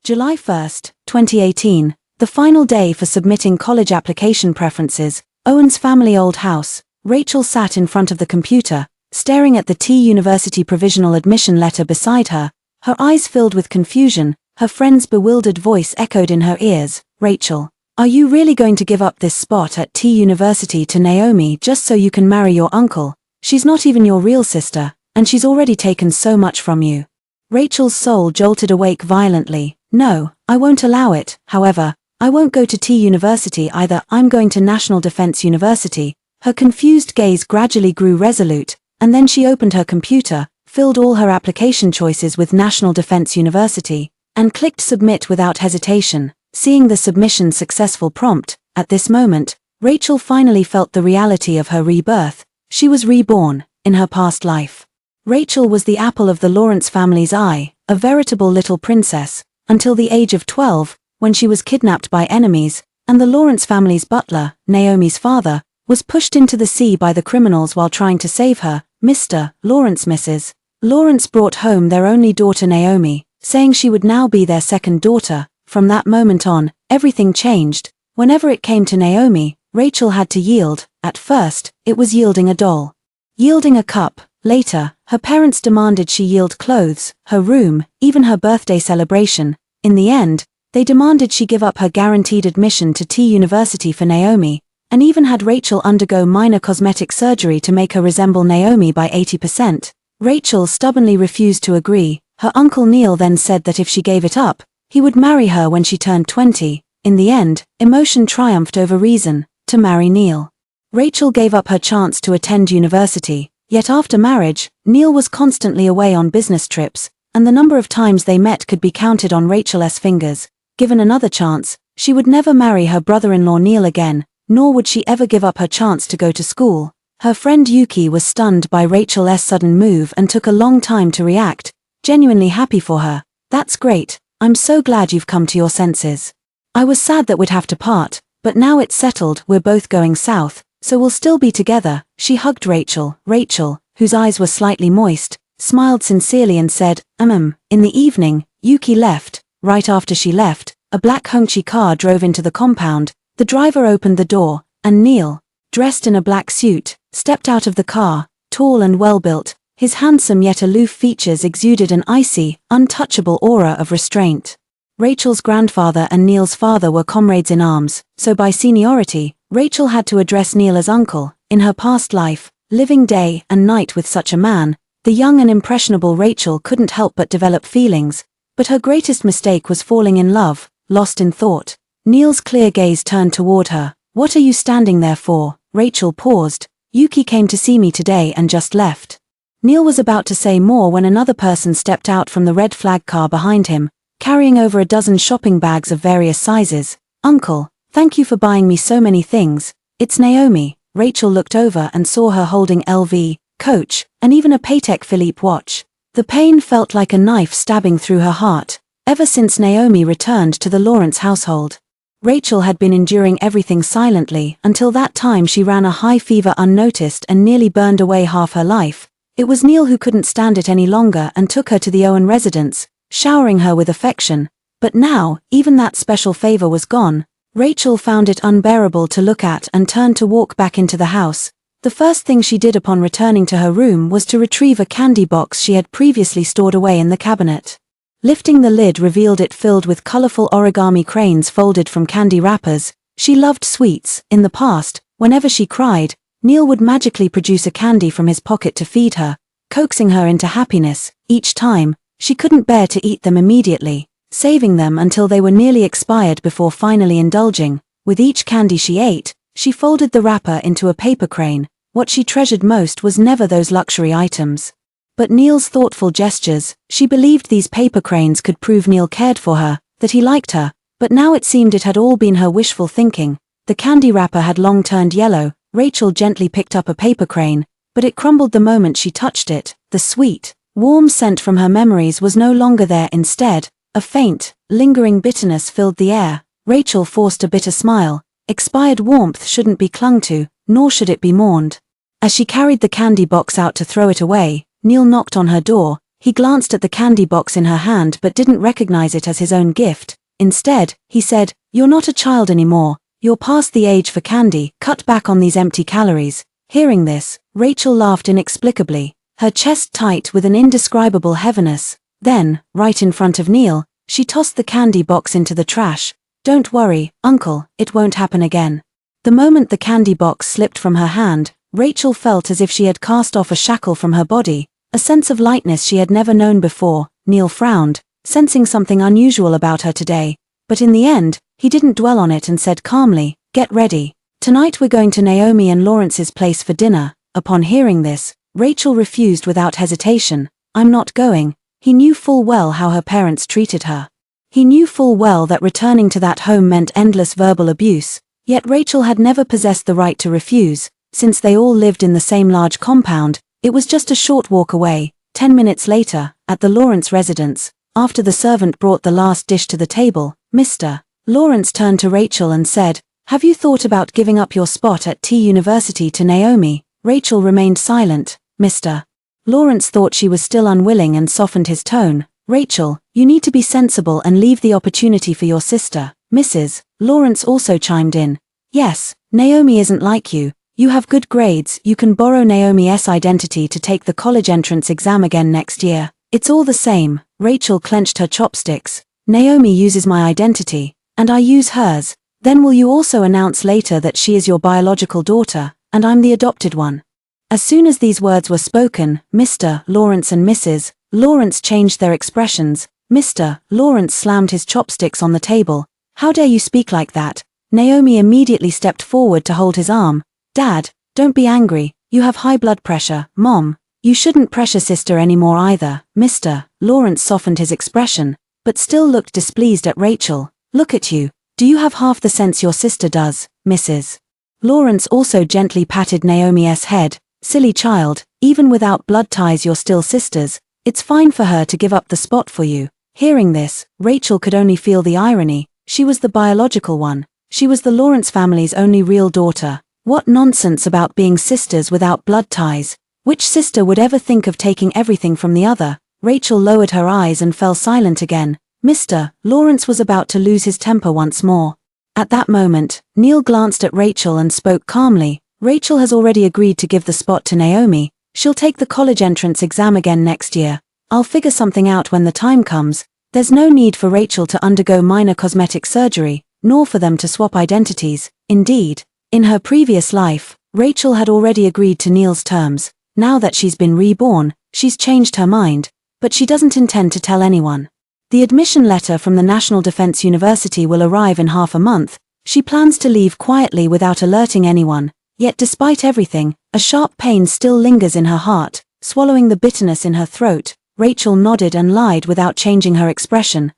July 1, 2018, the final day for submitting college application preferences. Owen's family old house. Rachel sat in front of the computer, staring at the T University provisional admission letter beside her, her eyes filled with confusion. Her friend's bewildered voice echoed in her ears. Rachel, are you really going to give up this spot at T University to Naomi just so you can marry your uncle? She's not even your real sister, and she's already taken so much from you. Rachel's soul jolted awake violently. No, I won't allow it. However, I won't go to T University either. I'm going to National Defense University. Her confused gaze gradually grew resolute, and then she opened her computer, filled all her application choices with National Defense University, and clicked submit without hesitation. Seeing the submission's successful prompt, at this moment, Rachel finally felt the reality of her rebirth. She was reborn, in her past life. Rachel was the apple of the Lawrence family's eye, a veritable little princess, until the age of 12, when she was kidnapped by enemies, and the Lawrence family's butler, Naomi's father, was pushed into the sea by the criminals while trying to save her. Mr. Lawrence Mrs. Lawrence brought home their only daughter Naomi, saying she would now be their second daughter. From that moment on, everything changed. Whenever it came to Naomi, Rachel had to yield. At first, it was yielding a doll. Yielding a cup. Later, her parents demanded she yield clothes, her room, even her birthday celebration. In the end, they demanded she give up her guaranteed admission to T University for Naomi, and even had Rachel undergo minor cosmetic surgery to make her resemble Naomi by 80%. Rachel stubbornly refused to agree. Her uncle Neil then said that if she gave it up, he would marry her when she turned 20. In the end, emotion triumphed over reason. To marry Neil. Rachel gave up her chance to attend university. Yet after marriage, Neil was constantly away on business trips, and the number of times they met could be counted on Rachel's fingers. Given another chance, she would never marry her brother-in-law Neil again, nor would she ever give up her chance to go to school. Her friend Yuki was stunned by Rachel's sudden move and took a long time to react, genuinely happy for her. That's great, I'm so glad you've come to your senses. I was sad that we'd have to part, but now it's settled, we're both going south, so we'll still be together. She hugged Rachel. Rachel, whose eyes were slightly moist, smiled sincerely and said, In the evening, Yuki left. Right after she left, a black Hongqi car drove into the compound. The driver opened the door, and Neil, dressed in a black suit, stepped out of the car. Tall and well-built, his handsome yet aloof features exuded an icy, untouchable aura of restraint. Rachel's grandfather and Neil's father were comrades in arms, so by seniority, Rachel had to address Neil as uncle. In her past life, living day and night with such a man, the young and impressionable Rachel couldn't help but develop feelings, but her greatest mistake was falling in love, lost in thought. Neil's clear gaze turned toward her. What are you standing there for? Rachel paused. Yuki came to see me today and just left. Neil was about to say more when another person stepped out from the red flag car behind him, carrying over a dozen shopping bags of various sizes. Uncle, thank you for buying me so many things. It's Naomi. Rachel looked over and saw her holding LV, Coach, and even a Patek Philippe watch. The pain felt like a knife stabbing through her heart. Ever since Naomi returned to the Lawrence household, Rachel had been enduring everything silently. Until that time she ran a high fever unnoticed and nearly burned away half her life. It was Neil who couldn't stand it any longer and took her to the Owen residence, showering her with affection. But now, even that special favor was gone. Rachel found it unbearable to look at and turned to walk back into the house. The first thing she did upon returning to her room was to retrieve a candy box she had previously stored away in the cabinet. Lifting the lid revealed it filled with colorful origami cranes folded from candy wrappers. She loved sweets. In the past, whenever she cried, Neil would magically produce a candy from his pocket to feed her, coaxing her into happiness. Each time, she couldn't bear to eat them immediately, saving them until they were nearly expired before finally indulging. With each candy she ate, she folded the wrapper into a paper crane. What she treasured most was never those luxury items, but Neil's thoughtful gestures. She believed these paper cranes could prove Neil cared for her, that he liked her, but now it seemed it had all been her wishful thinking. The candy wrapper had long turned yellow. Rachel gently picked up a paper crane, but it crumbled the moment she touched it. The sweet, warm scent from her memories was no longer there. Instead, a faint, lingering bitterness filled the air. Rachel forced a bitter smile. Expired warmth shouldn't be clung to, nor should it be mourned. As she carried the candy box out to throw it away, Neil knocked on her door. He glanced at the candy box in her hand but didn't recognize it as his own gift. Instead, he said, "You're not a child anymore. You're past the age for candy. Cut back on these empty calories." Hearing this, Rachel laughed inexplicably, her chest tight with an indescribable heaviness. Then, right in front of Neil, she tossed the candy box into the trash. "Don't worry, Uncle, it won't happen again." The moment the candy box slipped from her hand, Rachel felt as if she had cast off a shackle from her body, a sense of lightness she had never known before. Neil frowned, sensing something unusual about her today, but in the end, he didn't dwell on it and said calmly, "Get ready. Tonight we're going to Naomi and Lawrence's place for dinner." Upon hearing this, Rachel refused without hesitation. "I'm not going." He knew full well how her parents treated her. He knew full well that returning to that home meant endless verbal abuse, yet Rachel had never possessed the right to refuse. Since they all lived in the same large compound, it was just a short walk away. 10 minutes later, at the Lawrence residence, after the servant brought the last dish to the table, Mr. Lawrence turned to Rachel and said, "Have you thought about giving up your spot at T University to Naomi?" Rachel remained silent. Mr. Lawrence thought she was still unwilling and softened his tone. "Rachel, you need to be sensible and leave the opportunity for your sister." Mrs. Lawrence also chimed in. "Yes, Naomi isn't like you. You have good grades, you can borrow Naomi's identity to take the college entrance exam again next year. It's all the same." Rachel clenched her chopsticks. "Naomi uses my identity, and I use hers. Then will you also announce later that she is your biological daughter, and I'm the adopted one?" As soon as these words were spoken, Mr. Lawrence and Mrs. Lawrence changed their expressions. Mr. Lawrence slammed his chopsticks on the table. "How dare you speak like that?" Naomi immediately stepped forward to hold his arm. "Dad, don't be angry, you have high blood pressure." "Mom, you shouldn't pressure sister anymore either." Mr. Lawrence softened his expression, but still looked displeased at Rachel. "Look at you, do you have half the sense your sister does?" Mrs. Lawrence also gently patted Naomi's head. "Silly child, even without blood ties you're still sisters. It's fine for her to give up the spot for you." Hearing this, Rachel could only feel the irony. She was the biological one. She was the Lawrence family's only real daughter. What nonsense about being sisters without blood ties. Which sister would ever think of taking everything from the other? Rachel lowered her eyes and fell silent again. Mr. Lawrence was about to lose his temper once more. At that moment, Neil glanced at Rachel and spoke calmly. "Rachel has already agreed to give the spot to Naomi. She'll take the college entrance exam again next year. I'll figure something out when the time comes. There's no need for Rachel to undergo minor cosmetic surgery, nor for them to swap identities." Indeed, in her previous life, Rachel had already agreed to Neil's terms. Now that she's been reborn, she's changed her mind, but she doesn't intend to tell anyone. The admission letter from the National Defense University will arrive in half a month. She plans to leave quietly without alerting anyone. Yet despite everything, a sharp pain still lingers in her heart. Swallowing the bitterness in her throat, Rachel nodded and lied without changing her expression.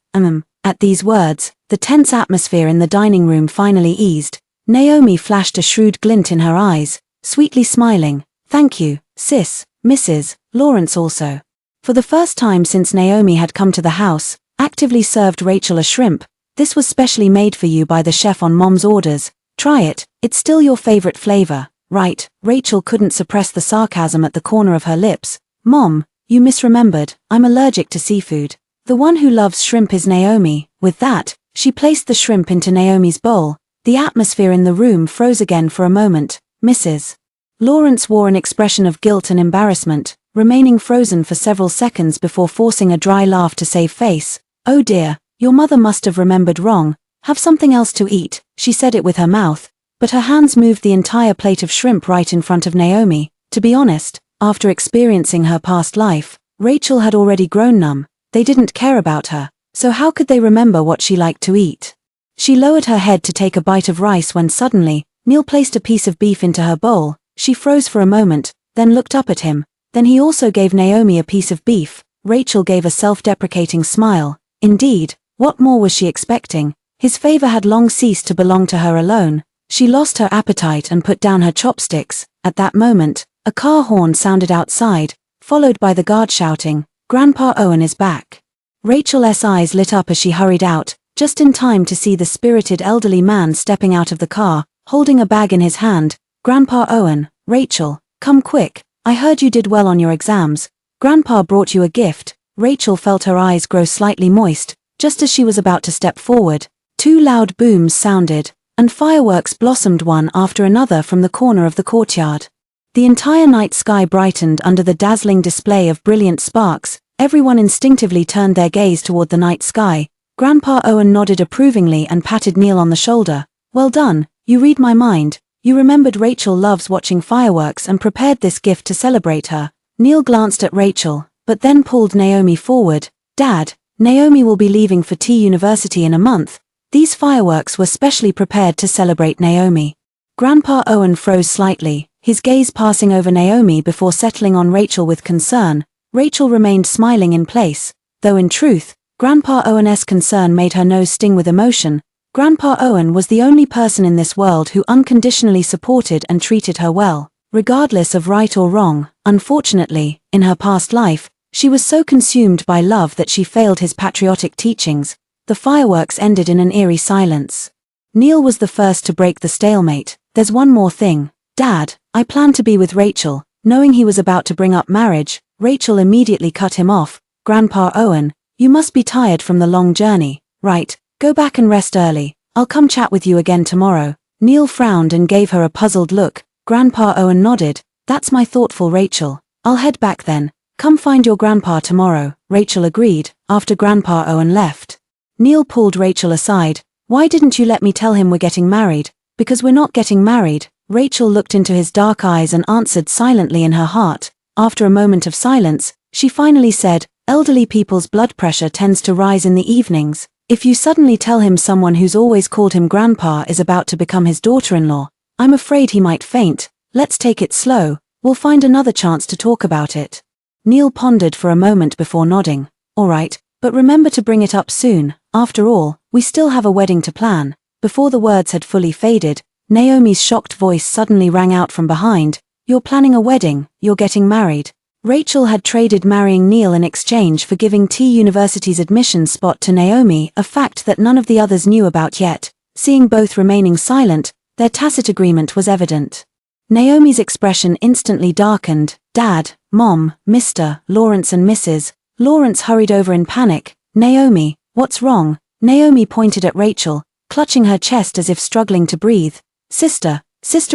At these words, the tense atmosphere in the dining room finally eased. Naomi flashed a shrewd glint in her eyes, sweetly smiling. "Thank you, sis." Mrs. Lawrence also, for the first time since Naomi had come to the house, actively served Rachel a shrimp. "This was specially made for you by the chef on Mom's orders. Try it, it's still your favorite flavor, right?" Rachel couldn't suppress the sarcasm at the corner of her lips. "Mom, you misremembered, I'm allergic to seafood. The one who loves shrimp is Naomi." With that, she placed the shrimp into Naomi's bowl. The atmosphere in the room froze again for a moment. Mrs. Lawrence wore an expression of guilt and embarrassment, remaining frozen for several seconds before forcing a dry laugh to save face. "Oh dear, your mother must have remembered wrong. Have something else to eat." She said it with her mouth, but her hands moved the entire plate of shrimp right in front of Naomi. To be honest, after experiencing her past life, Rachel had already grown numb. They didn't care about her, so how could they remember what she liked to eat? She lowered her head to take a bite of rice when suddenly, Neil placed a piece of beef into her bowl. She froze for a moment, then looked up at him. Then he also gave Naomi a piece of beef. Rachel gave a self-deprecating smile. Indeed, what more was she expecting? His favor had long ceased to belong to her alone. She lost her appetite and put down her chopsticks. At that moment, a car horn sounded outside, followed by the guard shouting, "Grandpa Owen is back." Rachel's eyes lit up as she hurried out, just in time to see the spirited elderly man stepping out of the car, holding a bag in his hand. "Grandpa Owen, Rachel, come quick. I heard you did well on your exams. Grandpa brought you a gift." Rachel felt her eyes grow slightly moist. Just as she was about to step forward, two loud booms sounded, and fireworks blossomed one after another from the corner of the courtyard. The entire night sky brightened under the dazzling display of brilliant sparks. Everyone instinctively turned their gaze toward the night sky. Grandpa Owen nodded approvingly and patted Neil on the shoulder. "Well done, you read my mind. You remembered Rachel loves watching fireworks and prepared this gift to celebrate her." Neil glanced at Rachel, but then pulled Naomi forward. "Dad, Naomi will be leaving for T University in a month. These fireworks were specially prepared to celebrate Naomi." Grandpa Owen froze slightly, his gaze passing over Naomi before settling on Rachel with concern. Rachel remained smiling in place, though in truth, Grandpa Owen's concern made her nose sting with emotion. Grandpa Owen was the only person in this world who unconditionally supported and treated her well, regardless of right or wrong. Unfortunately, in her past life, she was so consumed by love that she failed his patriotic teachings. The fireworks ended in an eerie silence. Neil was the first to break the stalemate. "There's one more thing. Dad, I plan to be with Rachel." Knowing he was about to bring up marriage, Rachel immediately cut him off. "Grandpa Owen, you must be tired from the long journey, right? Go back and rest early. I'll come chat with you again tomorrow." Neil frowned and gave her a puzzled look. Grandpa Owen nodded. "That's my thoughtful Rachel. I'll head back then. Come find your grandpa tomorrow." Rachel agreed. After Grandpa Owen left, Neil pulled Rachel aside. "Why didn't you let me tell him we're getting married?" "Because we're not getting married." Rachel looked into his dark eyes and answered silently in her heart. After a moment of silence, she finally said, "Elderly people's blood pressure tends to rise in the evenings. If you suddenly tell him someone who's always called him grandpa is about to become his daughter-in-law, I'm afraid he might faint. Let's take it slow. We'll find another chance to talk about it." Neil pondered for a moment before nodding. "All right, but remember to bring it up soon. After all, we still have a wedding to plan." Before the words had fully faded, Naomi's shocked voice suddenly rang out from behind. "You're planning a wedding, you're getting married." Rachel had traded marrying Neil in exchange for giving T University's admission spot to Naomi, a fact that none of the others knew about yet. Seeing both remaining silent, their tacit agreement was evident. Naomi's expression instantly darkened. "Dad, Mom, Mr. Lawrence and Mrs. Lawrence hurried over in panic. "Naomi, what's wrong?" Naomi pointed at Rachel, clutching her chest as if struggling to breathe. Sister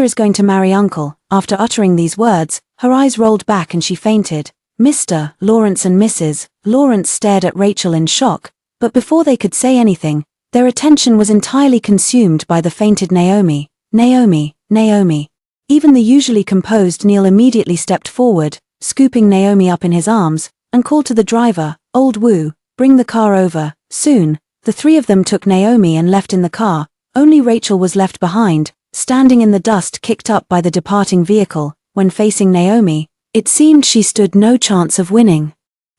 is going to marry Uncle." After uttering these words, her eyes rolled back and she fainted. Mr. Lawrence and Mrs. Lawrence stared at Rachel in shock, but before they could say anything, their attention was entirely consumed by the fainted Naomi. "Naomi, Naomi." Even the usually composed Neil immediately stepped forward, scooping Naomi up in his arms, and called to the driver, "Old Woo, bring the car over." Soon, the three of them took Naomi and left in the car. Only Rachel was left behind, standing in the dust kicked up by the departing vehicle. When facing Naomi, it seemed she stood no chance of winning.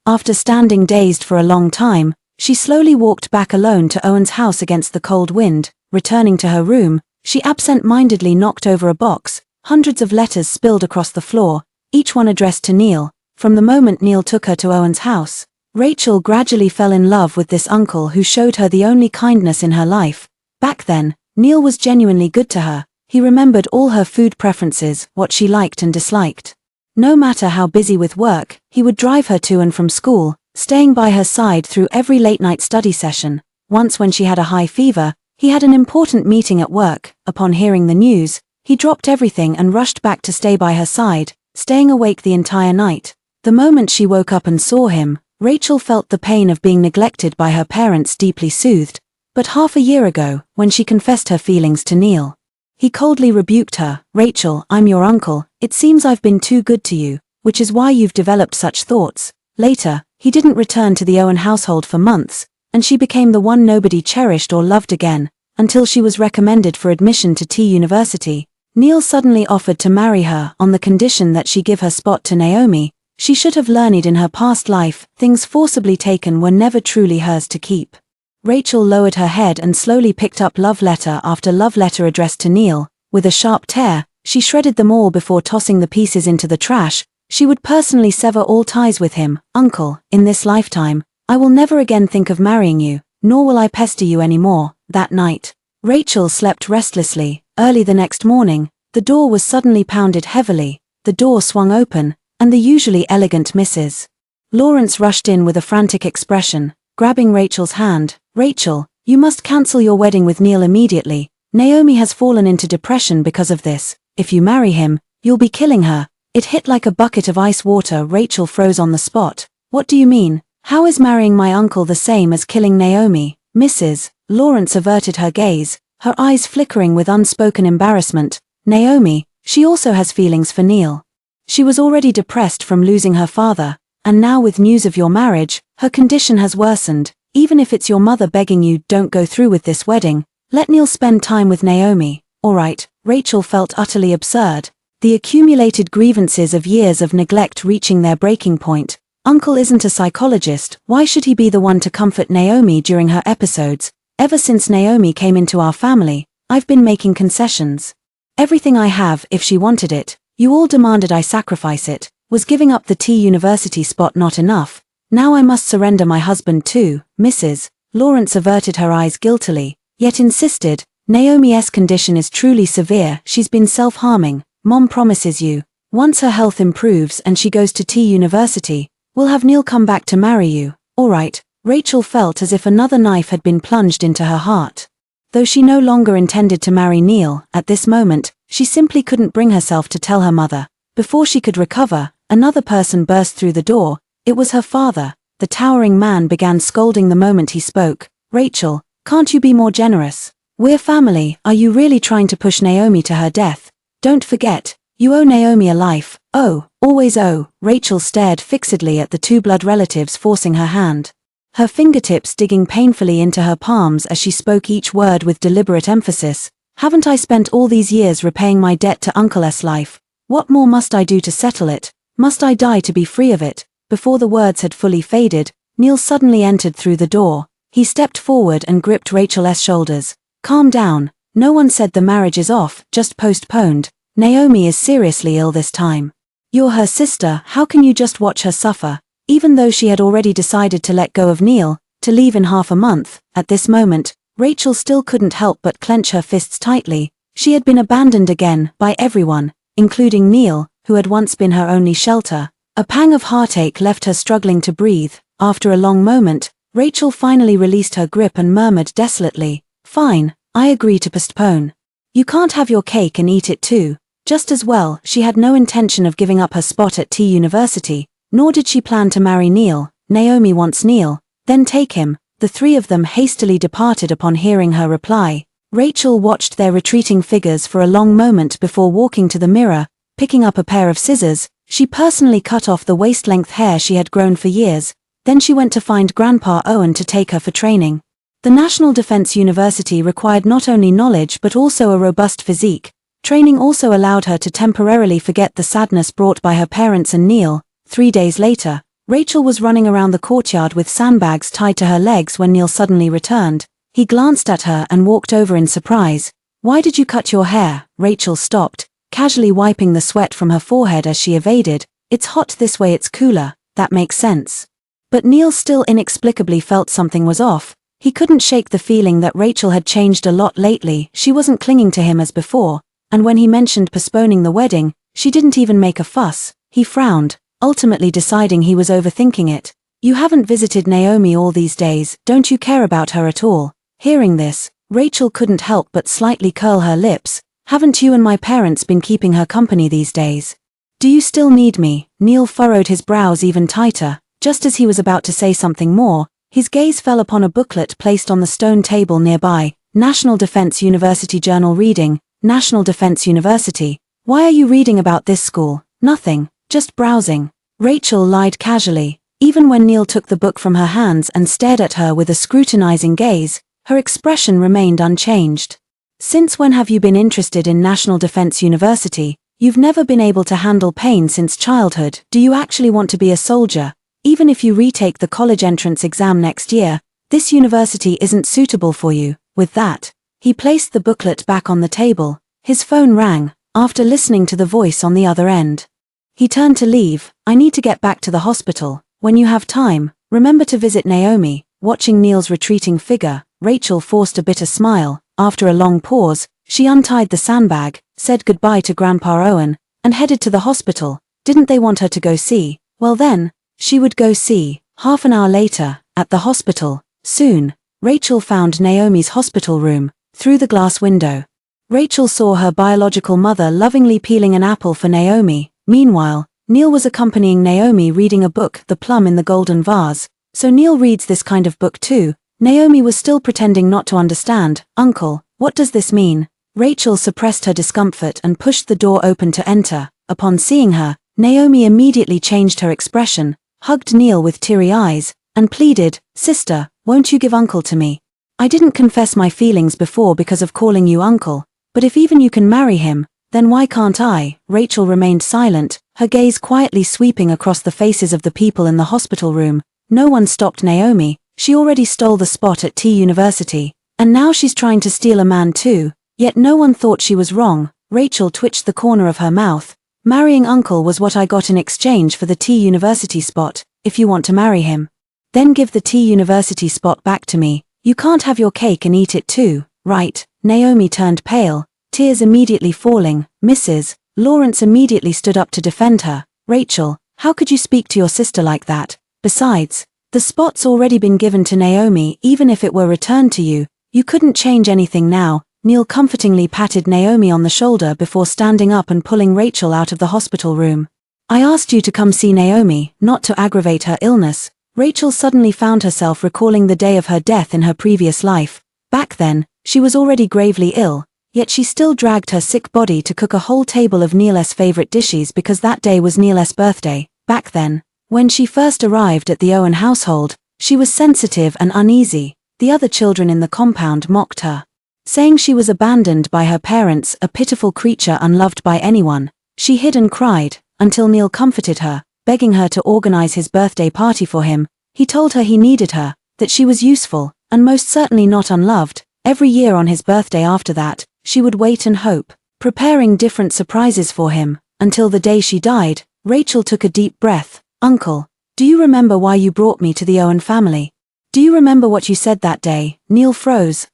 After standing dazed for a long time, she slowly walked back alone to Owen's house against the cold wind. Returning to her room, she absent-mindedly knocked over a box. Hundreds of letters spilled across the floor, each one addressed to Neil. From the moment Neil took her to Owen's house, Rachel gradually fell in love with this uncle who showed her the only kindness in her life. Back then, Neil was genuinely good to her. He remembered all her food preferences, what she liked and disliked. No matter how busy with work, he would drive her to and from school, staying by her side through every late-night study session. Once when she had a high fever, he had an important meeting at work. Upon hearing the news, he dropped everything and rushed back to stay by her side, staying awake the entire night. The moment she woke up and saw him, Rachel felt the pain of being neglected by her parents deeply soothed. But half a year ago, when she confessed her feelings to Neil, he coldly rebuked her. "Rachel, I'm your uncle. It seems I've been too good to you, which is why you've developed such thoughts." Later, he didn't return to the Owen household for months, and she became the one nobody cherished or loved again, until she was recommended for admission to T University. Neil suddenly offered to marry her on the condition that she give her spot to Naomi. She should have learned in her past life, things forcibly taken were never truly hers to keep. Rachel lowered her head and slowly picked up love letter after love letter addressed to Neil. With a sharp tear, she shredded them all before tossing the pieces into the trash. She would personally sever all ties with him. "Uncle, in this lifetime, I will never again think of marrying you, nor will I pester you anymore." That night, Rachel slept restlessly. Early the next morning, the door was suddenly pounded heavily. The door swung open, and the usually elegant Mrs. Lawrence rushed in with a frantic expression, grabbing Rachel's hand. Rachel, you must cancel your wedding with Neil immediately. Naomi has fallen into depression because of this. If you marry him, you'll be killing her. It hit like a bucket of ice water. Rachel froze on the spot. What do you mean? How is marrying my uncle the same as killing Naomi? Mrs. Lawrence averted her gaze, her eyes flickering with unspoken embarrassment. Naomi, she also has feelings for Neil. She was already depressed from losing her father, and now with news of your marriage, her condition has worsened. Even if it's your mother begging you, don't go through with this wedding. Let Neil spend time with Naomi. Alright, Rachel felt utterly absurd. The accumulated grievances of years of neglect reaching their breaking point. Uncle isn't a psychologist, why should he be the one to comfort Naomi during her episodes? Ever since Naomi came into our family, I've been making concessions. Everything I have, if she wanted it, you all demanded I sacrifice it. Was giving up the University spot not enough? Now I must surrender my husband too. Mrs. Lawrence averted her eyes guiltily, yet insisted, Naomi's condition is truly severe. She's been self-harming. Mom promises you, once her health improves and she goes to University, we'll have Neil come back to marry you. Alright. Rachel felt as if another knife had been plunged into her heart. Though she no longer intended to marry Neil, at this moment, she simply couldn't bring herself to tell her mother. Before she could recover, another person burst through the door. It was her father. The towering man began scolding the moment he spoke. Rachel, can't you be more generous? We're family. Are you really trying to push Naomi to her death? Don't forget, you owe Naomi a life. Oh, always owe. Rachel stared fixedly at the two blood relatives, forcing her hand. Her fingertips digging painfully into her palms as she spoke each word with deliberate emphasis. Haven't I spent all these years repaying my debt to Uncle's life? What more must I do to settle it? Must I die to be free of it? Before the words had fully faded, Neil suddenly entered through the door. He stepped forward and gripped Rachel's shoulders. Calm down. No one said the marriage is off, just postponed. Naomi is seriously ill this time. You're her sister, how can you just watch her suffer? Even though she had already decided to let go of Neil, to leave in half a month, at this moment, Rachel still couldn't help but clench her fists tightly. She had been abandoned again, by everyone, including Neil, who had once been her only shelter. A pang of heartache left her struggling to breathe. After a long moment, Rachel finally released her grip and murmured desolately, Fine, I agree to postpone. You can't have your cake and eat it too. Just as well, she had no intention of giving up her spot at University. Nor did she plan to marry Neil. Naomi wants Neil, then take him. The three of them hastily departed upon hearing her reply. Rachel watched their retreating figures for a long moment before walking to the mirror. Picking up a pair of scissors, she personally cut off the waist-length hair she had grown for years. Then she went to find Grandpa Owen to take her for training. The National Defense University required not only knowledge but also a robust physique. Training also allowed her to temporarily forget the sadness brought by her parents and Neil. 3 days later, Rachel was running around the courtyard with sandbags tied to her legs when Neil suddenly returned. He glanced at her and walked over in surprise. Why did you cut your hair? Rachel stopped, casually wiping the sweat from her forehead as she evaded. It's hot this way, it's cooler. That makes sense. But Neil still inexplicably felt something was off. He couldn't shake the feeling that Rachel had changed a lot lately. She wasn't clinging to him as before, and when he mentioned postponing the wedding, she didn't even make a fuss. He frowned, ultimately deciding he was overthinking it. You haven't visited Naomi all these days, don't you care about her at all? Hearing this, Rachel couldn't help but slightly curl her lips. Haven't you and my parents been keeping her company these days? Do you still need me? Neil furrowed his brows even tighter. Just as he was about to say something more, his gaze fell upon a booklet placed on the stone table nearby. National Defense University Journal reading, National Defense University. Why are you reading about this school? Nothing. Just browsing. Rachel lied casually. Even when Neil took the book from her hands and stared at her with a scrutinizing gaze, her expression remained unchanged. Since when have you been interested in National Defense University? You've never been able to handle pain since childhood. Do you actually want to be a soldier? Even if you retake the college entrance exam next year, this university isn't suitable for you. With that, he placed the booklet back on the table. His phone rang, after listening to the voice on the other end. He turned to leave. I need to get back to the hospital. When you have time, remember to visit Naomi. Watching Neil's retreating figure, Rachel forced a bitter smile. After a long pause, she untied the sandbag, said goodbye to Grandpa Owen, and headed to the hospital. Didn't they want her to go see? Well then, She would go see. Half an hour later, at the hospital. Soon, Rachel found Naomi's hospital room, through the glass window. Rachel saw her biological mother lovingly peeling an apple for Naomi. Meanwhile, Neil was accompanying Naomi reading a book, The Plum in the Golden Vase. So Neil reads this kind of book too. Naomi was still pretending not to understand. Uncle, what does this mean? Rachel suppressed her discomfort and pushed the door open to enter. Upon seeing her, Naomi immediately changed her expression, hugged Neil with teary eyes, and pleaded, Sister, won't you give Uncle to me? I didn't confess my feelings before because of calling you Uncle, but if even you can marry him, then why can't I? Rachel remained silent, her gaze quietly sweeping across the faces of the people in the hospital room. No one stopped Naomi. She already stole the spot at T University, and now she's trying to steal a man too. Yet no one thought she was wrong. Rachel twitched the corner of her mouth. Marrying Uncle was what I got in exchange for the T University spot. If you want to marry him, then give the T University spot back to me. You can't have your cake and eat it too, right? Naomi turned pale, tears immediately falling. Mrs. Lawrence immediately stood up to defend her. Rachel, how could you speak to your sister like that? Besides, the spot's already been given to Naomi. Even if it were returned to you, you couldn't change anything now. Neil comfortingly patted Naomi on the shoulder before standing up and pulling Rachel out of the hospital room. I asked you to come see Naomi, not to aggravate her illness. Rachel suddenly found herself recalling the day of her death in her previous life. Back then, she was already gravely ill, yet she still dragged her sick body to cook a whole table of Neil's favorite dishes because that day was Neil's birthday. Back then, when she first arrived at the Owen household, she was sensitive and uneasy. The other children in the compound mocked her, saying she was abandoned by her parents, a pitiful creature unloved by anyone. She hid and cried, until Neil comforted her, begging her to organize his birthday party for him. He told her he needed her, that she was useful, and most certainly not unloved. Every year on his birthday after that, she would wait and hope, preparing different surprises for him, until the day she died. Rachel took a deep breath. Uncle, do you remember why you brought me to the Owen family? Do you remember what you said that day? Neil froze.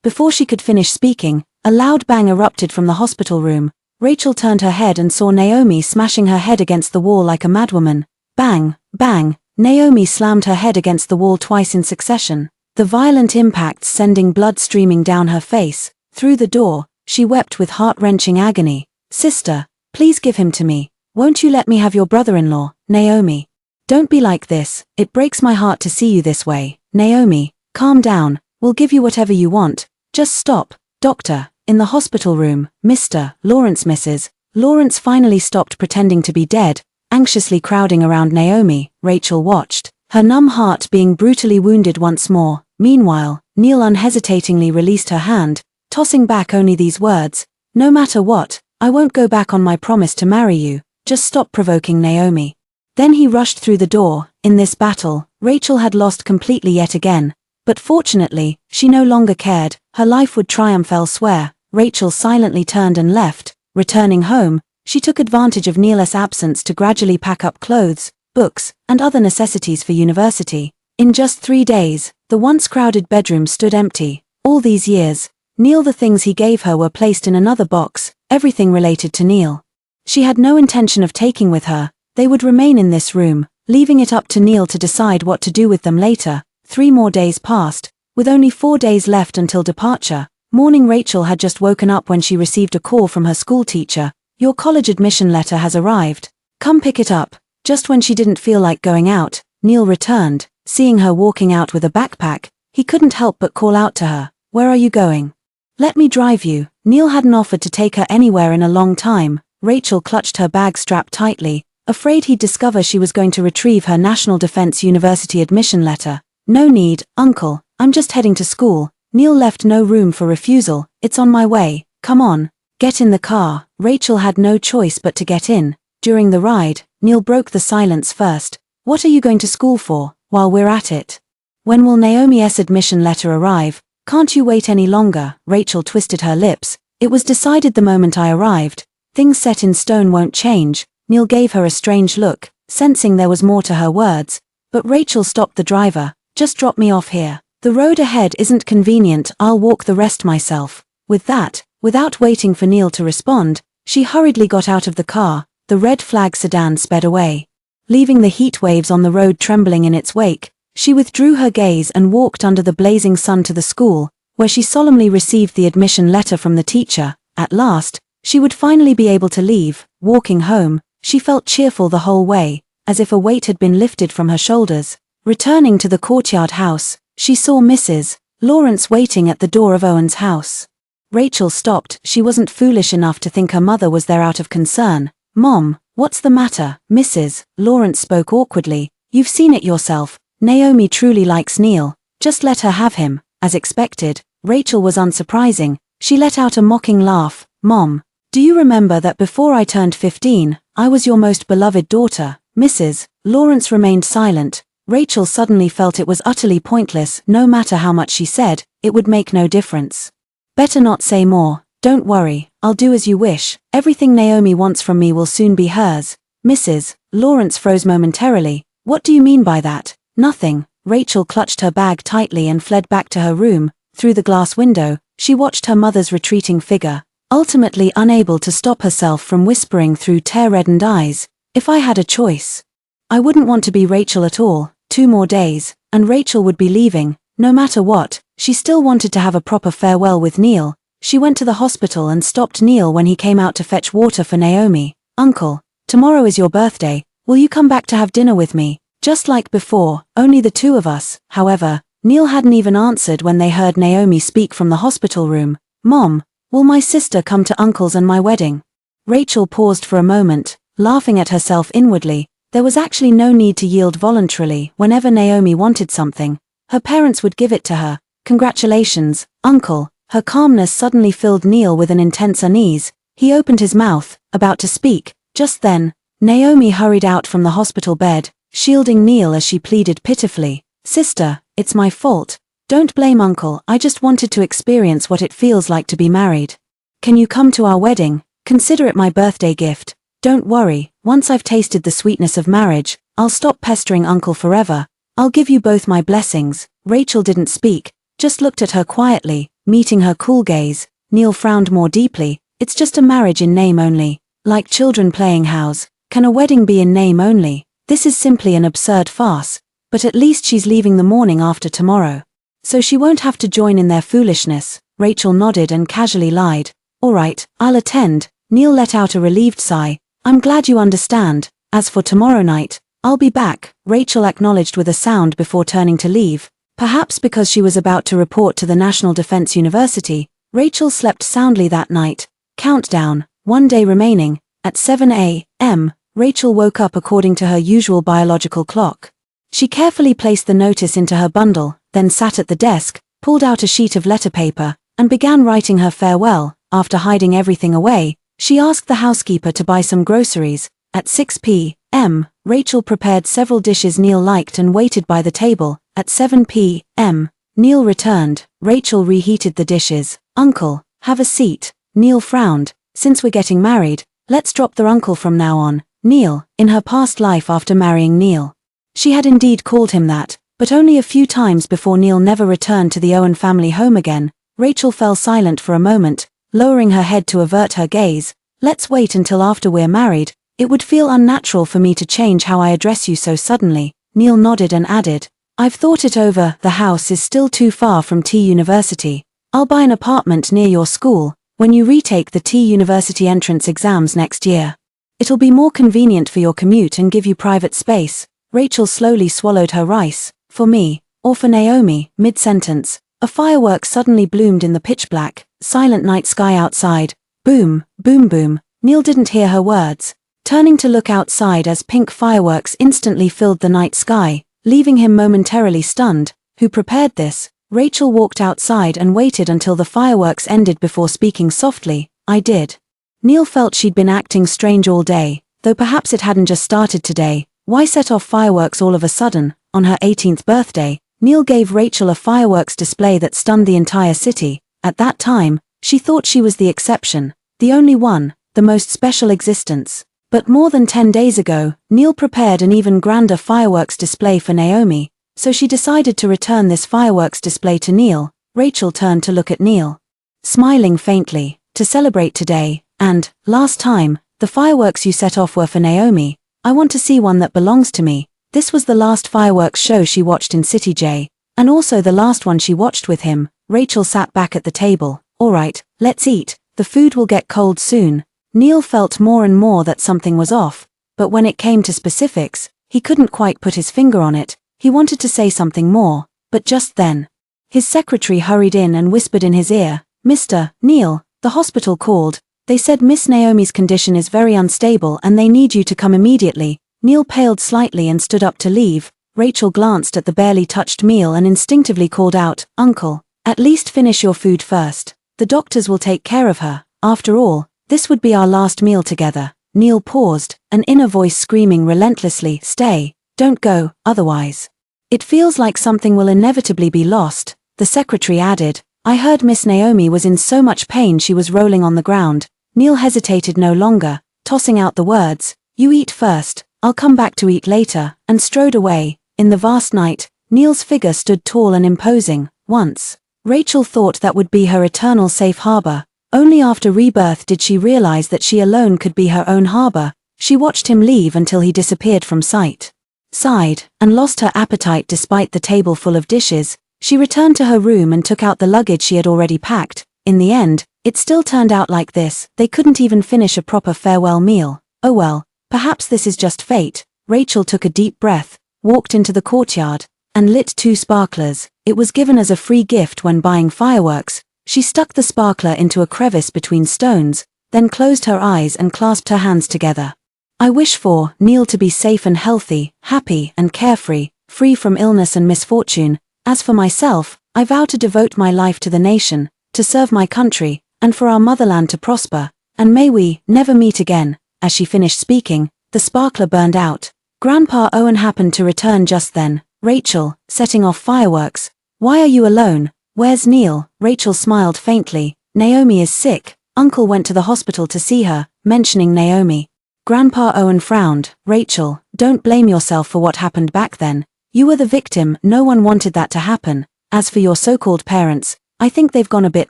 Before she could finish speaking, a loud bang erupted from the hospital room. Rachel turned her head and saw Naomi smashing her head against the wall like a madwoman. Bang, bang. Naomi slammed her head against the wall twice in succession, the violent impacts sending blood streaming down her face. Through the door, she wept with heart-wrenching agony. Sister, please give him to me. Won't you let me have your brother-in-law? Naomi, don't be like this. It breaks my heart to see you this way. Naomi, calm down. We'll give you whatever you want. Just stop. Doctor, in the hospital room, Mr. Lawrence. Mrs. Lawrence finally stopped pretending to be dead, anxiously crowding around Naomi. Rachel watched, her numb heart being brutally wounded once more. Meanwhile, Neil unhesitatingly released her hand, tossing back only these words, no matter what, I won't go back on my promise to marry you. Just stop provoking Naomi. Then he rushed through the door. In this battle, Rachel had lost completely yet again. But fortunately, she no longer cared. Her life would triumph elsewhere. Rachel silently turned and left. Returning home, she took advantage of Neil's absence to gradually pack up clothes, books, and other necessities for university. In just 3 days, the once crowded bedroom stood empty. All these years, Neil, the things he gave her were placed in another box, everything related to Neil. She had no intention of taking with her. They would remain in this room, leaving it up to Neil to decide what to do with them later. 3 more days passed, with only 4 days left until departure. Morning. Rachel had just woken up when she received a call from her school teacher. Your college admission letter has arrived. Come pick it up. Just when she didn't feel like going out, Neil returned. Seeing her walking out with a backpack, he couldn't help but call out to her. Where are you going? Let me drive you. Neil hadn't offered to take her anywhere in a long time. Rachel clutched her bag strapped tightly, afraid he'd discover she was going to retrieve her National Defense University admission letter. No need, Uncle, I'm just heading to school. Neil left no room for refusal. It's on my way. Come on. Get in the car. Rachel had no choice but to get in. During the ride, Neil broke the silence first. What are you going to school for, while we're at it? When will Naomi's admission letter arrive? Can't you wait any longer? Rachel twisted her lips. It was decided the moment I arrived. Things set in stone won't change. Neil gave her a strange look, sensing there was more to her words. But Rachel stopped the driver. Just drop me off here. The road ahead isn't convenient. I'll walk the rest myself. With that, without waiting for Neil to respond, she hurriedly got out of the car. The red flag sedan sped away. leaving the heat waves on the road trembling in its wake. She withdrew her gaze and walked under the blazing sun to the school, where she solemnly received the admission letter from the teacher. At last, she would finally be able to leave. Walking home, she felt cheerful the whole way, as if a weight had been lifted from her shoulders. Returning to the courtyard house, she saw Mrs. Lawrence waiting at the door of Owen's house. Rachel stopped. She wasn't foolish enough to think her mother was there out of concern. "Mom, what's the matter?" Mrs. Lawrence spoke awkwardly. "You've seen it yourself. Naomi truly likes Neil. Just let her have him." As expected, Rachel was unsurprising. She let out a mocking laugh. "Mom, do you remember that before I turned 15, I was your most beloved daughter?" Mrs. Lawrence remained silent. Rachel suddenly felt it was utterly pointless. No matter how much she said, it would make no difference. "Better not say more. Don't worry, I'll do as you wish. Everything Naomi wants from me will soon be hers." Mrs. Lawrence froze momentarily. "What do you mean by that?" "Nothing." Rachel clutched her bag tightly and fled back to her room. Through the glass window, she watched her mother's retreating figure, ultimately unable to stop herself from whispering through tear-reddened eyes, "If I had a choice, I wouldn't want to be Rachel at all." 2 more days, and Rachel would be leaving. No matter what, she still wanted to have a proper farewell with Neil. She went to the hospital and stopped Neil when he came out to fetch water for Naomi. "Uncle, tomorrow is your birthday. Will you come back to have dinner with me?" Just like before, only the 2 of us. However, Neil hadn't even answered when they heard Naomi speak from the hospital room. "Mom, will my sister come to Uncle's and my wedding?" Rachel paused for a moment, laughing at herself inwardly. There was actually no need to yield voluntarily. Whenever Naomi wanted something, her parents would give it to her. "Congratulations, Uncle." Her calmness suddenly filled Neil with an intense unease. He opened his mouth, about to speak. Just then, Naomi hurried out from the hospital bed, shielding Neil as she pleaded pitifully. "Sister, it's my fault. Don't blame Uncle. I just wanted to experience what it feels like to be married. Can you come to our wedding? Consider it my birthday gift. Don't worry, once I've tasted the sweetness of marriage, I'll stop pestering Uncle forever. I'll give you both my blessings." Rachel didn't speak, just looked at her quietly, meeting her cool gaze. Neil frowned more deeply. "It's just a marriage in name only. Like children playing house. Can a wedding be in name only? This is simply an absurd farce. But at least she's leaving the morning after tomorrow, so she won't have to join in their foolishness." Rachel nodded and casually lied. "All right, I'll attend." Neil let out a relieved sigh. "I'm glad you understand. As for tomorrow night, I'll be back," Rachel acknowledged with a sound before turning to leave. Perhaps because she was about to report to the National Defense University, Rachel slept soundly that night. Countdown, 1 day remaining. At 7 a.m., Rachel woke up according to her usual biological clock. She carefully placed the notice into her bundle, then sat at the desk, pulled out a sheet of letter paper, and began writing her farewell. After hiding everything away, she asked the housekeeper to buy some groceries. At 6 p.m., Rachel prepared several dishes Neil liked and waited by the table. At 7 p.m., Neil returned. Rachel reheated the dishes. "Uncle, have a seat." Neil frowned. "Since we're getting married, let's drop the uncle from now on." Neil, in her past life after marrying Neil, she had indeed called him that, but only a few times before Neil never returned to the Owen family home again. Rachel fell silent for a moment, lowering her head to avert her gaze. "Let's wait until after we're married. It would feel unnatural for me to change how I address you so suddenly." Neil nodded and added, "I've thought it over. The house is still too far from T University. I'll buy an apartment near your school when you retake the T University entrance exams next year. It'll be more convenient for your commute and give you private space." Rachel slowly swallowed her rice. "For me, or for Naomi?" Mid-sentence, a firework suddenly bloomed in the pitch-black, silent night sky outside. Boom, boom, boom. Neil didn't hear her words, turning to look outside as pink fireworks instantly filled the night sky, leaving him momentarily stunned. Who prepared this? Rachel walked outside and waited until the fireworks ended before speaking softly. "I did." Neil felt she'd been acting strange all day, though perhaps it hadn't just started today. Why set off fireworks all of a sudden? On her 18th birthday, Neil gave Rachel a fireworks display that stunned the entire city. At that time, she thought she was the exception, the only one, the most special existence. But more than 10 days ago, Neil prepared an even grander fireworks display for Naomi, so she decided to return this fireworks display to Neil. Rachel turned to look at Neil, smiling faintly. "To celebrate today, and, last time, the fireworks you set off were for Naomi. I want to see one that belongs to me. This was the last fireworks show she watched in City J, and also the last one she watched with him. Rachel sat back at the table. All right, let's eat. The food will get cold soon. Neil felt more and more that something was off, but when it came to specifics, he couldn't quite put his finger on it. He wanted to say something more, but just then, his secretary hurried in and whispered in his ear, "Mr. Neil, the hospital called. They said Miss Naomi's condition is very unstable and they need you to come immediately." Neil paled slightly and stood up to leave. Rachel glanced at the barely touched meal and instinctively called out, "Uncle, at least finish your food first. The doctors will take care of her. After all, this would be our last meal together." Neil paused, an inner voice screaming relentlessly, "Stay, don't go, otherwise. It feels like something will inevitably be lost." The secretary added, "I heard Miss Naomi was in so much pain she was rolling on the ground." Neil hesitated no longer, tossing out the words, "You eat first, I'll come back to eat later," and strode away. In the vast night, Neil's figure stood tall and imposing. Once, Rachel thought that would be her eternal safe harbor. Only after rebirth did she realize that she alone could be her own harbor. She watched him leave until he disappeared from sight. Sighed, and lost her appetite despite the table full of dishes. She returned to her room and took out the luggage she had already packed. In the end, it still turned out like this. They couldn't even finish a proper farewell meal. Oh well, perhaps this is just fate. Rachel took a deep breath, walked into the courtyard, and lit 2 sparklers. It was given as a free gift when buying fireworks. She stuck the sparkler into a crevice between stones, then closed her eyes and clasped her hands together. "I wish for Neil to be safe and healthy, happy and carefree, free from illness and misfortune. As for myself, I vow to devote my life to the nation, to serve my country, and for our motherland to prosper, and may we never meet again." As she finished speaking, the sparkler burned out. Grandpa Owen happened to return just then. "Rachel, setting off fireworks. Why are you alone? Where's Neil?" Rachel smiled faintly. "Naomi is sick. Uncle went to the hospital to see her," mentioning Naomi. Grandpa Owen frowned. "Rachel, don't blame yourself for what happened back then. You were the victim, no one wanted that to happen. As for your so-called parents, I think they've gone a bit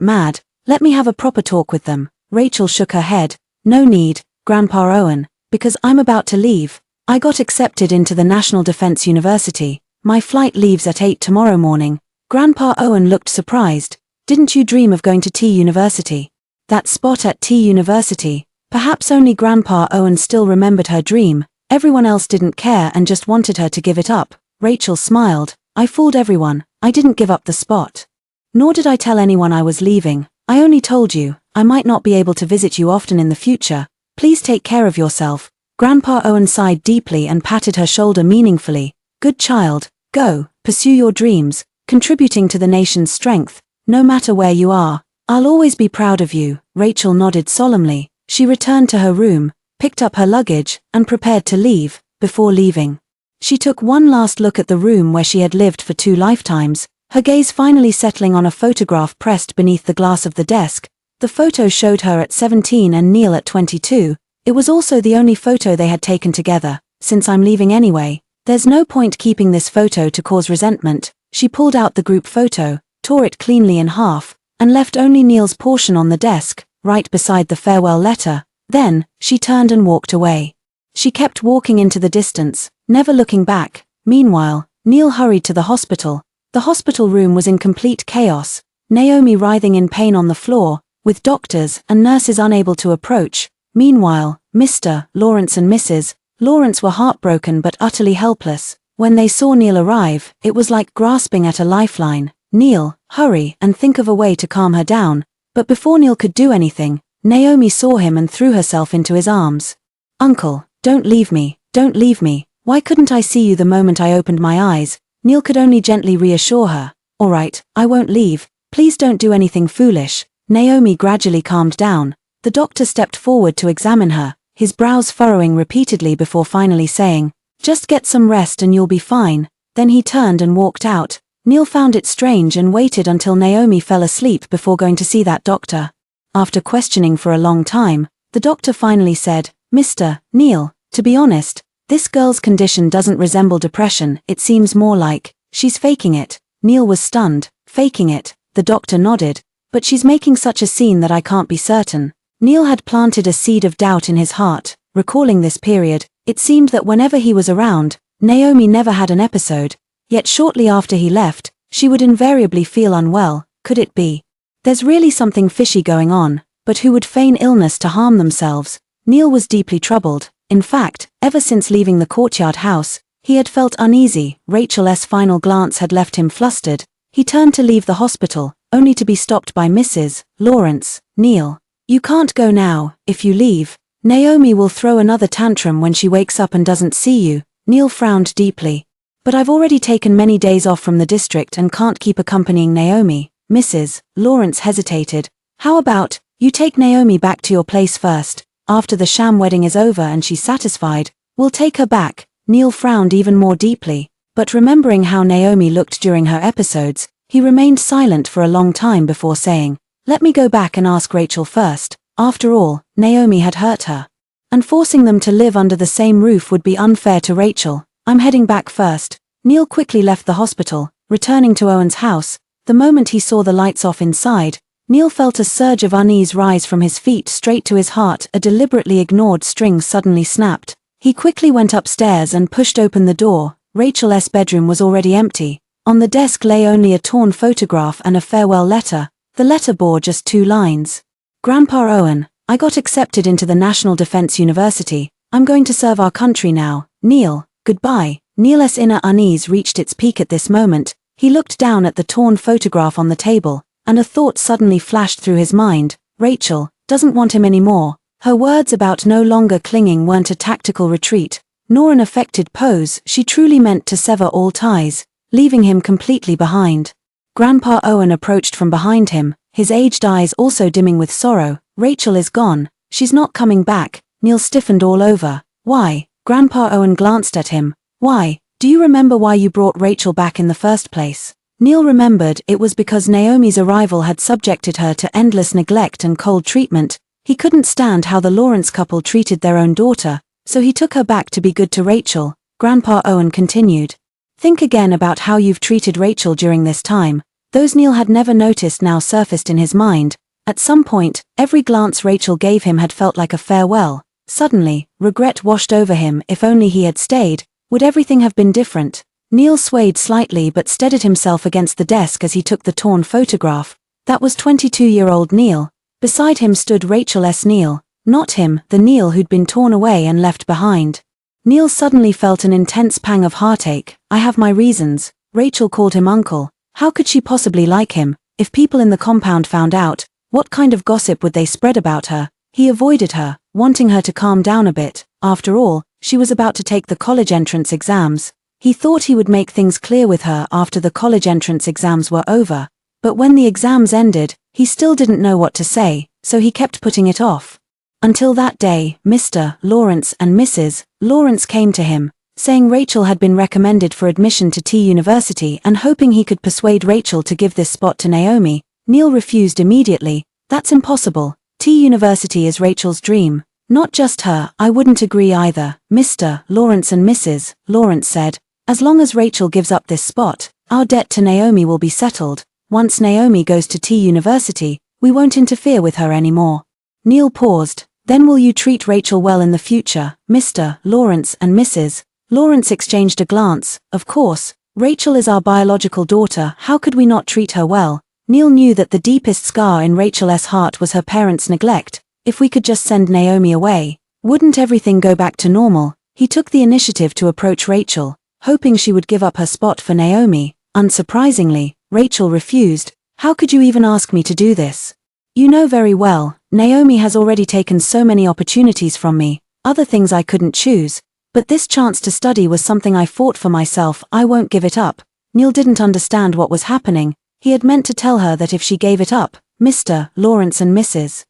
mad. Let me have a proper talk with them." Rachel shook her head. "No need, Grandpa Owen, because I'm about to leave. I got accepted into the National Defense University. My flight leaves at 8 tomorrow morning." Grandpa Owen looked surprised. "Didn't you dream of going to T University?" That spot at T University. Perhaps only Grandpa Owen still remembered her dream. Everyone else didn't care and just wanted her to give it up. Rachel smiled. "I fooled everyone. I didn't give up the spot. Nor did I tell anyone I was leaving. I only told you, I might not be able to visit you often in the future. Please take care of yourself." Grandpa Owen sighed deeply and patted her shoulder meaningfully. "Good child, go, pursue your dreams, contributing to the nation's strength, no matter where you are. I'll always be proud of you." Rachel nodded solemnly. She returned to her room, picked up her luggage, and prepared to leave. Before leaving, she took one last look at the room where she had lived for 2 lifetimes, her gaze finally settling on a photograph pressed beneath the glass of the desk. The photo showed her at 17 and Neil at 22. It was also the only photo they had taken together. "Since I'm leaving anyway, there's no point keeping this photo to cause resentment." She pulled out the group photo, tore it cleanly in half, and left only Neil's portion on the desk, right beside the farewell letter. Then, she turned and walked away. She kept walking into the distance, never looking back. Meanwhile, Neil hurried to the hospital. The hospital room was in complete chaos. Naomi writhing in pain on the floor, with doctors and nurses unable to approach. Meanwhile, Mr. Lawrence and Mrs. Lawrence were heartbroken but utterly helpless. When they saw Neil arrive, it was like grasping at a lifeline. "Neil, hurry and think of a way to calm her down." But before Neil could do anything, Naomi saw him and threw herself into his arms. "Uncle, don't leave me, don't leave me. Why couldn't I see you the moment I opened my eyes?" Neil could only gently reassure her. "All right, I won't leave. Please don't do anything foolish." Naomi gradually calmed down. The doctor stepped forward to examine her, his brows furrowing repeatedly before finally saying, "Just get some rest and you'll be fine." Then he turned and walked out. Neil found it strange and waited until Naomi fell asleep before going to see that doctor. After questioning for a long time, the doctor finally said, "Mr. Neil, to be honest, this girl's condition doesn't resemble depression. It seems more like she's faking it." Neil was stunned. "Faking it?" The doctor nodded. "But she's making such a scene that I can't be certain." Neil had planted a seed of doubt in his heart. recalling this period. It seemed that whenever he was around, Naomi never had an episode, yet shortly after he left, she would invariably feel unwell. Could it be? There's really something fishy going on, but who would feign illness to harm themselves? Neil was deeply troubled. In fact, ever since leaving the courtyard house, he had felt uneasy. Rachel's final glance had left him flustered. He turned to leave the hospital, only to be stopped by Mrs. Lawrence. Neil, you can't go now. If you leave, Naomi will throw another tantrum when she wakes up and doesn't see you. Neil frowned deeply. But I've already taken many days off from the district and can't keep accompanying Naomi. Mrs. Lawrence hesitated. How about, you take Naomi back to your place first. After the sham wedding is over and she's satisfied, we'll take her back. Neil frowned even more deeply, but remembering how Naomi looked during her episodes, he remained silent for a long time before saying, let me go back and ask Rachel first. After all, Naomi had hurt her. And forcing them to live under the same roof would be unfair to Rachel. I'm heading back first. Neil quickly left the hospital, returning to Owen's house. The moment he saw the lights off inside, Neil felt a surge of unease rise from his feet straight to his heart. A deliberately ignored string suddenly snapped. He quickly went upstairs and pushed open the door. Rachel's bedroom was already empty. On the desk lay only a torn photograph and a farewell letter. The letter bore just 2 lines. Grandpa Owen, I got accepted into the National Defense University. I'm going to serve our country now. Neil, goodbye. Neil's inner unease reached its peak at this moment. He looked down at the torn photograph on the table, and a thought suddenly flashed through his mind. Rachel doesn't want him anymore. Her words about no longer clinging weren't a tactical retreat, nor an affected pose. She truly meant to sever all ties, leaving him completely behind. Grandpa Owen approached from behind him, his aged eyes also dimming with sorrow. Rachel is gone. She's not coming back. Neil stiffened all over. Why? Grandpa Owen glanced at him. Why? Do you remember why you brought Rachel back in the first place? Neil remembered. It was because Naomi's arrival had subjected her to endless neglect and cold treatment. He couldn't stand how the Lawrence couple treated their own daughter, so he took her back to be good to Rachel. Grandpa Owen continued. Think again about how you've treated Rachel during this time. Those Neil had never noticed now surfaced in his mind. At some point, every glance Rachel gave him had felt like a farewell. Suddenly, regret washed over him. If only he had stayed, would everything have been different? Neil swayed slightly but steadied himself against the desk as he took the torn photograph. That was 22-year-old Neil. Beside him stood Rachel's Neil, not him, the Neil who'd been torn away and left behind. Neil suddenly felt an intense pang of heartache. I have my reasons. Rachel called him uncle. How could she possibly like him? If people in the compound found out, what kind of gossip would they spread about her? He avoided her, wanting her to calm down a bit. After all, she was about to take the college entrance exams. He thought he would make things clear with her after the college entrance exams were over. But when the exams ended, he still didn't know what to say, so he kept putting it off. Until that day, Mr. Lawrence and Mrs. Lawrence came to him, saying Rachel had been recommended for admission to T University and hoping he could persuade Rachel to give this spot to Naomi. Neil refused immediately. That's impossible. T University is Rachel's dream. Not just her. I wouldn't agree either. Mr. Lawrence and Mrs. Lawrence said, as long as Rachel gives up this spot, our debt to Naomi will be settled. Once Naomi goes to T University, we won't interfere with her anymore. Neil paused. Then will you treat Rachel well in the future? Mr. Lawrence and Mrs. Lawrence exchanged a glance. Of course. Rachel is our biological daughter. How could we not treat her well? Neil knew that the deepest scar in Rachel's heart was her parents' neglect. If we could just send Naomi away, wouldn't everything go back to normal? He took the initiative to approach Rachel, hoping she would give up her spot for Naomi. Unsurprisingly, Rachel refused. How could you even ask me to do this? You know very well, Naomi has already taken so many opportunities from me, other things I couldn't choose, but this chance to study was something I fought for myself. I won't give it up. Neil didn't understand what was happening. He had meant to tell her that if she gave it up, Mr. Lawrence and Mrs.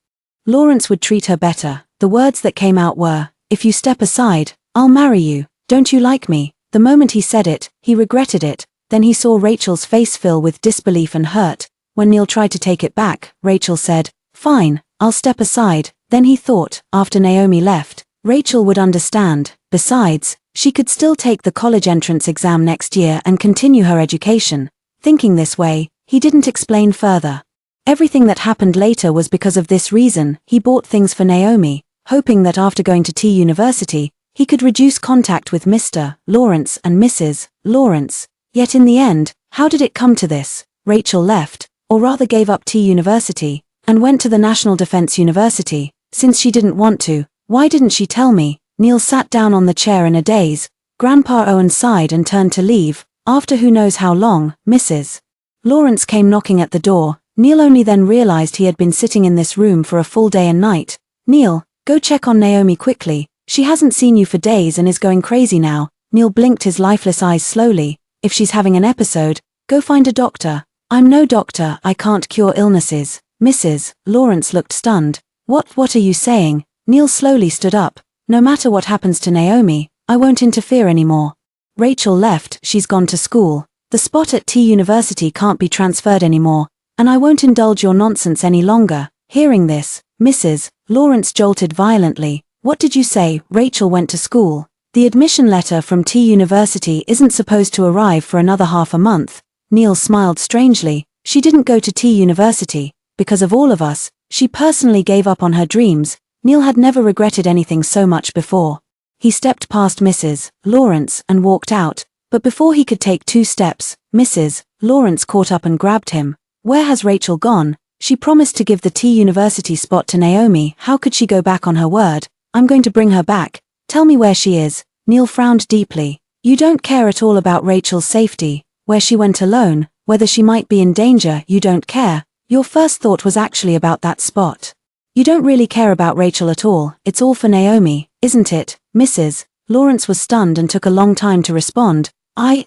Lawrence would treat her better. The words that came out were, if you step aside, I'll marry you. Don't you like me? The moment he said it, he regretted it. Then he saw Rachel's face fill with disbelief and hurt. When Neil tried to take it back, Rachel said, fine, I'll step aside. Then he thought, after Naomi left, Rachel would understand. Besides, she could still take the college entrance exam next year and continue her education. Thinking this way, he didn't explain further. Everything that happened later was because of this reason. He bought things for Naomi, hoping that after going to T University, he could reduce contact with Mr. Lawrence and Mrs. Lawrence. Yet in the end, how did it come to this? Rachel left, or rather gave up T University, and went to the National Defense University. Since she didn't want to, why didn't she tell me? Neil sat down on the chair in a daze. Grandpa Owen sighed and turned to leave. After who knows how long, Mrs. Lawrence came knocking at the door. Neil only then realized he had been sitting in this room for a full day and night. Neil, go check on Naomi quickly. She hasn't seen you for days and is going crazy now. Neil blinked his lifeless eyes slowly. If she's having an episode, go find a doctor. I'm no doctor, I can't cure illnesses. Mrs. Lawrence looked stunned. What are you saying? Neil slowly stood up. No matter what happens to Naomi, I won't interfere anymore. Rachel left, she's gone to school. The spot at T University can't be transferred anymore, and I won't indulge your nonsense any longer. Hearing this, Mrs. Lawrence jolted violently. What did you say? Rachel went to school. The admission letter from T University isn't supposed to arrive for another half a month. Neil smiled strangely. She didn't go to T University. Because of all of us, she personally gave up on her dreams. Neil had never regretted anything so much before. He stepped past Mrs. Lawrence and walked out, but before he could take 2 steps, Mrs. Lawrence caught up and grabbed him. Where has Rachel gone? She promised to give the T University spot to Naomi. How could she go back on her word? I'm going to bring her back. Tell me where she is. Neil frowned deeply. You don't care at all about Rachel's safety. Where she went alone, whether she might be in danger, you don't care. Your first thought was actually about that spot. You don't really care about Rachel at all. It's all for Naomi, isn't it? Mrs. Lawrence was stunned and took a long time to respond.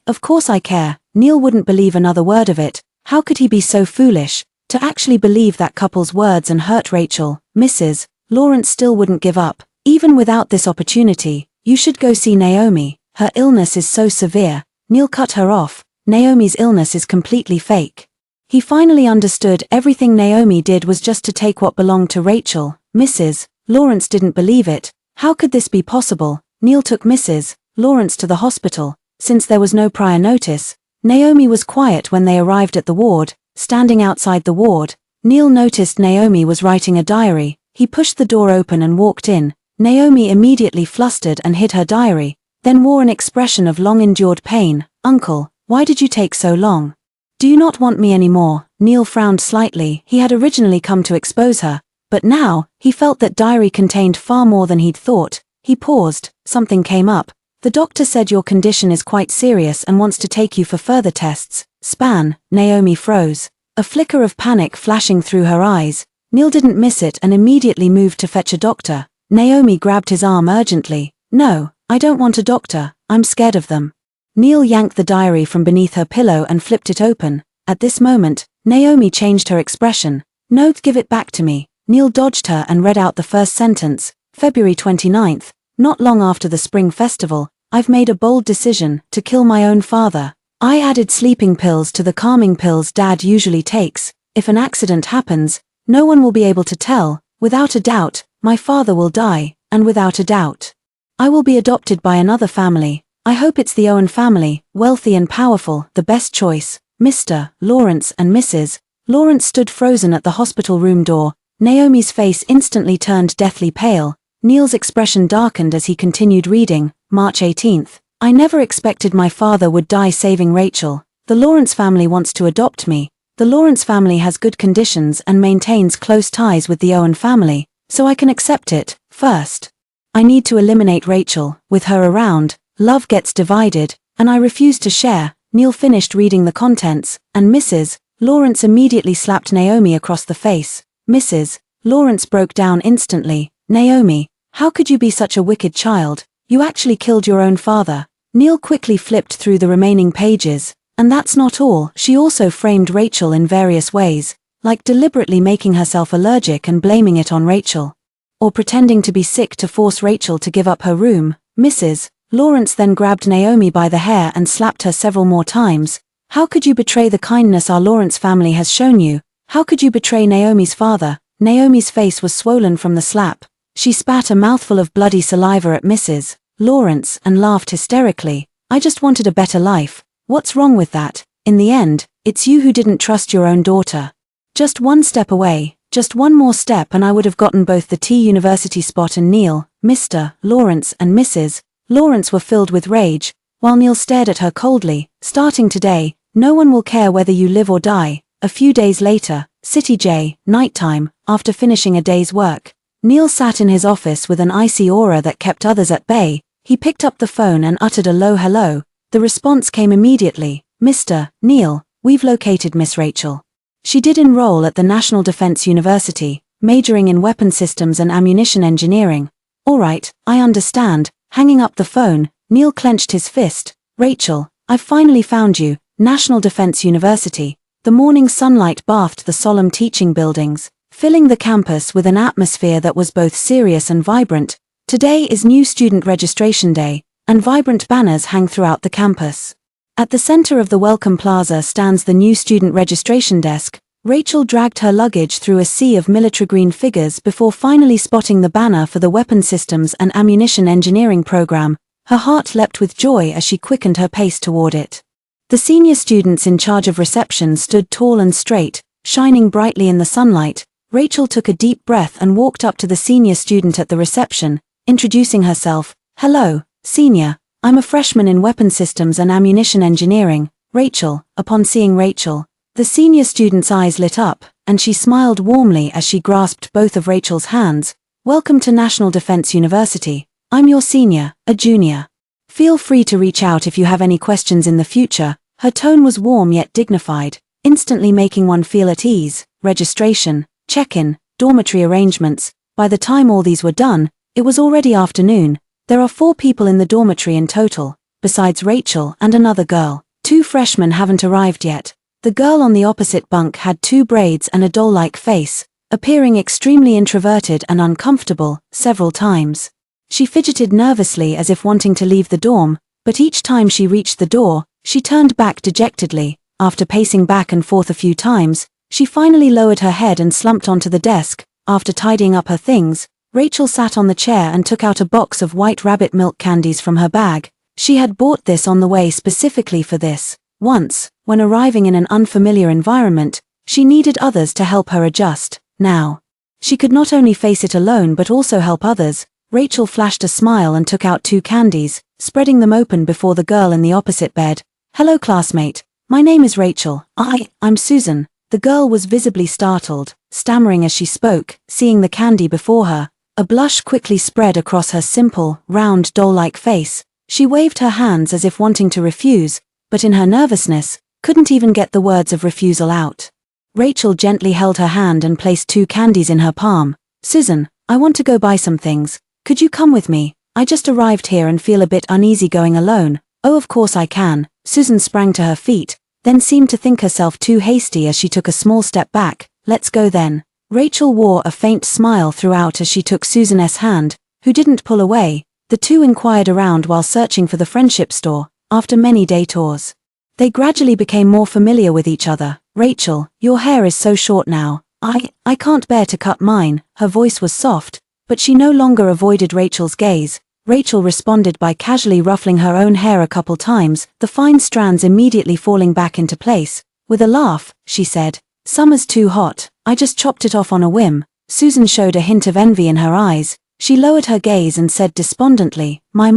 Of course I care. Neil wouldn't believe another word of it. How could he be so foolish to actually believe that couple's words and hurt Rachel? Mrs. Lawrence still wouldn't give up. Even without this opportunity, you should go see Naomi. Her illness is so severe. Neil cut her off. Naomi's illness is completely fake. He finally understood everything Naomi did was just to take what belonged to Rachel. Mrs. Lawrence didn't believe it. How could this be possible? Neil took Mrs. Lawrence to the hospital. Since there was no prior notice, Naomi was quiet when they arrived at the ward. Standing outside the ward, Neil noticed Naomi was writing a diary. He pushed the door open and walked in. Naomi immediately flustered and hid her diary, then wore an expression of long-endured pain. Uncle, why did you take so long? Do you not want me anymore? Neil frowned slightly. He had originally come to expose her, but now, he felt that diary contained far more than he'd thought. He paused. Something came up. The doctor said your condition is quite serious and wants to take you for further tests. Span. Naomi froze. A flicker of panic flashing through her eyes. Neil didn't miss it and immediately moved to fetch a doctor. Naomi grabbed his arm urgently. No, I don't want a doctor. I'm scared of them. Neil yanked the diary from beneath her pillow and flipped it open. At this moment, Naomi changed her expression. No, give it back to me. Neil dodged her and read out the first sentence. February 29th, not long after the spring festival, I've made a bold decision to kill my own father. I added sleeping pills to the calming pills Dad usually takes. If an accident happens, no one will be able to tell. Without a doubt, my father will die, and without a doubt, I will be adopted by another family. I hope it's the Owen family, wealthy and powerful, the best choice. Mr. Lawrence and Mrs. Lawrence stood frozen at the hospital room door. Naomi's face instantly turned deathly pale. Neil's expression darkened as he continued reading. March 18th. I never expected my father would die saving Rachel. The Lawrence family wants to adopt me. The Lawrence family has good conditions and maintains close ties with the Owen family, so I can accept it. First, I need to eliminate Rachel. With her around, love gets divided, and I refuse to share. Neil finished reading the contents, and Mrs. Lawrence immediately slapped Naomi across the face. Mrs. Lawrence broke down instantly. Naomi, how could you be such a wicked child? You actually killed your own father. Neil quickly flipped through the remaining pages. And that's not all. She also framed Rachel in various ways, like deliberately making herself allergic and blaming it on Rachel, or pretending to be sick to force Rachel to give up her room. Mrs. Lawrence then grabbed Naomi by the hair and slapped her several more times. How could you betray the kindness our Lawrence family has shown you? How could you betray Naomi's father? Naomi's face was swollen from the slap. She spat a mouthful of bloody saliva at Mrs. Lawrence and laughed hysterically. I just wanted a better life. What's wrong with that? In the end, it's you who didn't trust your own daughter. Just one step away, Just one more step and I would have gotten both the T University spot and Neil, Mr. Lawrence and Mrs. Lawrence were filled with rage, while Neil stared at her coldly. Starting today, no one will care whether you live or die. A few days later, City J, nighttime, after finishing a day's work. Neil sat in his office with an icy aura that kept others at bay. He picked up the phone and uttered a low hello. The response came immediately. Mr. Neil, we've located Miss Rachel. She did enroll at the National Defense University, majoring in weapon systems and ammunition engineering. All right, I understand. Hanging up the phone, Neil clenched his fist. Rachel, I've finally found you. National Defense University. The morning sunlight bathed the solemn teaching buildings, filling the campus with an atmosphere that was both serious and vibrant. Today is new student registration day, and vibrant banners hang throughout the campus. At the center of the Welcome Plaza stands the new student registration desk. Rachel dragged her luggage through a sea of military green figures before finally spotting the banner for the Weapon Systems and Ammunition Engineering program. Her heart leapt with joy as she quickened her pace toward it. The senior students in charge of reception stood tall and straight, shining brightly in the sunlight. Rachel took a deep breath and walked up to the senior student at the reception, introducing herself. Hello, senior. I'm a freshman in Weapon Systems and Ammunition Engineering, Rachel. Upon seeing Rachel, the senior student's eyes lit up, and she smiled warmly as she grasped both of Rachel's hands. Welcome to National Defense University. I'm your senior, a junior. Feel free to reach out if you have any questions in the future. Her tone was warm yet dignified, instantly making one feel at ease. Registration, check-in, dormitory arrangements. By the time all these were done, it was already afternoon. There are 4 people in the dormitory in total, besides Rachel and another girl. 2 freshmen haven't arrived yet. The girl on the opposite bunk had 2 braids and a doll-like face, appearing extremely introverted and uncomfortable. Several times, she fidgeted nervously as if wanting to leave the dorm, but each time she reached the door, she turned back dejectedly. After pacing back and forth a few times, she finally lowered her head and slumped onto the desk. After tidying up her things, Rachel sat on the chair and took out a box of white rabbit milk candies from her bag. She had bought this on the way specifically for this. Once, when arriving in an unfamiliar environment, she needed others to help her adjust. Now, she could not only face it alone but also help others. Rachel flashed a smile and took out 2 candies, spreading them open before the girl in the opposite bed. Hello classmate, my name is Rachel. I'm Susan. The girl was visibly startled, stammering as she spoke, seeing the candy before her. A blush quickly spread across her simple, round doll-like face. She waved her hands as if wanting to refuse, but in her nervousness, couldn't even get the words of refusal out. Rachel gently held her hand and placed 2 candies in her palm. Susan, I want to go buy some things. Could you come with me? I just arrived here and feel a bit uneasy going alone. Oh, of course I can. Susan sprang to her feet, then seemed to think herself too hasty as she took a small step back. Let's go then. Rachel wore a faint smile throughout as she took Susan's hand, who didn't pull away. The 2 inquired around while searching for the friendship store. After many detours, they gradually became more familiar with each other. Rachel, your hair is so short now. I can't bear to cut mine. Her voice was soft, but she no longer avoided Rachel's gaze. Rachel responded by casually ruffling her own hair a couple times, the fine strands immediately falling back into place. With a laugh, she said, "Summer's too hot. I just chopped it off on a whim." Susan showed a hint of envy in her eyes. She lowered her gaze and said despondently, My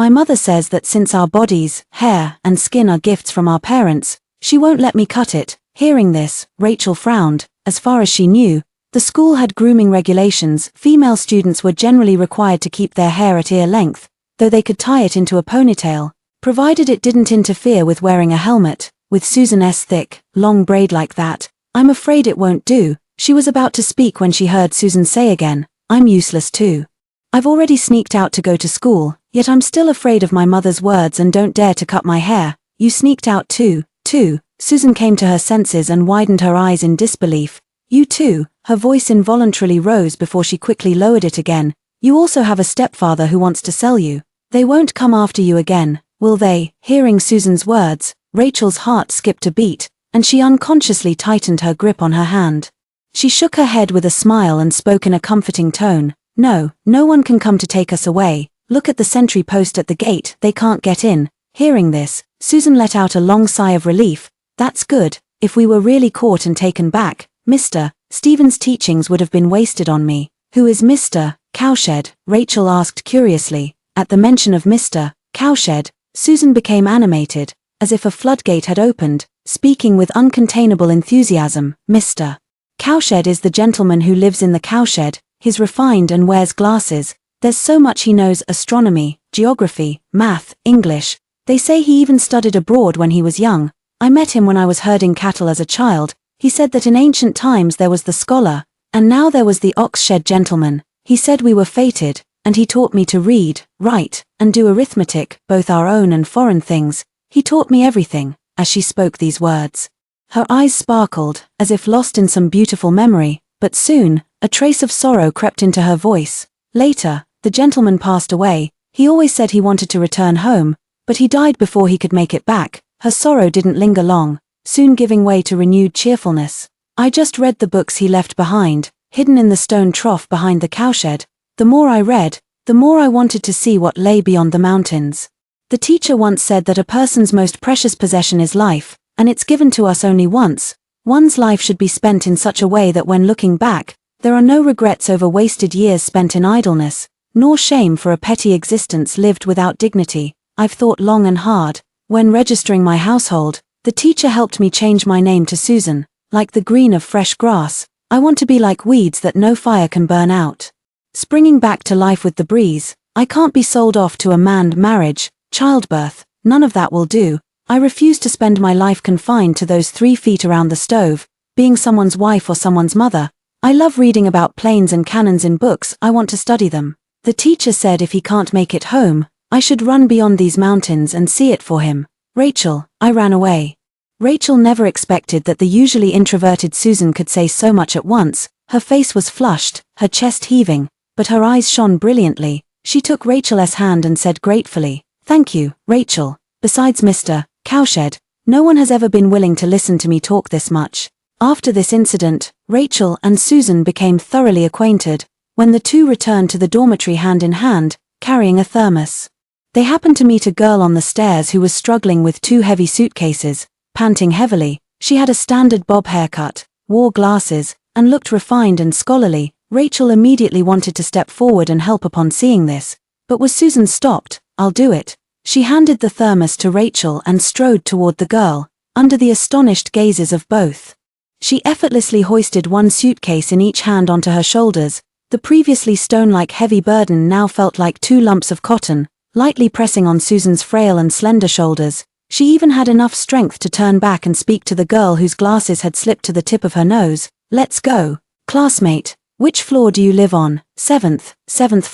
mother says that since our bodies, hair, and skin are gifts from our parents, she won't let me cut it." Hearing this, Rachel frowned. As far as she knew, the school had grooming regulations. Female students were generally required to keep their hair at ear length, though they could tie it into a ponytail, provided it didn't interfere with wearing a helmet. With Susan's thick, long braid like that, "I'm afraid it won't do." She was about to speak when she heard Susan say again, "I'm useless too. I've already sneaked out to go to school, yet I'm still afraid of my mother's words and don't dare to cut my hair." "You sneaked out too?" Susan came to her senses and widened her eyes in disbelief. "You too?" Her voice involuntarily rose before she quickly lowered it again. "You also have a stepfather who wants to sell you. They won't come after you again, will they?" Hearing Susan's words, Rachel's heart skipped a beat, and she unconsciously tightened her grip on her hand. She shook her head with a smile and spoke in a comforting tone. No one can come to take us away. Look at the sentry post at the gate, they can't get in." Hearing this, Susan let out a long sigh of relief. "That's good. If we were really caught and taken back, Mr. Stephen's teachings would have been wasted on me. Who is Mr. Cowshed? Rachel asked curiously. At the mention of Mr. Cowshed, Susan became animated, as if a floodgate had opened, speaking with uncontainable enthusiasm. Mr. Cowshed is the gentleman who lives in the cowshed. He's refined and wears glasses. There's so much he knows: astronomy, geography, math, English. They say he even studied abroad when he was young. I met him when I was herding cattle as a child. He said that in ancient times there was the scholar, and now there was the ox-shed gentleman. He said we were fated, and he taught me to read, write, and do arithmetic, both our own and foreign things. He taught me everything. As she spoke these words, her eyes sparkled, as if lost in some beautiful memory, but soon, a trace of sorrow crept into her voice. Later, the gentleman passed away. He always said he wanted to return home, but he died before he could make it back. Her sorrow didn't linger long, soon giving way to renewed cheerfulness. I just read the books he left behind, hidden in the stone trough behind the cowshed. The more I read, the more I wanted to see what lay beyond the mountains. The teacher once said that a person's most precious possession is life, and it's given to us only once. One's life should be spent in such a way that when looking back, there are no regrets over wasted years spent in idleness, nor shame for a petty existence lived without dignity. I've thought long and hard. When registering my household, the teacher helped me change my name to Susan. Like the green of fresh grass, I want to be like weeds that no fire can burn out. Springing back to life with the breeze, I can't be sold off to a manned marriage, childbirth, none of that will do. I refuse to spend my life confined to those 3 feet around the stove, being someone's wife or someone's mother. I love reading about planes and cannons in books. I want to study them. The teacher said if he can't make it home, I should run beyond these mountains and see it for him. Rachel, I ran away. Rachel never expected that the usually introverted Susan could say so much at once. Her face was flushed, her chest heaving, but her eyes shone brilliantly. She took Rachel's hand and said gratefully, "Thank you, Rachel. Besides Mr. Cowshed, no one has ever been willing to listen to me talk this much." After this incident, Rachel and Susan became thoroughly acquainted, when the two returned to the dormitory hand in hand, carrying a thermos. They happened to meet a girl on the stairs who was struggling with 2 heavy suitcases, panting heavily. She had a standard bob haircut, wore glasses, and looked refined and scholarly. Rachel immediately wanted to step forward and help upon seeing this, but was Susan stopped. "I'll do it." She handed the thermos to Rachel and strode toward the girl, under the astonished gazes of both. She effortlessly hoisted 1 suitcase in each hand onto her shoulders. The previously stone-like heavy burden now felt like 2 lumps of cotton, lightly pressing on Susan's frail and slender shoulders. She even had enough strength to turn back and speak to the girl whose glasses had slipped to the tip of her nose. "Let's go. Classmate, which floor do you live on?" Seventh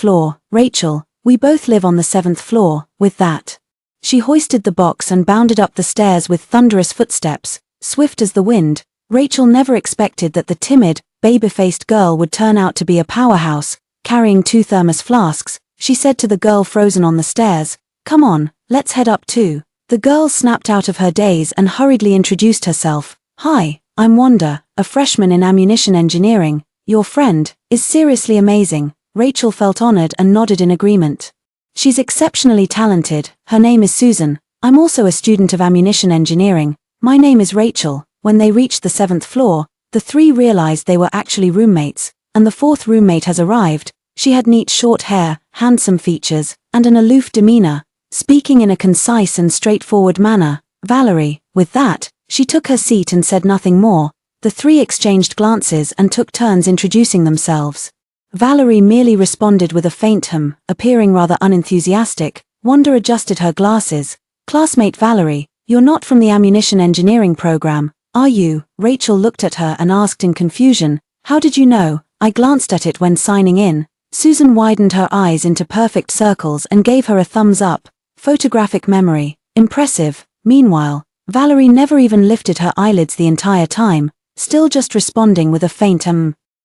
floor, Rachel. "We both live on the 7th floor." With that, she hoisted the box and bounded up the stairs with thunderous footsteps, swift as the wind. Rachel never expected that the timid, baby-faced girl would turn out to be a powerhouse. Carrying 2 thermos flasks, she said to the girl frozen on the stairs, "Come on, let's head up too." The girl snapped out of her daze and hurriedly introduced herself. "Hi, I'm Wanda, a freshman in ammunition engineering. Your friend is seriously amazing." Rachel felt honored and nodded in agreement. "She's exceptionally talented. Her name is Susan. I'm also a student of ammunition engineering. My name is Rachel." When they reached the 7th floor, the 3 realized they were actually roommates, and the 4th roommate has arrived. She had neat short hair, handsome features, and an aloof demeanor, speaking in a concise and straightforward manner. "Valerie." With that, she took her seat and said nothing more. The 3 exchanged glances and took turns introducing themselves. Valerie merely responded with a faint hum, appearing rather unenthusiastic. Wanda adjusted her glasses. "Classmate Valerie, you're not from the ammunition engineering program, are you?" Rachel looked at her and asked in confusion, "How did you know?" "I glanced at it when signing in." Susan widened her eyes into perfect circles and gave her a thumbs up. Photographic memory. Impressive. Meanwhile, Valerie never even lifted her eyelids the entire time, still just responding with a faint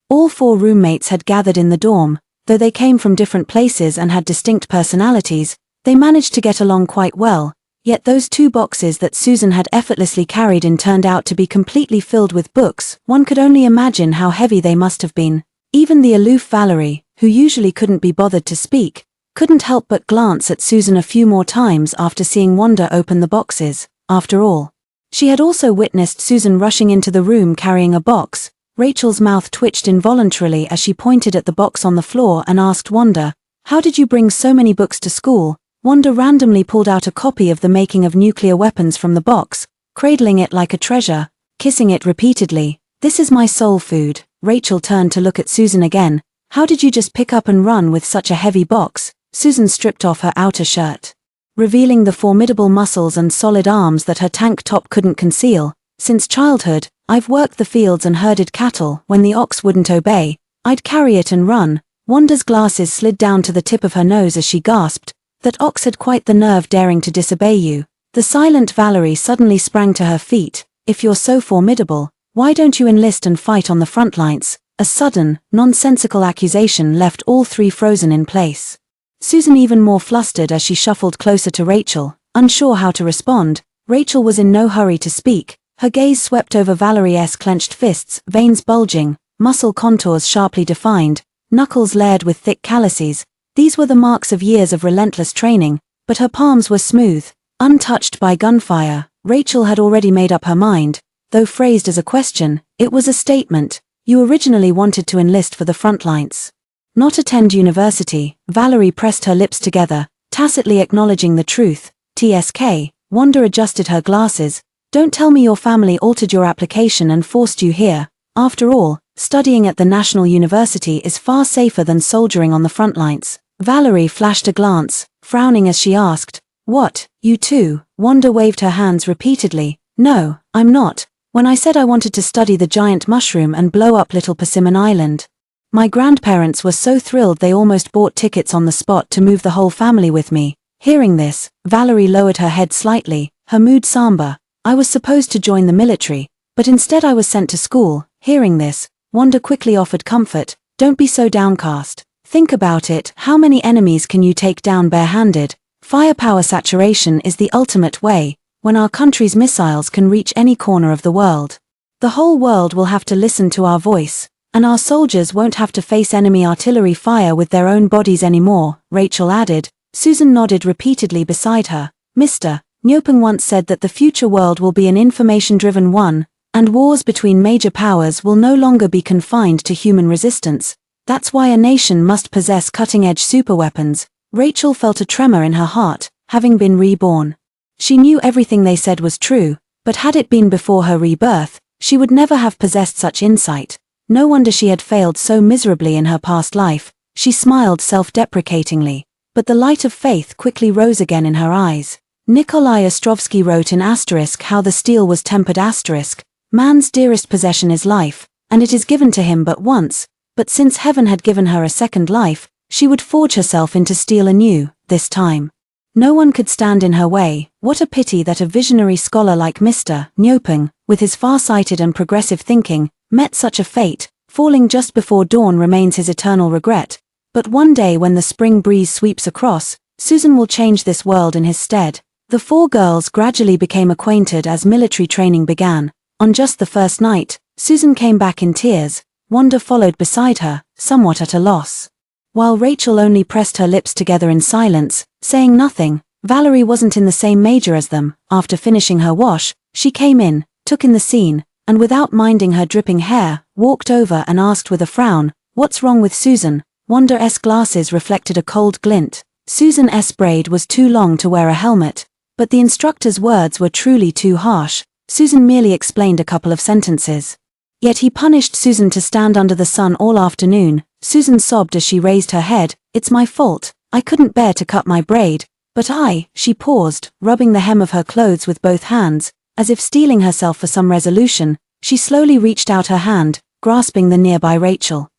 All 4 roommates had gathered in the dorm. Though they came from different places and had distinct personalities, they managed to get along quite well. Yet those 2 boxes that Susan had effortlessly carried in turned out to be completely filled with books. One could only imagine how heavy they must have been. Even the aloof Valerie, who usually couldn't be bothered to speak, couldn't help but glance at Susan a few more times after seeing Wanda open the boxes. After all, she had also witnessed Susan rushing into the room carrying a box. Rachel's mouth twitched involuntarily as she pointed at the box on the floor and asked Wanda, "How did you bring so many books to school?" Wanda randomly pulled out a copy of The Making of Nuclear Weapons from the box, cradling it like a treasure, kissing it repeatedly. "This is my soul food." Rachel turned to look at Susan again. "How did you just pick up and run with such a heavy box?" Susan stripped off her outer shirt, revealing the formidable muscles and solid arms that her tank top couldn't conceal. "Since childhood, I've worked the fields and herded cattle. When the ox wouldn't obey, I'd carry it and run." Wanda's glasses slid down to the tip of her nose as she gasped, "That ox had quite the nerve daring to disobey you." The silent Valerie suddenly sprang to her feet. "If you're so formidable, why don't you enlist and fight on the front lines?" A sudden, nonsensical accusation left all three frozen in place. Susan even more flustered as she shuffled closer to Rachel, unsure how to respond. Rachel was in no hurry to speak. Her gaze swept over Valerie's clenched fists, veins bulging, muscle contours sharply defined, knuckles layered with thick calluses. These were the marks of years of relentless training, but her palms were smooth, untouched by gunfire. Rachel had already made up her mind. Though phrased as a question, it was a statement. "You originally wanted to enlist for the front lines, not attend university." Valerie pressed her lips together, tacitly acknowledging the truth. "TSK, Wanda adjusted her glasses. "Don't tell me your family altered your application and forced you here. After all, studying at the National University is far safer than soldiering on the front lines." Valerie flashed a glance, frowning as she asked, "What, you too?" Wanda waved her hands repeatedly. "No, I'm not. When I said I wanted to study the giant mushroom and blow up Little Persimmon Island, my grandparents were so thrilled they almost bought tickets on the spot to move the whole family with me." Hearing this, Valerie lowered her head slightly, her mood somber. "I was supposed to join the military, but instead I was sent to school." Hearing this, Wanda quickly offered comfort. "Don't be so downcast. Think about it. How many enemies can you take down barehanded? Firepower saturation is the ultimate way. When our country's missiles can reach any corner of the world, the whole world will have to listen to our voice, and our soldiers won't have to face enemy artillery fire with their own bodies anymore," Rachel added. Susan nodded repeatedly beside her. "Mr. Nyopeng once said that the future world will be an information-driven one, and wars between major powers will no longer be confined to human resistance. That's why a nation must possess cutting-edge superweapons." Rachel felt a tremor in her heart, having been reborn. She knew everything they said was true, but had it been before her rebirth, she would never have possessed such insight. No wonder she had failed so miserably in her past life. She smiled self-deprecatingly, but the light of faith quickly rose again in her eyes. Nikolai Ostrovsky wrote in asterisk how the steel was tempered asterisk, "Man's dearest possession is life, and it is given to him but once, but since heaven had given her a second life, she would forge herself into steel anew, this time. No one could stand in her way." What a pity that a visionary scholar like Mr. Nyopeng, with his far-sighted and progressive thinking, met such a fate. Falling just before dawn remains his eternal regret. But one day when the spring breeze sweeps across, Susan will change this world in his stead. The four girls gradually became acquainted as military training began. On just the first night, Susan came back in tears. Wanda followed beside her, somewhat at a loss, while Rachel only pressed her lips together in silence, saying nothing. Valerie wasn't in the same major as them. After finishing her wash, she came in, took in the scene, and without minding her dripping hair, walked over and asked with a frown, "What's wrong with Susan?" Wanda's glasses reflected a cold glint. Susan's braid was too long to wear a helmet, but the instructor's words were truly too harsh. Susan merely explained a couple of sentences. Yet he punished Susan to stand under the sun all afternoon. Susan sobbed as she raised her head. "It's my fault. I couldn't bear to cut my braid. But she paused, rubbing the hem of her clothes with both hands, as if steeling herself for some resolution. She slowly reached out her hand, grasping the nearby Rachel.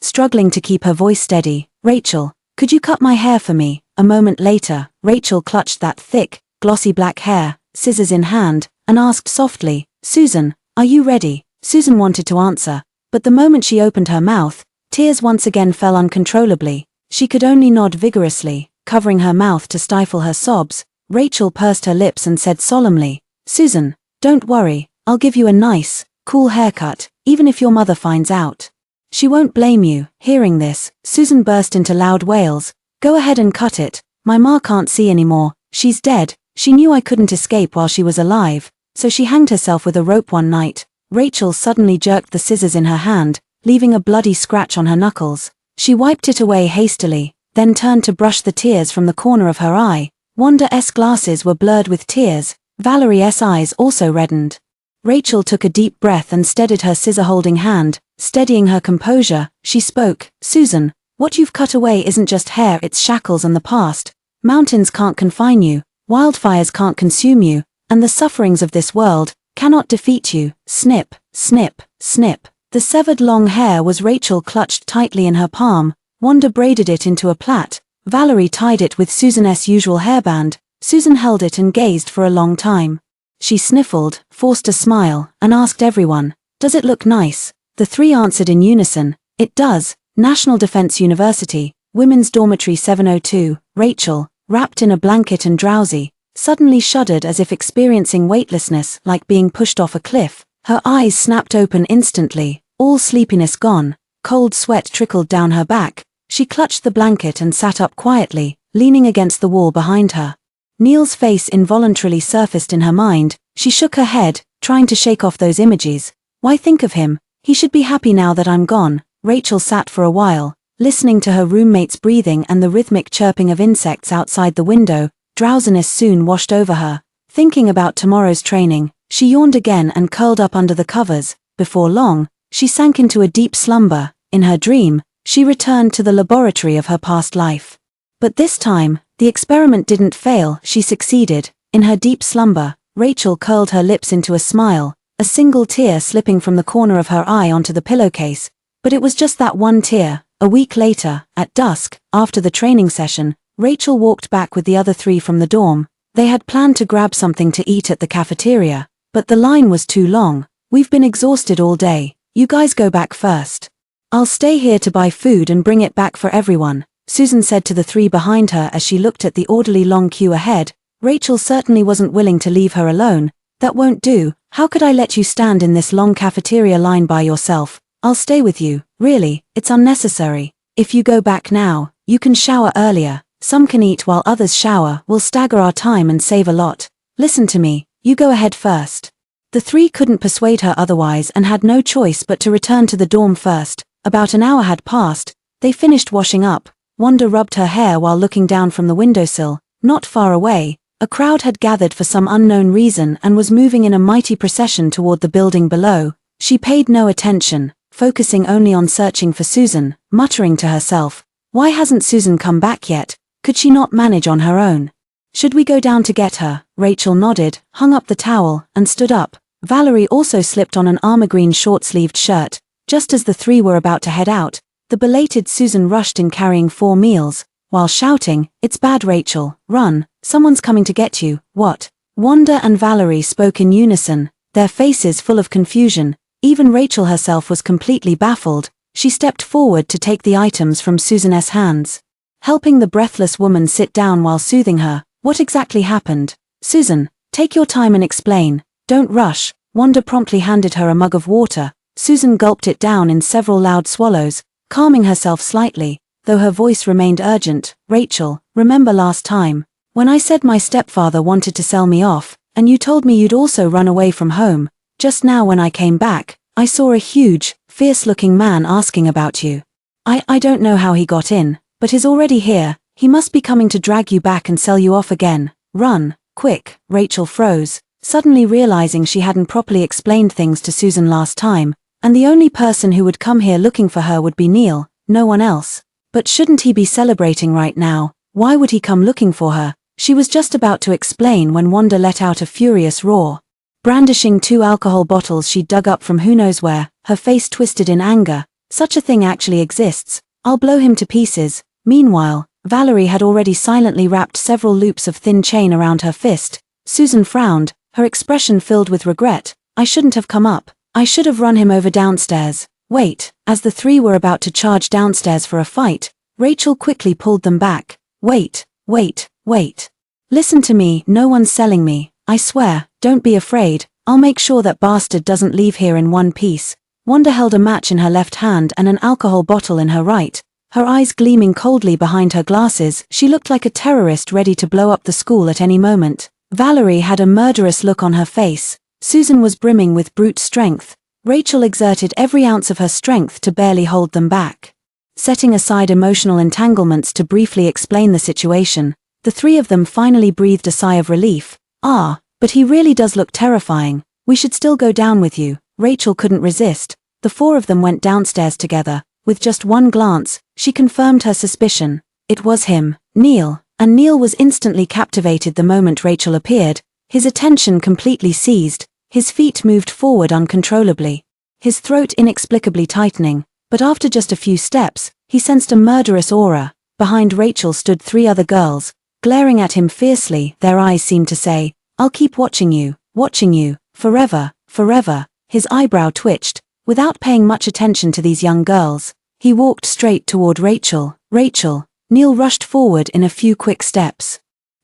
Struggling to keep her voice steady, "Rachel, could you cut my hair for me?" A moment later, Rachel clutched that thick, glossy black hair, scissors in hand, and asked softly, "Susan, are you ready?" Susan wanted to answer, but the moment she opened her mouth, tears once again fell uncontrollably. She could only nod vigorously, covering her mouth to stifle her sobs. Rachel pursed her lips and said solemnly, "Susan, don't worry, I'll give you a nice, cool haircut, even if your mother finds out. She won't blame you." Hearing this, Susan burst into loud wails. "Go ahead and cut it. My ma can't see anymore. She's dead. She knew I couldn't escape while she was alive, so she hanged herself with a rope one night. Rachel suddenly jerked the scissors in her hand, leaving a bloody scratch on her knuckles. She wiped it away hastily, then turned to brush the tears from the corner of her eye. Wanda's glasses were blurred with tears. Valerie's eyes also reddened. Rachel took a deep breath and steadied her scissor-holding hand. Steadying her composure, she spoke. "Susan, what you've cut away isn't just hair, it's shackles and the past. Mountains can't confine you, wildfires can't consume you, and the sufferings of this world cannot defeat you." Snip, snip, snip. The severed long hair was Rachel clutched tightly in her palm. Wanda braided it into a plait. Valerie tied it with Susan's usual hairband. Susan held it and gazed for a long time. She sniffled, forced a smile, and asked everyone, "Does it look nice?" The three answered in unison, "It does. National Defense University, Women's Dormitory 702. Rachel, wrapped in a blanket and drowsy, suddenly shuddered as if experiencing weightlessness, like being pushed off a cliff. Her eyes snapped open instantly, all sleepiness gone. Cold sweat trickled down her back. She clutched the blanket and sat up quietly, leaning against the wall behind her. Neil's face involuntarily surfaced in her mind. She shook her head, trying to shake off those images. Why think of him? He should be happy now that I'm gone. Rachel sat for a while, listening to her roommate's breathing and the rhythmic chirping of insects outside the window. Drowsiness soon washed over her. Thinking about tomorrow's training, she yawned again and curled up under the covers. Before long, she sank into a deep slumber. In her dream, she returned to the laboratory of her past life. But this time, the experiment didn't fail, she succeeded. In her deep slumber, Rachel curled her lips into a smile, a single tear slipping from the corner of her eye onto the pillowcase. But it was just that one tear. A week later, at dusk, after the training session, Rachel walked back with the other three from the dorm. They had planned to grab something to eat at the cafeteria, but the line was too long. "We've been exhausted all day. You guys go back first. I'll stay here to buy food and bring it back for everyone," Susan said to the three behind her as she looked at the orderly long queue ahead. Rachel certainly wasn't willing to leave her alone. "That won't do. How could I let you stand in this long cafeteria line by yourself? I'll stay with you. Really, it's unnecessary. If you go back now, you can shower earlier. Some can eat while others shower. We'll stagger our time and save a lot. Listen to me, you go ahead first." The three couldn't persuade her otherwise and had no choice but to return to the dorm first. About an hour had passed. They finished washing up. Wanda rubbed her hair while looking down from the windowsill. Not far away, a crowd had gathered for some unknown reason and was moving in a mighty procession toward the building below. She paid no attention, focusing only on searching for Susan, muttering to herself, "Why hasn't Susan come back yet? Could she not manage on her own? Should we go down to get her?" Rachel nodded, hung up the towel, and stood up. Valerie also slipped on an armor-green short-sleeved shirt. Just as the three were about to head out, the belated Susan rushed in carrying 4 meals, while shouting, "It's bad, Rachel, run, someone's coming to get you." "What?" Wanda and Valerie spoke in unison, their faces full of confusion. Even Rachel herself was completely baffled. She stepped forward to take the items from Susan's hands, helping the breathless woman sit down while soothing her. "What exactly happened? Susan, take your time and explain. Don't rush." Wanda promptly handed her a mug of water. Susan gulped it down in several loud swallows, calming herself slightly, though her voice remained urgent. "Rachel, remember last time, when I said my stepfather wanted to sell me off, and you told me you'd also run away from home? Just now when I came back, I saw a huge, fierce-looking man asking about you. I don't know how he got in, but he's already here. He must be coming to drag you back and sell you off again. Run, quick." Rachel froze, suddenly realizing she hadn't properly explained things to Susan last time, and the only person who would come here looking for her would be Neil, no one else. But shouldn't he be celebrating right now? Why would he come looking for her? She was just about to explain when Wanda let out a furious roar. Brandishing 2 alcohol bottles she dug up from who knows where, her face twisted in anger. "Such a thing actually exists. I'll blow him to pieces." Meanwhile, Valerie had already silently wrapped several loops of thin chain around her fist. Susan frowned, her expression filled with regret. "I shouldn't have come up. I should have run him over downstairs." "Wait." As the three were about to charge downstairs for a fight, Rachel quickly pulled them back. "Wait, wait, wait. Listen to me, no one's selling me. I swear, don't be afraid. I'll make sure that bastard doesn't leave here in one piece." Wanda held a match in her left hand and an alcohol bottle in her right. Her eyes gleaming coldly behind her glasses, she looked like a terrorist ready to blow up the school at any moment. Valerie had a murderous look on her face. Susan was brimming with brute strength. Rachel exerted every ounce of her strength to barely hold them back. Setting aside emotional entanglements to briefly explain the situation, the three of them finally breathed a sigh of relief. "Ah, but he really does look terrifying. We should still go down with you." Rachel couldn't resist. The four of them went downstairs together. With just one glance, she confirmed her suspicion. It was him, Neil, and Neil was instantly captivated the moment Rachel appeared, his attention completely seized, his feet moved forward uncontrollably, his throat inexplicably tightening, but after just a few steps, he sensed a murderous aura. Behind Rachel stood three other girls, glaring at him fiercely. Their eyes seemed to say, "I'll keep watching you, forever, forever." His eyebrow twitched. Without paying much attention to these young girls, he walked straight toward Rachel. "Rachel." Neil rushed forward in a few quick steps,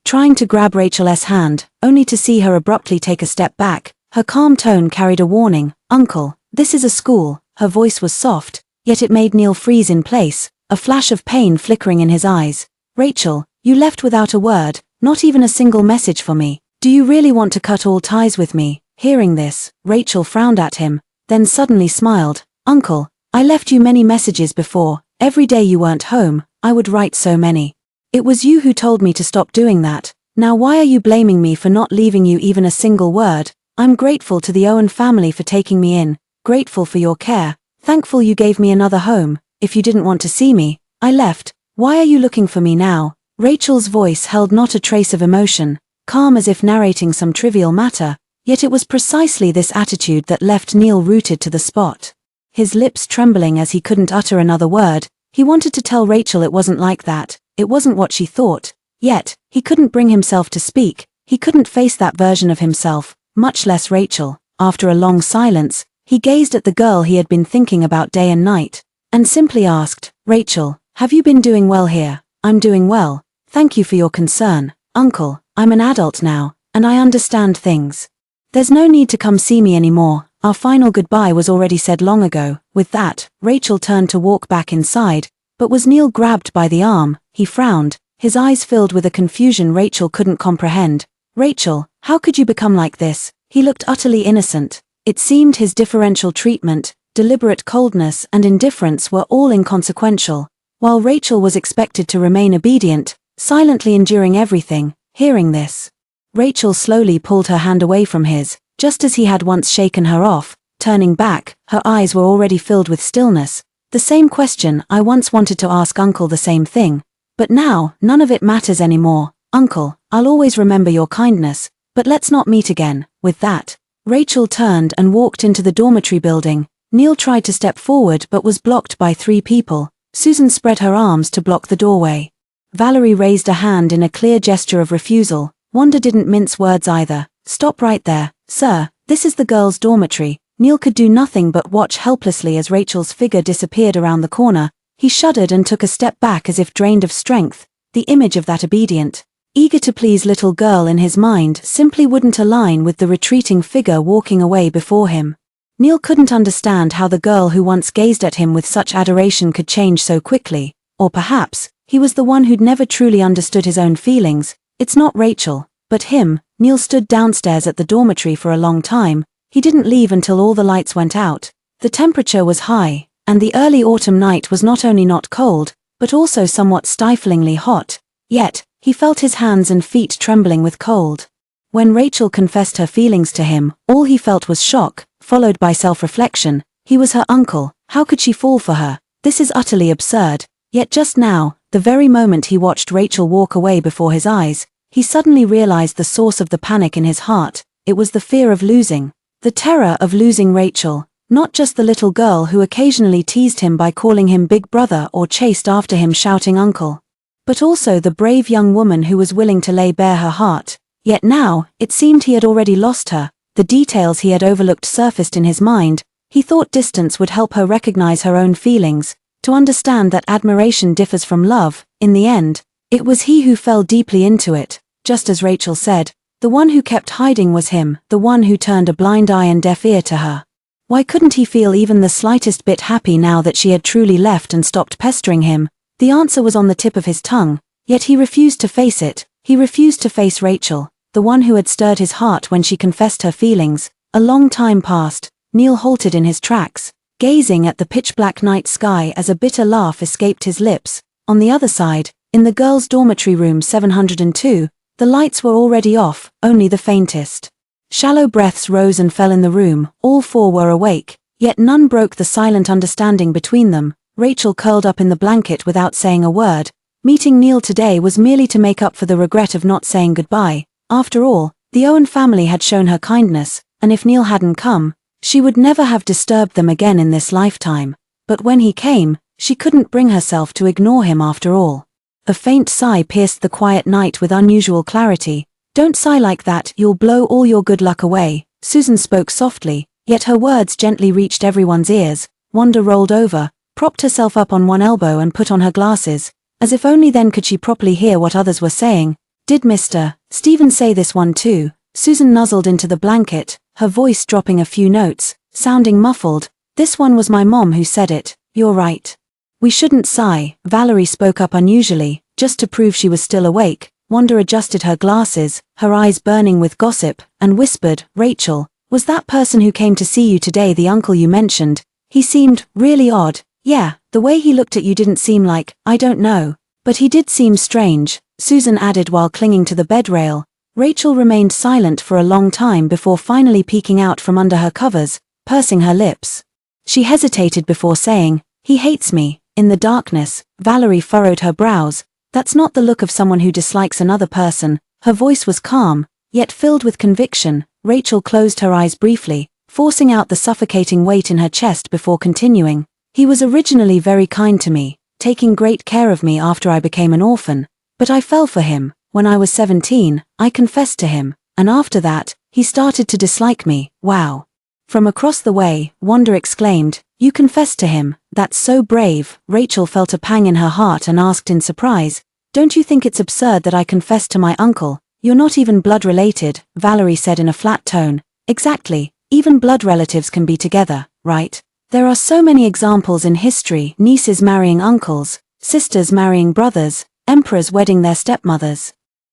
trying to grab Rachel's hand, only to see her abruptly take a step back. Her calm tone carried a warning. "Uncle, this is a school." Her voice was soft, yet it made Neil freeze in place, a flash of pain flickering in his eyes. "Rachel, you left without a word, not even a single message for me. Do you really want to cut all ties with me?" Hearing this, Rachel frowned at him, then suddenly smiled. "Uncle, I left you many messages before. Every day you weren't home, I would write so many. It was you who told me to stop doing that. Now why are you blaming me for not leaving you even a single word? I'm grateful to the Owen family for taking me in, grateful for your care, thankful you gave me another home. If you didn't want to see me, I left. Why are you looking for me now?" Rachel's voice held not a trace of emotion, calm as if narrating some trivial matter, yet it was precisely this attitude that left Neil rooted to the spot. His lips trembling as he couldn't utter another word, he wanted to tell Rachel it wasn't like that, it wasn't what she thought, yet, he couldn't bring himself to speak, he couldn't face that version of himself, much less Rachel. After a long silence, he gazed at the girl he had been thinking about day and night, and simply asked, "Rachel, have you been doing well here?" "I'm doing well, thank you for your concern, Uncle. I'm an adult now, and I understand things. There's no need to come see me anymore. Our final goodbye was already said long ago." With that, Rachel turned to walk back inside, but was Neil grabbed by the arm. He frowned, his eyes filled with a confusion Rachel couldn't comprehend. "Rachel, how could you become like this?" He looked utterly innocent. It seemed his differential treatment, deliberate coldness and indifference were all inconsequential, while Rachel was expected to remain obedient, silently enduring everything. Hearing this, Rachel slowly pulled her hand away from his, just as he had once shaken her off. Turning back, her eyes were already filled with stillness. "The same question I once wanted to ask Uncle, the same thing. But now, none of it matters anymore. Uncle, I'll always remember your kindness, but let's not meet again." With that, Rachel turned and walked into the dormitory building. Neil tried to step forward but was blocked by three people. Susan spread her arms to block the doorway. Valerie raised a hand in a clear gesture of refusal. Wanda didn't mince words either. "Stop right there, sir, this is the girls' dormitory." Neil could do nothing but watch helplessly as Rachel's figure disappeared around the corner. He shuddered and took a step back as if drained of strength. The image of that obedient, eager to please little girl in his mind simply wouldn't align with the retreating figure walking away before him. Neil couldn't understand how the girl who once gazed at him with such adoration could change so quickly, or perhaps, he was the one who'd never truly understood his own feelings. It's not Rachel, but him. Neil stood downstairs at the dormitory for a long time. He didn't leave until all the lights went out. The temperature was high, and the early autumn night was not only not cold, but also somewhat stiflingly hot. Yet, he felt his hands and feet trembling with cold. When Rachel confessed her feelings to him, all he felt was shock, followed by self-reflection. He was her uncle, how could she fall for her? This is utterly absurd. Yet just now, the very moment he watched Rachel walk away before his eyes, he suddenly realized the source of the panic in his heart. It was the fear of losing. The terror of losing Rachel, not just the little girl who occasionally teased him by calling him big brother or chased after him shouting uncle, but also the brave young woman who was willing to lay bare her heart. Yet now, it seemed he had already lost her. The details he had overlooked surfaced in his mind. He thought distance would help her recognize her own feelings, to understand that admiration differs from love. In the end, it was he who fell deeply into it. Just as Rachel said, the one who kept hiding was him, the one who turned a blind eye and deaf ear to her. Why couldn't he feel even the slightest bit happy now that she had truly left and stopped pestering him? The answer was on the tip of his tongue, yet he refused to face it. He refused to face Rachel, the one who had stirred his heart when she confessed her feelings. A long time passed. Neil halted in his tracks, gazing at the pitch-black night sky as a bitter laugh escaped his lips. On the other side, in the girls' dormitory room 702, the lights were already off, only the faintest. Shallow breaths rose and fell in the room. All four were awake, yet none broke the silent understanding between them. Rachel curled up in the blanket without saying a word. Meeting Neil today was merely to make up for the regret of not saying goodbye. After all, the Owen family had shown her kindness, and if Neil hadn't come, she would never have disturbed them again in this lifetime. But when he came, she couldn't bring herself to ignore him after all. A faint sigh pierced the quiet night with unusual clarity. "Don't sigh like that, you'll blow all your good luck away." Susan spoke softly, yet her words gently reached everyone's ears. Wanda rolled over, propped herself up on one elbow and put on her glasses, as if only then could she properly hear what others were saying. "Did Mr. Stephen say this one too?" Susan nuzzled into the blanket, her voice dropping a few notes, sounding muffled. "This one was my mom who said it." "You're right. We shouldn't sigh." Valerie spoke up unusually, just to prove she was still awake. Wanda adjusted her glasses, her eyes burning with gossip, and whispered, "Rachel, was that person who came to see you today the uncle you mentioned? He seemed really odd." "Yeah, the way he looked at you didn't seem like, I don't know. But he did seem strange," Susan added while clinging to the bed rail. Rachel remained silent for a long time before finally peeking out from under her covers, pursing her lips. She hesitated before saying, "He hates me." In the darkness, Valerie furrowed her brows. "That's not the look of someone who dislikes another person." Her voice was calm, yet filled with conviction. Rachel closed her eyes briefly, forcing out the suffocating weight in her chest before continuing. "He was originally very kind to me, taking great care of me after I became an orphan. But I fell for him. When I was 17, I confessed to him, and after that, he started to dislike me." "Wow." From across the way, Wanda exclaimed, "You confessed to him? That's so brave." Rachel felt a pang in her heart and asked in surprise, "Don't you think it's absurd that I confessed to my uncle?" "You're not even blood related," Valerie said in a flat tone. "Exactly, even blood relatives can be together, right? There are so many examples in history: nieces marrying uncles, sisters marrying brothers, emperors wedding their stepmothers,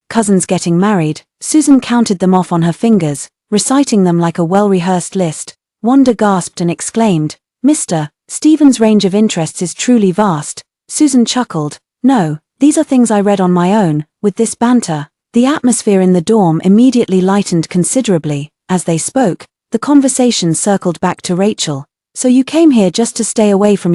cousins getting married." Susan counted them off on her fingers, reciting them like a well-rehearsed list. Wanda gasped and exclaimed, "Mr. Stephen's range of interests is truly vast." Susan chuckled. "No, these are things I read on my own." With this banter, the atmosphere in the dorm immediately lightened considerably. As they spoke, the conversation circled back to Rachel. "So you came here just to stay away from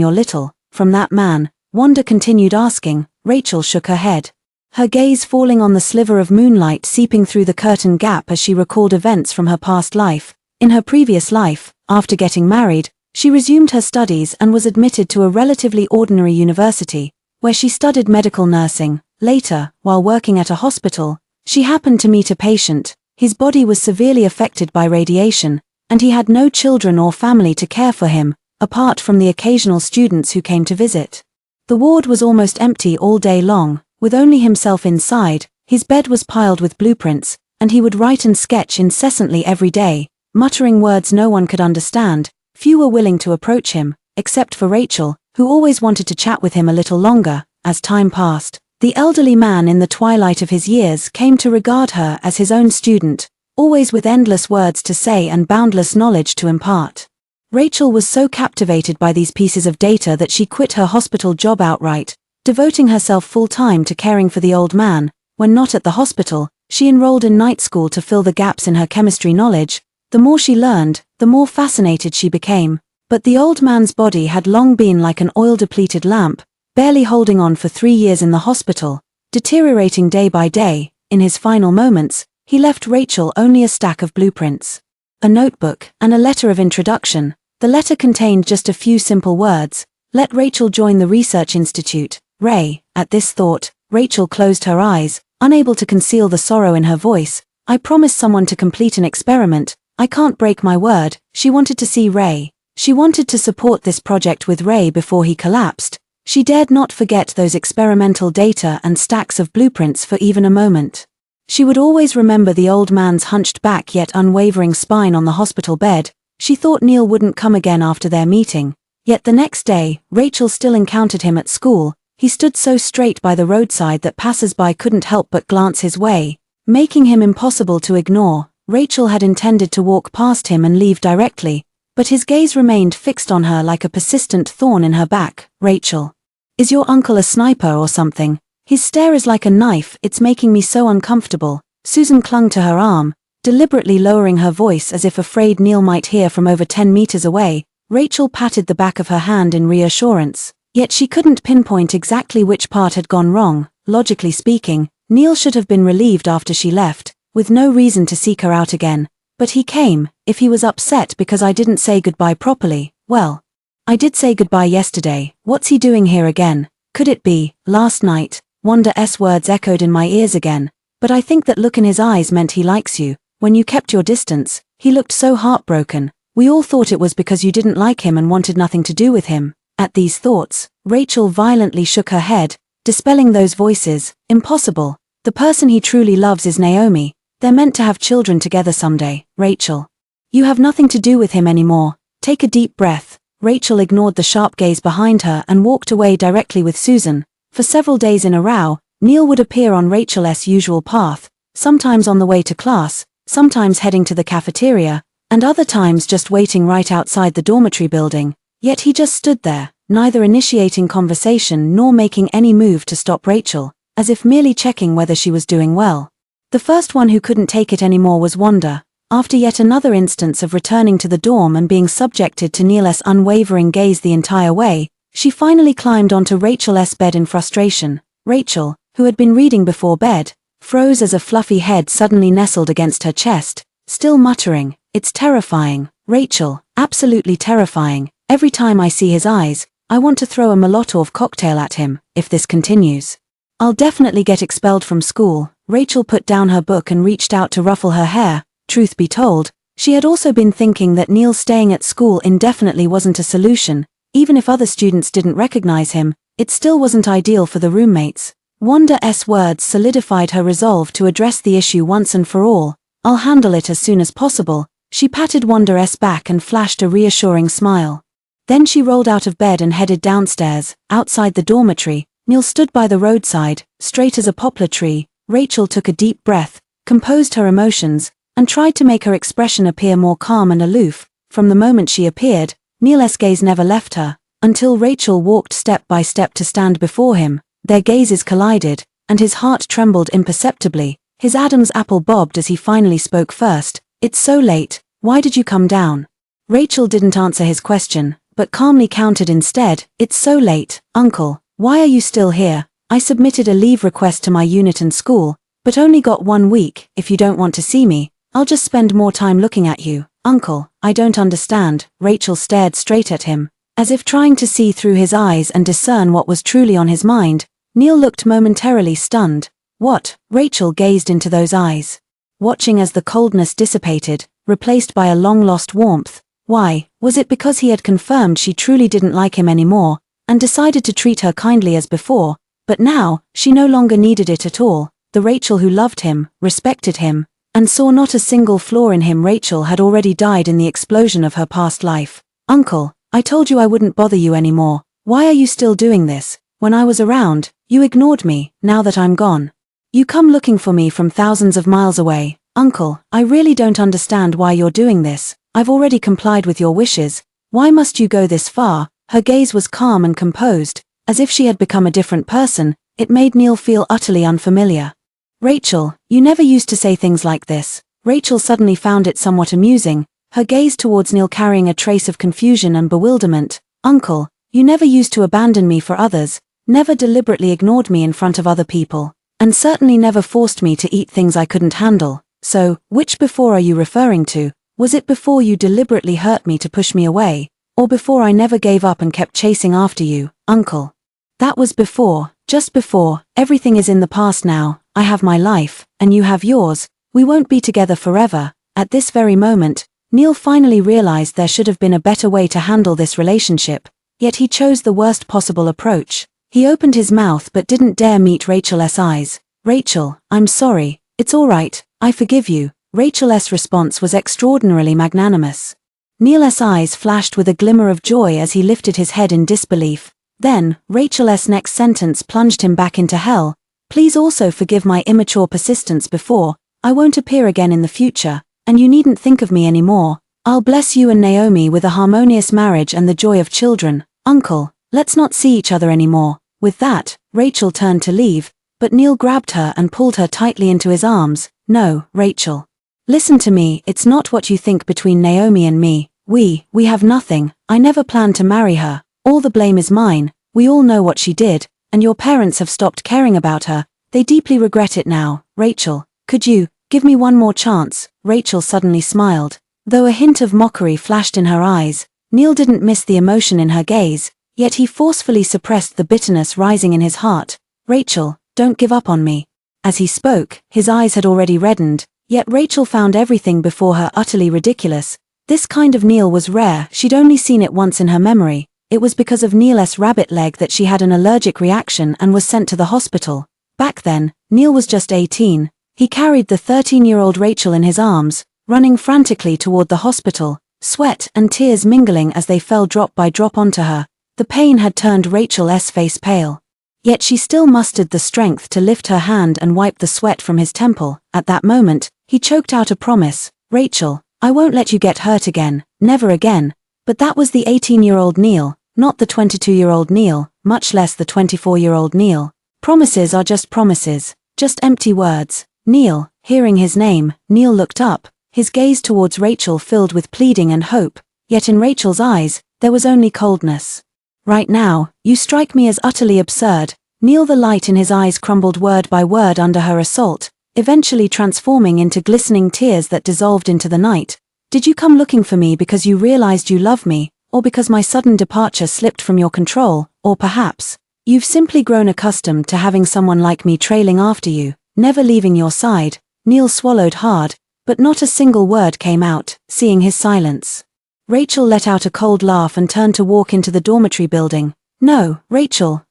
from that man?" Wanda continued asking. Rachel shook her head, her gaze falling on the sliver of moonlight seeping through the curtain gap as she recalled events from her past life. In her previous life, after getting married, she resumed her studies and was admitted to a relatively ordinary university, where she studied medical nursing. Later, while working at a hospital, she happened to meet a patient. His body was severely affected by radiation, and he had no children or family to care for him, apart from the occasional students who came to visit. The ward was almost empty all day long, with only himself inside. His bed was piled with blueprints, and he would write and sketch incessantly every day, muttering words no one could understand. Few were willing to approach him, except for Rachel, who always wanted to chat with him a little longer. As time passed, the elderly man in the twilight of his years came to regard her as his own student, always with endless words to say and boundless knowledge to impart. Rachel was so captivated by these pieces of data that she quit her hospital job outright, devoting herself full-time to caring for the old man. When not at the hospital, she enrolled in night school to fill the gaps in her chemistry knowledge. The more she learned, the more fascinated she became. But the old man's body had long been like an oil-depleted lamp, barely holding on for 3 years in the hospital, deteriorating day by day. In his final moments, he left Rachel only a stack of blueprints, a notebook, and a letter of introduction. The letter contained just a few simple words: "Let Rachel join the research institute, Ray." At this thought, Rachel closed her eyes, unable to conceal the sorrow in her voice. "I promised someone to complete an experiment. I can't break my word." She wanted to see Ray. She wanted to support this project with Ray before he collapsed. She dared not forget those experimental data and stacks of blueprints for even a moment. She would always remember the old man's hunched back yet unwavering spine on the hospital bed. She thought Neil wouldn't come again after their meeting. Yet the next day, Rachel still encountered him at school. He stood so straight by the roadside that passers-by couldn't help but glance his way, making him impossible to ignore. Rachel had intended to walk past him and leave directly, but his gaze remained fixed on her like a persistent thorn in her back. Rachel. Is your uncle a sniper or something? His stare is like a knife, it's making me so uncomfortable. Susan clung to her arm, deliberately lowering her voice as if afraid Neil might hear from over 10 meters away. Rachel patted the back of her hand in reassurance, yet she couldn't pinpoint exactly which part had gone wrong. Logically speaking, Neil should have been relieved after she left, with no reason to seek her out again. But he came. If he was upset because I didn't say goodbye properly, well, I did say goodbye yesterday. What's he doing here again? Could it be last night? Wanda's words echoed in my ears again. But I think that look in his eyes meant he likes you. When you kept your distance, he looked so heartbroken. We all thought it was because you didn't like him and wanted nothing to do with him. At these thoughts, Rachel violently shook her head, dispelling those voices. Impossible. The person he truly loves is Naomi. They're meant to have children together someday. Rachel. You have nothing to do with him anymore. Take a deep breath. Rachel ignored the sharp gaze behind her and walked away directly with Susan. For several days in a row, Neil would appear on Rachel's usual path, sometimes on the way to class, sometimes heading to the cafeteria, and other times just waiting right outside the dormitory building. Yet he just stood there, neither initiating conversation nor making any move to stop Rachel, as if merely checking whether she was doing well. The first one who couldn't take it anymore was Wanda. After yet another instance of returning to the dorm and being subjected to Neil's unwavering gaze the entire way, she finally climbed onto Rachel's bed in frustration. Rachel, who had been reading before bed, froze as a fluffy head suddenly nestled against her chest, still muttering, "It's terrifying, Rachel, absolutely terrifying. Every time I see his eyes, I want to throw a Molotov cocktail at him. If this continues, I'll definitely get expelled from school." Rachel put down her book and reached out to ruffle her hair. Truth be told, she had also been thinking that Neil staying at school indefinitely wasn't a solution. Even if other students didn't recognize him, it still wasn't ideal for the roommates. Wanda's words solidified her resolve to address the issue once and for all. "I'll handle it as soon as possible." She patted Wanda's back and flashed a reassuring smile. Then she rolled out of bed and headed downstairs. Outside the dormitory, Neil stood by the roadside, straight as a poplar tree. Rachel took a deep breath, composed her emotions, and tried to make her expression appear more calm and aloof. From the moment she appeared, Neil's gaze never left her, until Rachel walked step by step to stand before him. Their gazes collided, and his heart trembled imperceptibly. His Adam's apple bobbed as he finally spoke first. "It's so late, why did you come down?" Rachel didn't answer his question, but calmly countered instead, "It's so late, Uncle, why are you still here? I submitted a leave request to my unit and school, but only got 1 week. If you don't want to see me, I'll just spend more time looking at you." "Uncle, I don't understand." Rachel stared straight at him, as if trying to see through his eyes and discern what was truly on his mind. Neil looked momentarily stunned. "What?" Rachel gazed into those eyes, watching as the coldness dissipated, replaced by a long-lost warmth. Why? Was it because he had confirmed she truly didn't like him anymore, and decided to treat her kindly as before? But now, she no longer needed it at all. The Rachel who loved him, respected him, and saw not a single flaw in him. Rachel had already died in the explosion of her past life. "Uncle, I told you I wouldn't bother you anymore. Why are you still doing this? When I was around, you ignored me. Now that I'm gone, you come looking for me from thousands of miles away." "Uncle, I really don't understand why you're doing this. I've already complied with your wishes. Why must you go this far?" Her gaze was calm and composed, as if she had become a different person. It made Neil feel utterly unfamiliar. "Rachel, you never used to say things like this." Rachel suddenly found it somewhat amusing, her gaze towards Neil carrying a trace of confusion and bewilderment. "Uncle, you never used to abandon me for others, never deliberately ignored me in front of other people, and certainly never forced me to eat things I couldn't handle. So, which before are you referring to? Was it before you deliberately hurt me to push me away, or before I never gave up and kept chasing after you, Uncle?" "That was before, just before. Everything is in the past now. I have my life, and you have yours. We won't be together forever." At this very moment, Neil finally realized there should have been a better way to handle this relationship, yet he chose the worst possible approach. He opened his mouth but didn't dare meet Rachel's eyes. "Rachel, I'm sorry. It's all right, I forgive you." Rachel's response was extraordinarily magnanimous. Neil's eyes flashed with a glimmer of joy as he lifted his head in disbelief. Then, Rachel's next sentence plunged him back into hell. "Please also forgive my immature persistence before. I won't appear again in the future, and you needn't think of me anymore." I'll bless you and Naomi with a harmonious marriage and the joy of children. Uncle, let's not see each other anymore." With that, Rachel turned to leave, but Neil grabbed her and pulled her tightly into his arms. "No, Rachel. Listen to me, it's not what you think between Naomi and me. We have nothing. I never planned to marry her. All the blame is mine. We all know what she did, and your parents have stopped caring about her. They deeply regret it now. Rachel, could you give me one more chance?" Rachel suddenly smiled. Though a hint of mockery flashed in her eyes, Neil didn't miss the emotion in her gaze, yet he forcefully suppressed the bitterness rising in his heart. "Rachel, don't give up on me." As he spoke, his eyes had already reddened, yet Rachel found everything before her utterly ridiculous. This kind of Neil was rare, she'd only seen it once in her memory. It was because of Neil's rabbit leg that she had an allergic reaction and was sent to the hospital. Back then, Neil was just 18. He carried the 13-year-old Rachel in his arms, running frantically toward the hospital, sweat and tears mingling as they fell drop by drop onto her. The pain had turned Rachel's face pale. Yet she still mustered the strength to lift her hand and wipe the sweat from his temple. At that moment, he choked out a promise. "Rachel, I won't let you get hurt again, never again." But that was the 18-year-old Neil, not the 22-year-old Neil, much less the 24-year-old Neil. Promises are just promises, just empty words. Neil, hearing his name, Neil looked up, his gaze towards Rachel filled with pleading and hope, yet in Rachel's eyes, there was only coldness. "Right now, you strike me as utterly absurd." Neil, the light in his eyes crumbled word by word under her assault, eventually transforming into glistening tears that dissolved into the night. "Did you come looking for me because you realized you love me, or because my sudden departure slipped from your control, or perhaps, you've simply grown accustomed to having someone like me trailing after you, never leaving your side?" Neil swallowed hard, but not a single word came out, seeing his silence. Rachel let out a cold laugh and turned to walk into the dormitory building. "No, Rachel,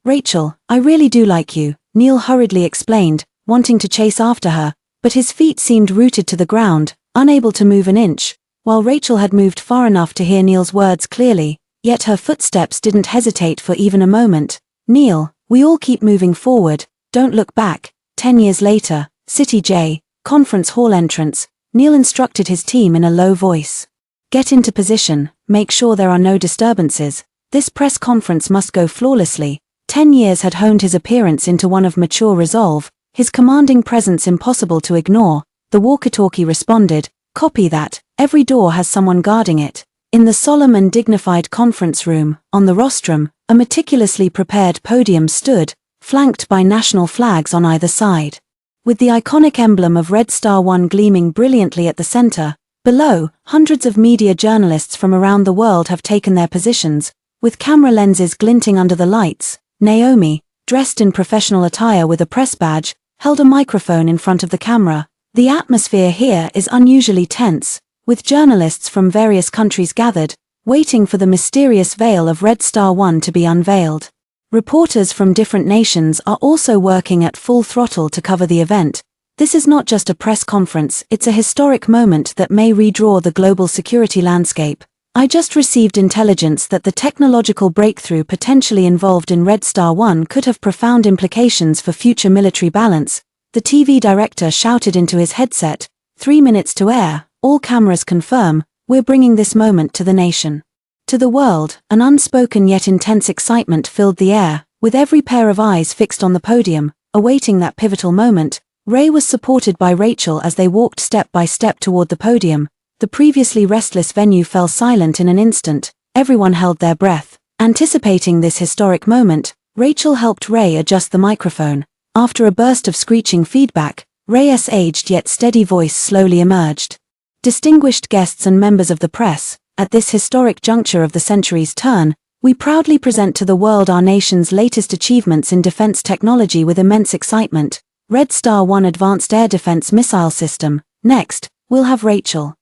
I really do like you," Neil hurriedly explained, wanting to chase after her, but his feet seemed rooted to the ground, unable to move an inch. While Rachel had moved far enough to hear Neil's words clearly, yet her footsteps didn't hesitate for even a moment. "Neil, we all keep moving forward, don't look back." 10 years later, City J, conference hall entrance, Neil instructed his team in a low voice. "Get into position, make sure there are no disturbances. This press conference must go flawlessly." 10 years had honed his appearance into one of mature resolve, his commanding presence impossible to ignore. The walkie-talkie responded, "Copy that, every door has someone guarding it." In the solemn and dignified conference room, on the rostrum, a meticulously prepared podium stood, flanked by national flags on either side. With the iconic emblem of Red Star 1 gleaming brilliantly at the center, below, hundreds of media journalists from around the world have taken their positions, with camera lenses glinting under the lights. Naomi, dressed in professional attire with a press badge, held a microphone in front of the camera. The atmosphere here is unusually tense, with journalists from various countries gathered, waiting for the mysterious veil of Red Star 1 to be unveiled. Reporters from different nations are also working at full throttle to cover the event. This is not just a press conference, it's a historic moment that may redraw the global security landscape. "I just received intelligence that the technological breakthrough potentially involved in Red Star 1 could have profound implications for future military balance," the TV director shouted into his headset. 3 minutes to air, all cameras confirm, we're bringing this moment to the nation. To the world, an unspoken yet intense excitement filled the air, with every pair of eyes fixed on the podium, awaiting that pivotal moment. Ray was supported by Rachel as they walked step by step toward the podium. The previously restless venue fell silent in an instant. Everyone held their breath. Anticipating this historic moment, Rachel helped Ray adjust the microphone. After a burst of screeching feedback, Ray's aged yet steady voice slowly emerged. "Distinguished guests and members of the press, at this historic juncture of the century's turn, we proudly present to the world our nation's latest achievements in defense technology with immense excitement. Red Star 1 Advanced Air Defense Missile System. Next, we'll have Rachel,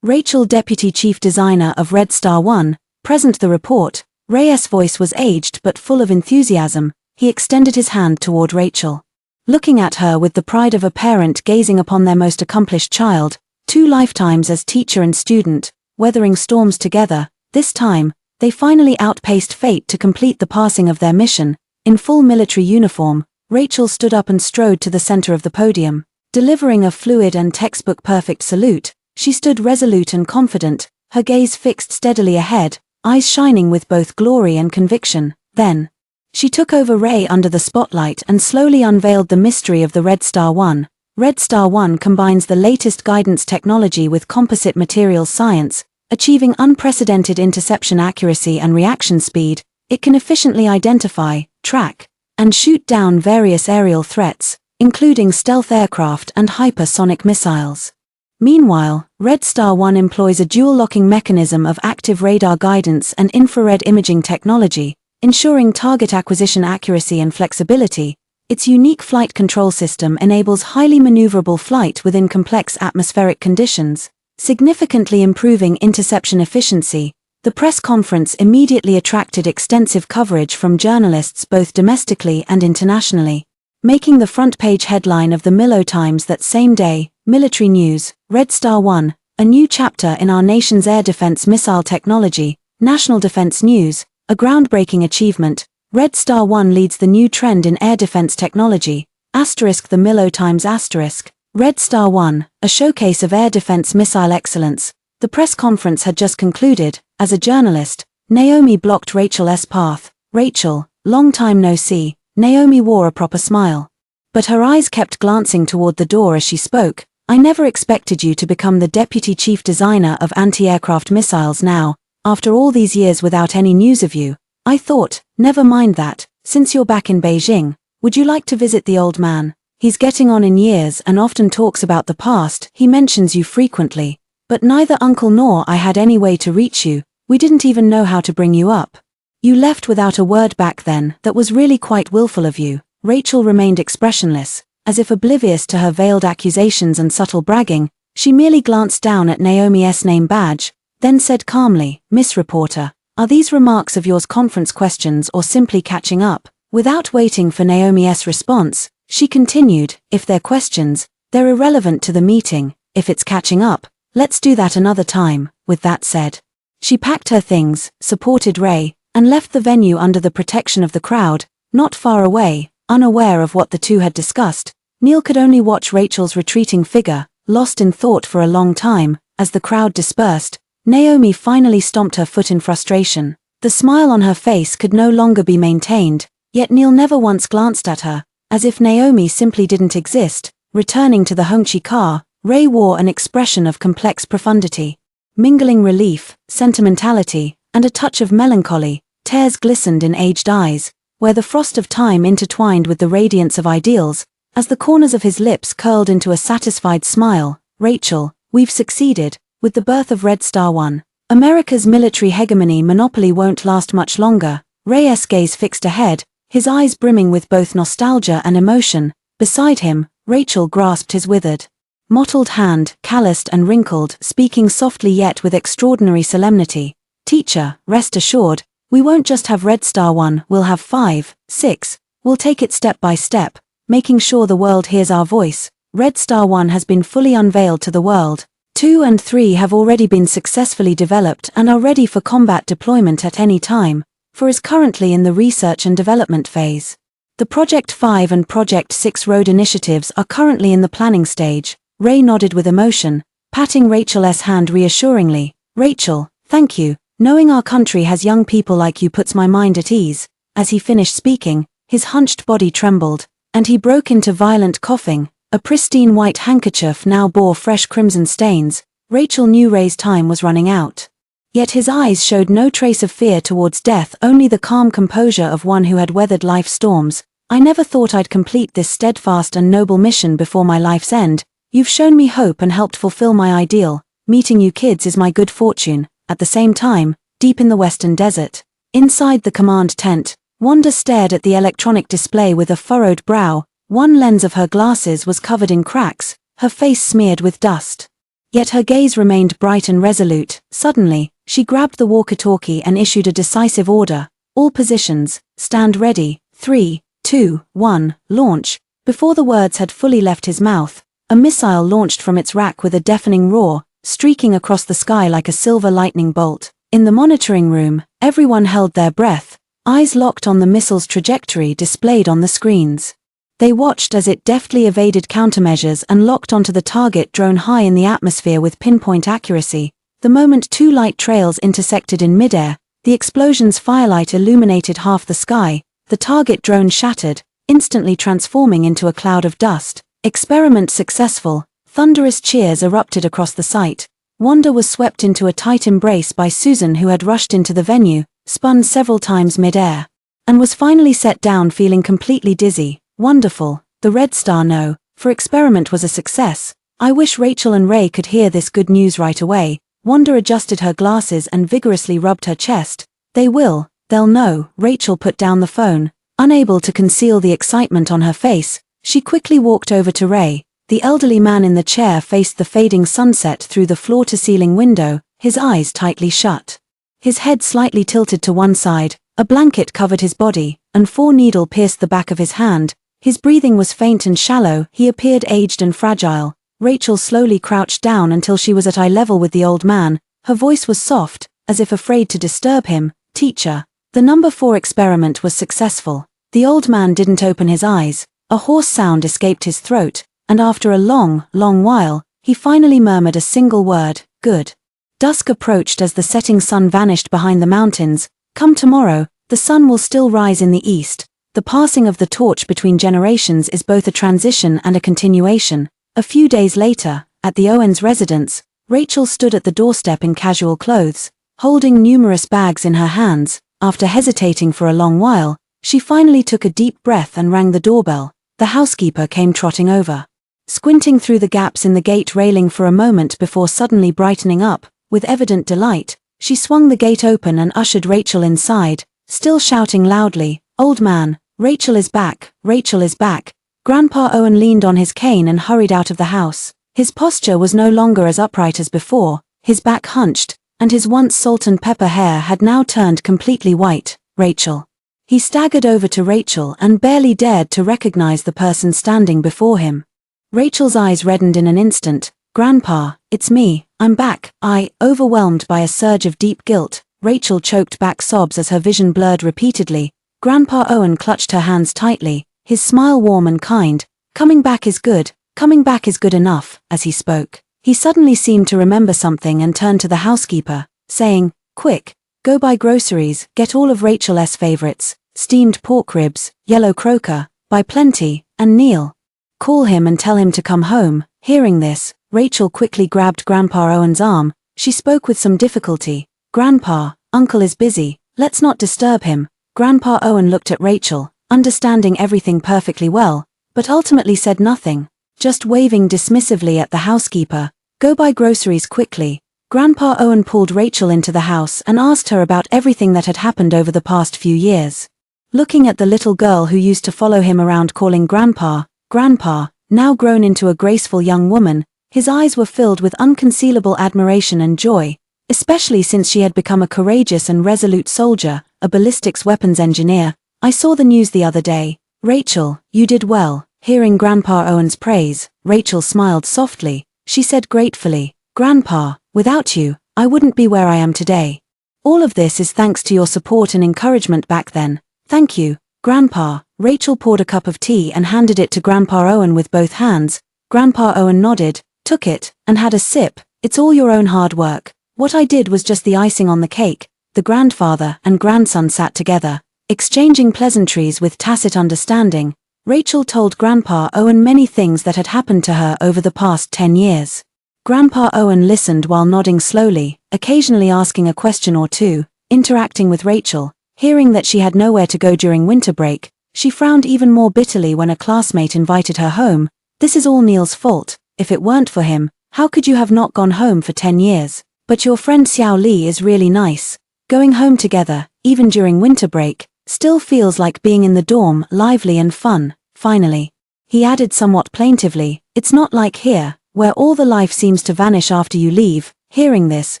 Deputy Chief Designer of Red Star 1, present the report." Ray's voice was aged but full of enthusiasm. He extended his hand toward Rachel. Looking at her with the pride of a parent gazing upon their most accomplished child, 2 lifetimes as teacher and student, weathering storms together, this time, they finally outpaced fate to complete the passing of their mission. In full military uniform, Rachel stood up and strode to the center of the podium. Delivering a fluid and textbook-perfect salute, she stood resolute and confident, her gaze fixed steadily ahead, eyes shining with both glory and conviction. Then, she took over Ray under the spotlight and slowly unveiled the mystery of the Red Star 1. Red Star 1 combines the latest guidance technology with composite materials science, achieving unprecedented interception accuracy and reaction speed. It can efficiently identify, track, and shoot down various aerial threats, including stealth aircraft and hypersonic missiles. Meanwhile, Red Star 1 employs a dual-locking mechanism of active radar guidance and infrared imaging technology, ensuring target acquisition accuracy and flexibility. Its unique flight control system enables highly maneuverable flight within complex atmospheric conditions, significantly improving interception efficiency. The press conference immediately attracted extensive coverage from journalists both domestically and internationally, making the front-page headline of the Milo Times that same day. Military news: Red Star 1, a new chapter in our nation's air defense missile technology. National defense news: a groundbreaking achievement. Red Star 1 leads the new trend in air defense technology. The Milo Times *. Red Star 1, a showcase of air defense missile excellence. The press conference had just concluded. As a journalist, Naomi blocked Rachel's path. Rachel, long time no see. Naomi wore a proper smile, but her eyes kept glancing toward the door as she spoke. I never expected you to become the deputy chief designer of anti-aircraft missiles now, after all these years without any news of you. I thought, never mind that, since you're back in Beijing, would you like to visit the old man? He's getting on in years and often talks about the past. He mentions you frequently, but neither uncle nor I had any way to reach you. We didn't even know how to bring you up. You left without a word back then. That was really quite willful of you. Rachel remained expressionless, as if oblivious to her veiled accusations and subtle bragging. She merely glanced down at Naomi's name badge, then said calmly, Miss Reporter, are these remarks of yours conference questions or simply catching up? Without waiting for Naomi's response, she continued, if they're questions, they're irrelevant to the meeting. If it's catching up, let's do that another time. With that said, she packed her things, supported Ray, and left the venue under the protection of the crowd. Not far away, unaware of what the two had discussed, Neil could only watch Rachel's retreating figure, lost in thought for a long time. As the crowd dispersed, Naomi finally stomped her foot in frustration. The smile on her face could no longer be maintained, yet Neil never once glanced at her, as if Naomi simply didn't exist. Returning to the Hongqi car, Ray wore an expression of complex profundity, mingling relief, sentimentality, and a touch of melancholy. Tears glistened in aged eyes, where the frost of time intertwined with the radiance of ideals, as the corners of his lips curled into a satisfied smile. Rachel, we've succeeded. With the birth of Red Star 1, America's military hegemony monopoly won't last much longer. Ray's gaze fixed ahead, his eyes brimming with both nostalgia and emotion. Beside him, Rachel grasped his withered, mottled hand, calloused and wrinkled, speaking softly yet with extraordinary solemnity. Teacher, rest assured, we won't just have Red Star 1, we'll have 5, 6, we'll take it step by step, making sure the world hears our voice. Red Star 1 has been fully unveiled to the world. 2 and 3 have already been successfully developed and are ready for combat deployment at any time. 4 is currently in the research and development phase. The Project 5 and Project 6 road initiatives are currently in the planning stage. Ray nodded with emotion, patting Rachel's hand reassuringly. Rachel, thank you. Knowing our country has young people like you puts my mind at ease. As he finished speaking, his hunched body trembled, and he broke into violent coughing. A pristine white handkerchief now bore fresh crimson stains. Rachel knew Ray's time was running out. Yet his eyes showed no trace of fear towards death, only the calm composure of one who had weathered life's storms. I never thought I'd complete this steadfast and noble mission before my life's end. You've shown me hope and helped fulfill my ideal. Meeting you kids is my good fortune. At the same time, deep in the western desert, inside the command tent, Wanda stared at the electronic display with a furrowed brow. One lens of her glasses was covered in cracks, her face smeared with dust. Yet her gaze remained bright and resolute. Suddenly, she grabbed the walkie-talkie and issued a decisive order. All positions, stand ready. 3, 2, 1, launch. Before the words had fully left his mouth, a missile launched from its rack with a deafening roar, streaking across the sky like a silver lightning bolt. In the monitoring room, everyone held their breath, eyes locked on the missile's trajectory displayed on the screens. They watched as it deftly evaded countermeasures and locked onto the target drone high in the atmosphere with pinpoint accuracy. The moment two light trails intersected in midair, the explosion's firelight illuminated half the sky, the target drone shattered, instantly transforming into a cloud of dust. Experiment successful. Thunderous cheers erupted across the site. Wanda was swept into a tight embrace by Susan, who had rushed into the venue, spun several times mid-air, and was finally set down feeling completely dizzy. Wonderful. The Red Star no, for experiment was a success. I wish Rachel and Ray could hear this good news right away. Wanda adjusted her glasses and vigorously rubbed her chest. They will, they'll know. Rachel put down the phone. Unable to conceal the excitement on her face, she quickly walked over to Ray. The elderly man in the chair faced the fading sunset through the floor-to-ceiling window, his eyes tightly shut. His head slightly tilted to one side, a blanket covered his body, and 4-needle pierced the back of his hand. His breathing was faint and shallow, he appeared aged and fragile. Rachel slowly crouched down until she was at eye level with the old man. Her voice was soft, as if afraid to disturb him. Teacher, the number 4 experiment was successful. The old man didn't open his eyes. A hoarse sound escaped his throat, and after a long while, he finally murmured a single word, good. Dusk approached as the setting sun vanished behind the mountains. Come tomorrow, the sun will still rise in the east. The passing of the torch between generations is both a transition and a continuation. A few days later, at the Owens residence, Rachel stood at the doorstep in casual clothes, holding numerous bags in her hands. After hesitating for a long while, she finally took a deep breath and rang the doorbell. The housekeeper came trotting over, squinting through the gaps in the gate railing for a moment before suddenly brightening up. With evident delight, she swung the gate open and ushered Rachel inside, still shouting loudly, "Old man, Rachel is back, Rachel is back." Grandpa Owen leaned on his cane and hurried out of the house. His posture was no longer as upright as before, his back hunched, and his once salt and pepper hair had now turned completely white. Rachel. He staggered over to Rachel and barely dared to recognize the person standing before him. Rachel's eyes reddened in an instant. "Grandpa, it's me, I'm back." Overwhelmed by a surge of deep guilt, Rachel choked back sobs as her vision blurred repeatedly. Grandpa Owen clutched her hands tightly, his smile warm and kind. Coming back is good enough." As he spoke, he suddenly seemed to remember something and turned to the housekeeper, saying, "Quick, go buy groceries, get all of Rachel's favorites, steamed pork ribs, yellow croaker, buy plenty, and Neil. Call him and tell him to come home." Hearing this, Rachel quickly grabbed Grandpa Owen's arm. She spoke with some difficulty. "Grandpa, Uncle is busy, let's not disturb him." Grandpa Owen looked at Rachel, understanding everything perfectly well, but ultimately said nothing, just waving dismissively at the housekeeper. "Go buy groceries quickly." Grandpa Owen pulled Rachel into the house and asked her about everything that had happened over the past few years. Looking at the little girl who used to follow him around calling Grandpa, Grandpa, now grown into a graceful young woman, his eyes were filled with unconcealable admiration and joy, especially since she had become a courageous and resolute soldier, a ballistics weapons engineer. "I saw the news the other day. Rachel, you did well." Hearing Grandpa Owen's praise, Rachel smiled softly. She said gratefully, "Grandpa, without you, I wouldn't be where I am today. All of this is thanks to your support and encouragement back then." "Thank you, Grandpa." Rachel poured a cup of tea and handed it to Grandpa Owen with both hands. Grandpa Owen nodded, took it, and had a sip. "It's all your own hard work. What I did was just the icing on the cake." The grandfather and grandson sat together, exchanging pleasantries with tacit understanding. Rachel told Grandpa Owen many things that had happened to her over the past 10 years. Grandpa Owen listened while nodding slowly, occasionally asking a question or two, interacting with Rachel. Hearing that she had nowhere to go during winter break, she frowned even more bitterly when a classmate invited her home. "This is all Neil's fault. If it weren't for him, how could you have not gone home for 10 years? But your friend Xiao Li is really nice. Going home together, even during winter break, still feels like being in the dorm, lively and fun." Finally, he added somewhat plaintively, "It's not like here, where all the life seems to vanish after you leave." Hearing this,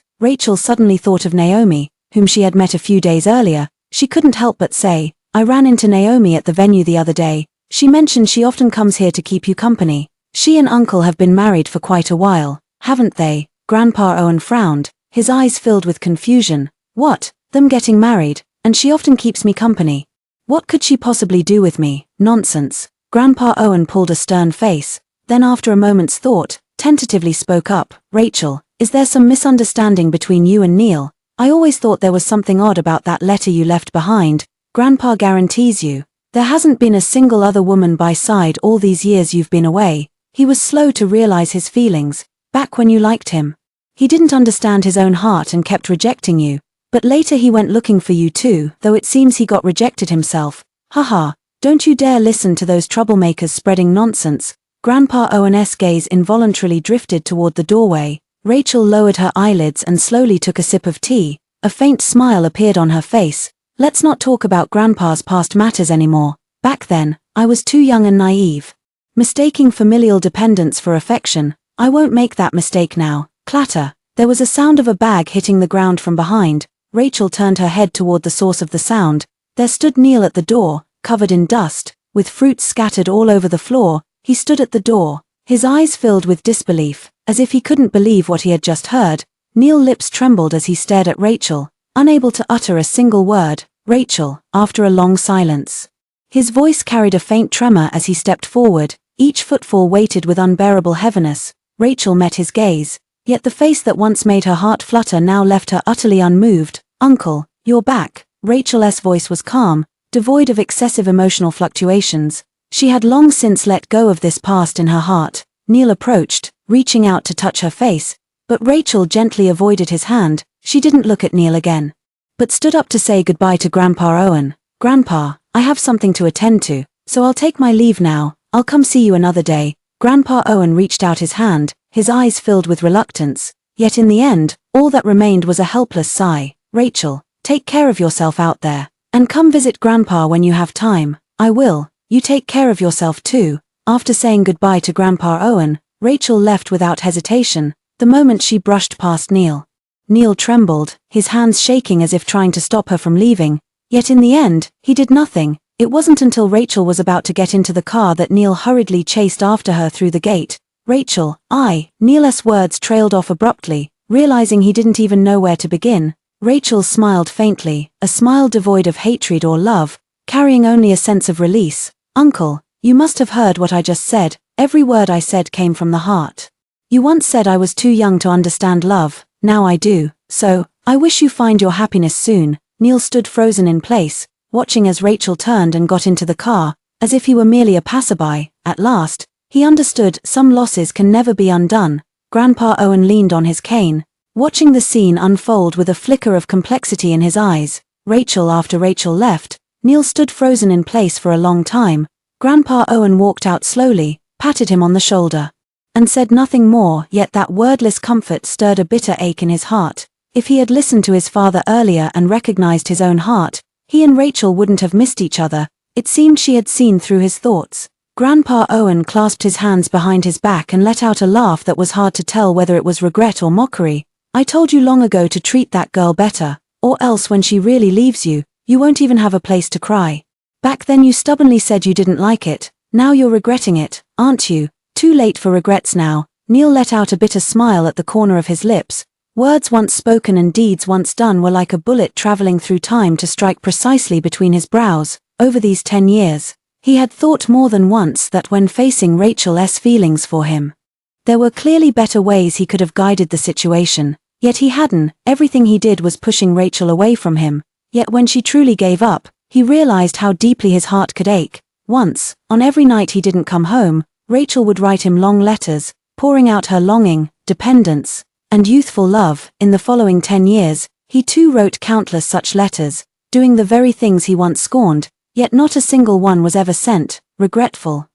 Rachel suddenly thought of Naomi, whom she had met a few days earlier. She couldn't help but say, "I ran into Naomi at the venue the other day. She mentioned she often comes here to keep you company. She and Uncle have been married for quite a while, haven't they?" Grandpa Owen frowned, his eyes filled with confusion. "What, them getting married, and she often keeps me company? What could she possibly do with me? Nonsense." Grandpa Owen pulled a stern face, then after a moment's thought, tentatively spoke up, "Rachel, Is there some misunderstanding between you and Neil? I always thought there was something odd about that letter you left behind. Grandpa guarantees you. There hasn't been a single other woman by side all these years you've been away. He was slow to realize his feelings, back when you liked him. He didn't understand his own heart and kept rejecting you. But later he went looking for you too, though it seems he got rejected himself. Haha, don't you dare listen to those troublemakers spreading nonsense. Grandpa Owen's gaze involuntarily drifted toward the doorway. Rachel lowered her eyelids and slowly took a sip of tea. A faint smile appeared on her face. Let's not talk about Grandpa's past matters anymore. Back then, I was too young and naive. Mistaking familial dependence for affection. I won't make that mistake now. Clatter. There was a sound of a bag hitting the ground from behind. Rachel turned her head toward the source of the sound. There stood Neil at the door, covered in dust, with fruits scattered all over the floor. He stood at the door, his eyes filled with disbelief, as if he couldn't believe what he had just heard. Neil's lips trembled as he stared at Rachel, unable to utter a single word. Rachel, after a long silence. His voice carried a faint tremor as he stepped forward, each footfall weighted with unbearable heaviness. Rachel met his gaze, yet the face that once made her heart flutter now left her utterly unmoved. Uncle, you're back. Rachel's voice was calm, devoid of excessive emotional fluctuations. She had long since let go of this past in her heart. Neil approached, reaching out to touch her face, but Rachel gently avoided his hand. She didn't look at Neil again, but stood up to say goodbye to Grandpa Owen. Grandpa, I have something to attend to, so I'll take my leave now. I'll come see you another day. Grandpa Owen reached out his hand, his eyes filled with reluctance, yet in the end, all that remained was a helpless sigh. Rachel, take care of yourself out there, and come visit Grandpa when you have time. I will. You take care of yourself too. After saying goodbye to Grandpa Owen, Rachel left without hesitation, the moment she brushed past Neil. Neil trembled, his hands shaking as if trying to stop her from leaving, yet in the end, he did nothing. It wasn't until Rachel was about to get into the car that Neil hurriedly chased after her through the gate. Rachel, Neil's words trailed off abruptly, realizing he didn't even know where to begin. Rachel smiled faintly, a smile devoid of hatred or love, carrying only a sense of release. Uncle, you must have heard what I just said. Every word I said came from the heart. You once said I was too young to understand love. Now I do. So, I wish you find your happiness soon. Neil stood frozen in place, watching as Rachel turned and got into the car, as if he were merely a passerby. At last, he understood some losses can never be undone. Grandpa Owen leaned on his cane, watching the scene unfold with a flicker of complexity in his eyes. After Rachel left, Neil stood frozen in place for a long time. Grandpa Owen walked out slowly, patted him on the shoulder, and said nothing more, yet that wordless comfort stirred a bitter ache in his heart. If he had listened to his father earlier and recognized his own heart, he and Rachel wouldn't have missed each other. It seemed she had seen through his thoughts. Grandpa Owen clasped his hands behind his back and let out a laugh that was hard to tell whether it was regret or mockery. I told you long ago to treat that girl better, or else when she really leaves you, you won't even have a place to cry. Back then you stubbornly said you didn't like it. Now you're regretting it, aren't you? Too late for regrets now. Neil let out a bitter smile at the corner of his lips. Words once spoken and deeds once done were like a bullet traveling through time to strike precisely between his brows. Over these 10 years, he had thought more than once that when facing Rachel's feelings for him, there were clearly better ways he could have guided the situation, yet he hadn't. Everything he did was pushing Rachel away from him. Yet when she truly gave up, he realized how deeply his heart could ache. Once, on every night he didn't come home, Rachel would write him long letters, pouring out her longing, dependence, and youthful love. In the following 10 years, he too wrote countless such letters, doing the very things he once scorned, yet not a single one was ever sent. Regretful.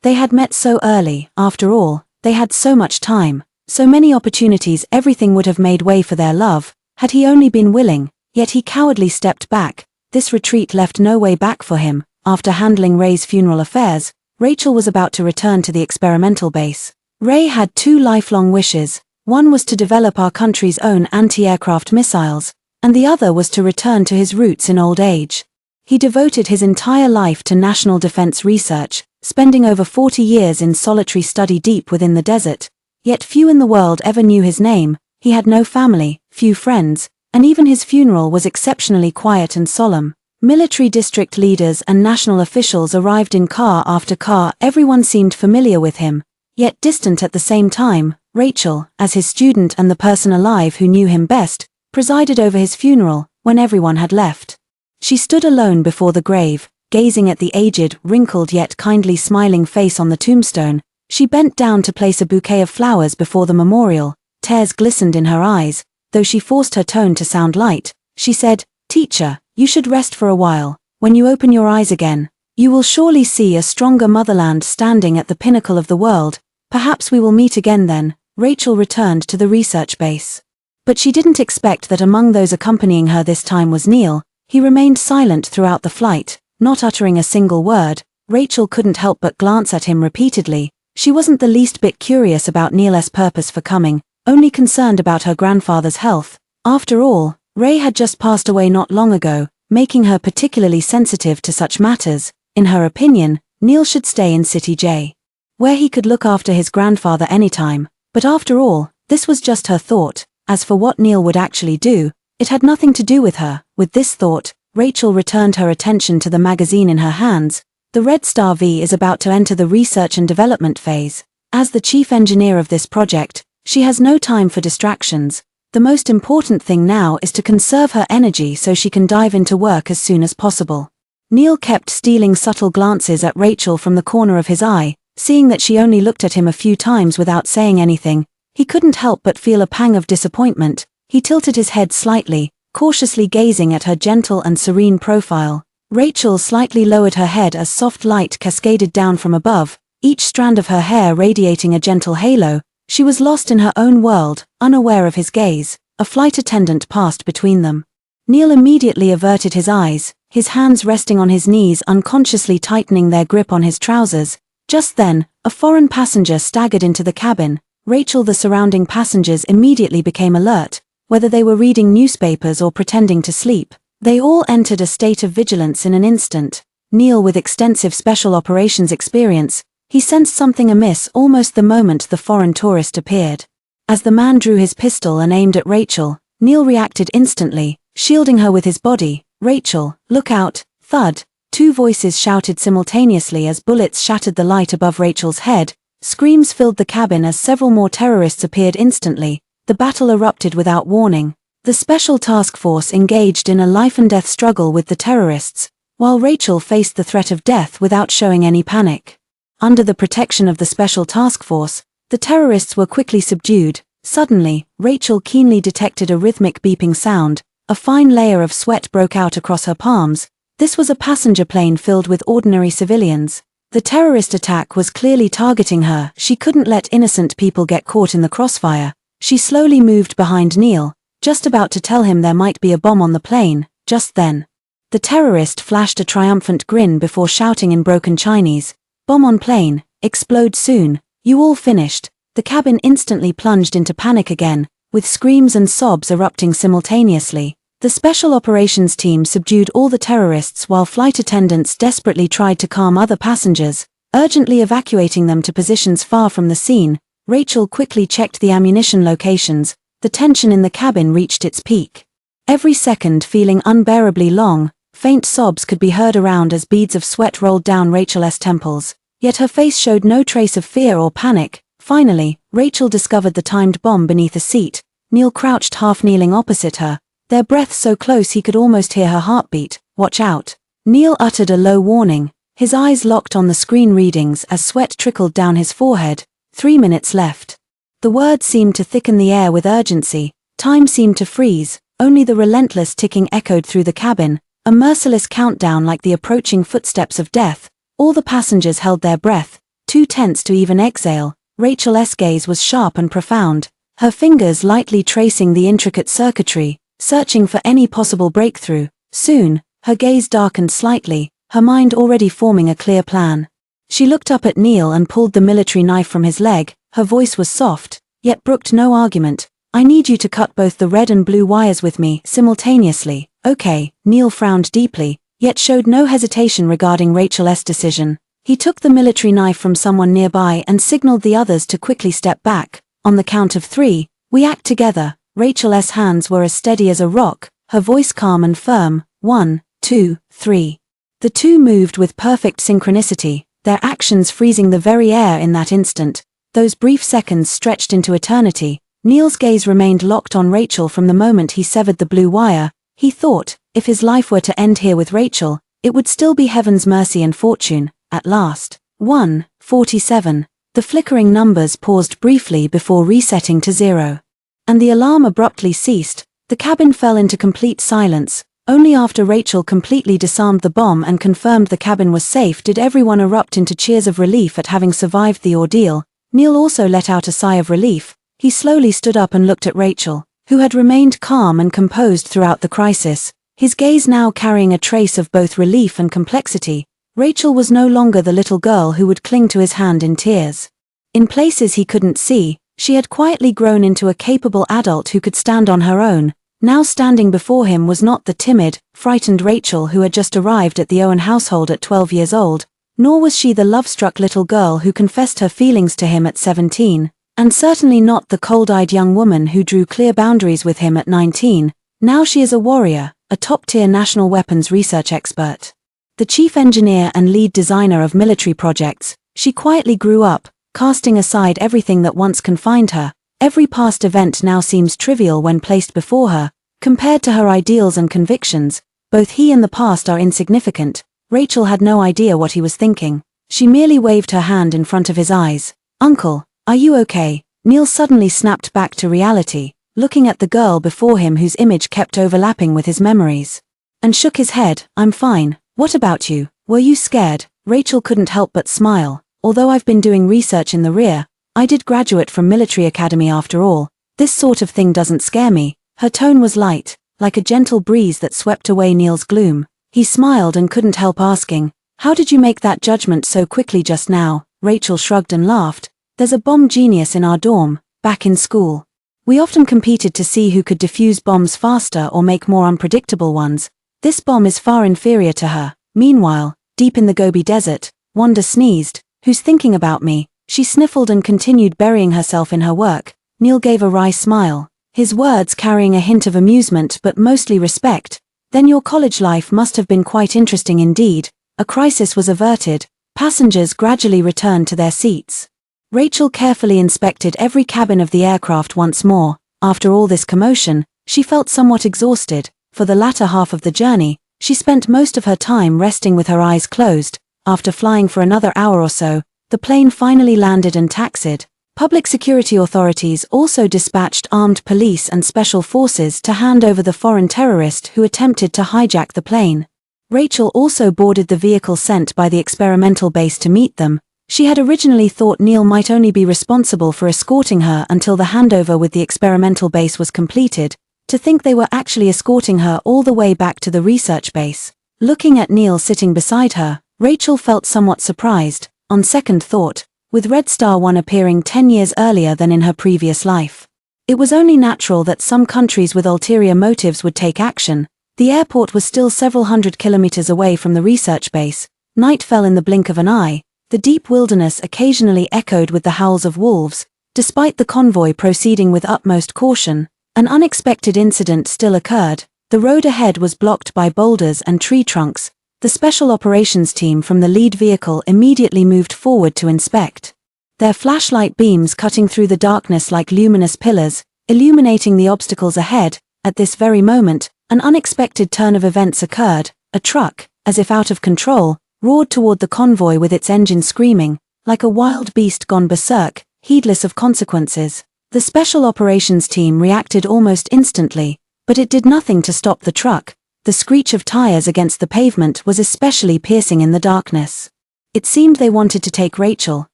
They had met so early. After all, they had so much time, so many opportunities. Everything would have made way for their love, had he only been willing. Yet he cowardly stepped back. This retreat left no way back for him. After handling Ray's funeral affairs, Rachel was about to return to the experimental base. Ray had two lifelong wishes. One was to develop our country's own anti-aircraft missiles, and the other was to return to his roots in old age. He devoted his entire life to national defense research, spending over 40 years in solitary study deep within the desert. Yet few in the world ever knew his name. He had no family, few friends, and even his funeral was exceptionally quiet and solemn. Military district leaders and national officials arrived in car after car. Everyone seemed familiar with him, yet distant at the same time. Rachel, as his student and the person alive who knew him best, presided over his funeral when everyone had left. She stood alone before the grave, gazing at the aged, wrinkled yet kindly smiling face on the tombstone. She bent down to place a bouquet of flowers before the memorial. Tears glistened in her eyes. Though she forced her tone to sound light, she said, "Teacher, you should rest for a while. When you open your eyes again, you will surely see a stronger motherland standing at the pinnacle of the world. Perhaps we will meet again then." Rachel returned to the research base. But she didn't expect that among those accompanying her this time was Neil. He remained silent throughout the flight, not uttering a single word. Rachel couldn't help but glance at him repeatedly. She wasn't the least bit curious about Neil's purpose for coming, only concerned about her grandfather's health. After all, Ray had just passed away not long ago, making her particularly sensitive to such matters. In her opinion, Neil should stay in City J, where he could look after his grandfather anytime. But after all, this was just her thought. As for what Neil would actually do, it had nothing to do with her. With this thought, Rachel returned her attention to the magazine in her hands. The Red Star V is about to enter the research and development phase. As the chief engineer of this project, she has no time for distractions. The most important thing now is to conserve her energy so she can dive into work as soon as possible. Neil kept stealing subtle glances at Rachel from the corner of his eye. Seeing that she only looked at him a few times without saying anything, he couldn't help but feel a pang of disappointment. He tilted his head slightly, cautiously gazing at her gentle and serene profile. Rachel slightly lowered her head as soft light cascaded down from above, each strand of her hair radiating a gentle halo. She was lost in her own world, unaware of his gaze. A flight attendant passed between them. Neil immediately averted his eyes, his hands resting on his knees, unconsciously tightening their grip on his trousers. Just then, a foreign passenger staggered into the cabin. Rachel, the surrounding passengers immediately became alert. Whether they were reading newspapers or pretending to sleep, they all entered a state of vigilance in an instant. Neil, with extensive special operations experience, he sensed something amiss almost the moment the foreign tourist appeared. As the man drew his pistol and aimed at Rachel, Neil reacted instantly, shielding her with his body. "Rachel, look out!" Thud. Two voices shouted simultaneously as bullets shattered the light above Rachel's head. Screams filled the cabin as several more terrorists appeared instantly. The battle erupted without warning. The special task force engaged in a life-and-death struggle with the terrorists, while Rachel faced the threat of death without showing any panic. Under the protection of the special task force, the terrorists were quickly subdued. Suddenly, Rachel keenly detected a rhythmic beeping sound. A fine layer of sweat broke out across her palms. This was a passenger plane filled with ordinary civilians. The terrorist attack was clearly targeting her. She couldn't let innocent people get caught in the crossfire. She slowly moved behind Neil, just about to tell him there might be a bomb on the plane. Just then, the terrorist flashed a triumphant grin before shouting in broken Chinese, "Bomb on plane, explode soon, you all finished." The cabin instantly plunged into panic again, with screams and sobs erupting simultaneously. The special operations team subdued all the terrorists while flight attendants desperately tried to calm other passengers, urgently evacuating them to positions far from the scene. Rachel quickly checked the ammunition locations. The tension in the cabin reached its peak. Every second feeling unbearably long, faint sobs could be heard around as beads of sweat rolled down Rachel's temples. Yet her face showed no trace of fear or panic. Finally, Rachel discovered the timed bomb beneath a seat. Neil crouched half-kneeling opposite her, their breath so close he could almost hear her heartbeat. "Watch out." Neil uttered a low warning, his eyes locked on the screen readings as sweat trickled down his forehead. 3 minutes left. The words seemed to thicken the air with urgency. Time seemed to freeze. Only the relentless ticking echoed through the cabin, a merciless countdown like the approaching footsteps of death. All the passengers held their breath, too tense to even exhale. Rachel's gaze was sharp and profound, her fingers lightly tracing the intricate circuitry, searching for any possible breakthrough. Soon, her gaze darkened slightly, her mind already forming a clear plan. She looked up at Neil and pulled the military knife from his leg. Her voice was soft, yet brooked no argument. "I need you to cut both the red and blue wires with me simultaneously." "Okay." Neil frowned deeply, yet showed no hesitation regarding Rachel's decision. He took the military knife from someone nearby and signaled the others to quickly step back. On the count of 3, "We act together." Rachel's hands were as steady as a rock, her voice calm and firm. 1, 2, 3. The two moved with perfect synchronicity, their actions freezing the very air in that instant. Those brief seconds stretched into eternity. Neil's gaze remained locked on Rachel from the moment he severed the blue wire. He thought, if his life were to end here with Rachel, it would still be heaven's mercy and fortune, at last. 1:47. The flickering numbers paused briefly before resetting to 0. And the alarm abruptly ceased. The cabin fell into complete silence. Only after Rachel completely disarmed the bomb and confirmed the cabin was safe did everyone erupt into cheers of relief at having survived the ordeal. Neil also let out a sigh of relief. He slowly stood up and looked at Rachel, who had remained calm and composed throughout the crisis, his gaze now carrying a trace of both relief and complexity. Rachel was no longer the little girl who would cling to his hand in tears. In places he couldn't see, she had quietly grown into a capable adult who could stand on her own. Now standing before him was not the timid, frightened Rachel who had just arrived at the Owen household at 12 years old, nor was she the love-struck little girl who confessed her feelings to him at 17, and certainly not the cold-eyed young woman who drew clear boundaries with him at 19. Now she is a warrior, a top-tier national weapons research expert. The chief engineer and lead designer of military projects, she quietly grew up, casting aside everything that once confined her. Every past event now seems trivial when placed before her. Compared to her ideals and convictions, both he and the past are insignificant. Rachel had no idea what he was thinking. She merely waved her hand in front of his eyes. "Uncle, are you okay?" Neil suddenly snapped back to reality, looking at the girl before him whose image kept overlapping with his memories. And shook his head. "I'm fine. What about you? Were you scared?" Rachel couldn't help but smile. "Although I've been doing research in the rear, I did graduate from military academy after all. This sort of thing doesn't scare me." Her tone was light, like a gentle breeze that swept away Neil's gloom. He smiled and couldn't help asking, "How did you make that judgment so quickly just now?" Rachel shrugged and laughed. "There's a bomb genius in our dorm, back in school. We often competed to see who could defuse bombs faster or make more unpredictable ones. This bomb is far inferior to her." Meanwhile, deep in the Gobi Desert, Wanda sneezed. "Who's thinking about me?" She sniffled and continued burying herself in her work. Neil gave a wry smile, his words carrying a hint of amusement but mostly respect. "Then your college life must have been quite interesting indeed." A crisis was averted. Passengers gradually returned to their seats. Rachel carefully inspected every cabin of the aircraft once more. After all this commotion, she felt somewhat exhausted. For the latter half of the journey, she spent most of her time resting with her eyes closed. After flying for another hour or so, the plane finally landed and taxied. Public security authorities also dispatched armed police and special forces to hand over the foreign terrorist who attempted to hijack the plane. Rachel also boarded the vehicle sent by the experimental base to meet them. She had originally thought Neil might only be responsible for escorting her until the handover with the experimental base was completed. To think they were actually escorting her all the way back to the research base. Looking at Neil sitting beside her, Rachel felt somewhat surprised. On second thought, with Red Star 1 appearing 10 years earlier than in her previous life, it was only natural that some countries with ulterior motives would take action. The airport was still several hundred kilometers away from the research base. Night fell in the blink of an eye. The deep wilderness occasionally echoed with the howls of wolves. Despite the convoy proceeding with utmost caution, an unexpected incident still occurred. The road ahead was blocked by boulders and tree trunks. The special operations team from the lead vehicle immediately moved forward to inspect. Their flashlight beams cutting through the darkness like luminous pillars, illuminating the obstacles ahead. At this very moment, an unexpected turn of events occurred. A truck, as if out of control, roared toward the convoy with its engine screaming, like a wild beast gone berserk, heedless of consequences. The special operations team reacted almost instantly, but it did nothing to stop the truck. The screech of tires against the pavement was especially piercing in the darkness. It seemed they wanted to take Rachel,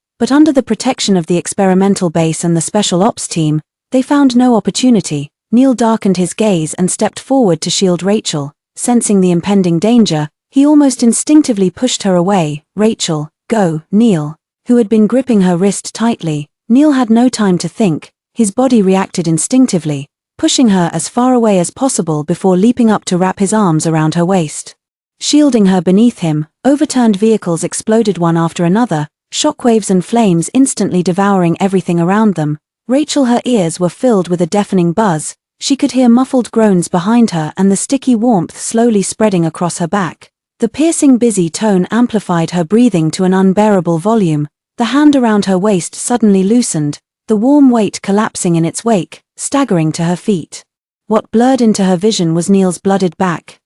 but under the protection of the experimental base and the special ops team, they found no opportunity. Neil darkened his gaze and stepped forward to shield Rachel. Sensing the impending danger, he almost instinctively pushed her away. "Rachel, go." Neil, who had been gripping her wrist tightly, Neil had no time to think. His body reacted instinctively, pushing her as far away as possible before leaping up to wrap his arms around her waist. Shielding her beneath him, overturned vehicles exploded one after another, shockwaves and flames instantly devouring everything around them. Rachel, her ears were filled with a deafening buzz. She could hear muffled groans behind her and the sticky warmth slowly spreading across her back. The piercing busy tone amplified her breathing to an unbearable volume. The hand around her waist suddenly loosened, the warm weight collapsing in its wake, staggering to her feet. What blurred into her vision was Neil's blooded back.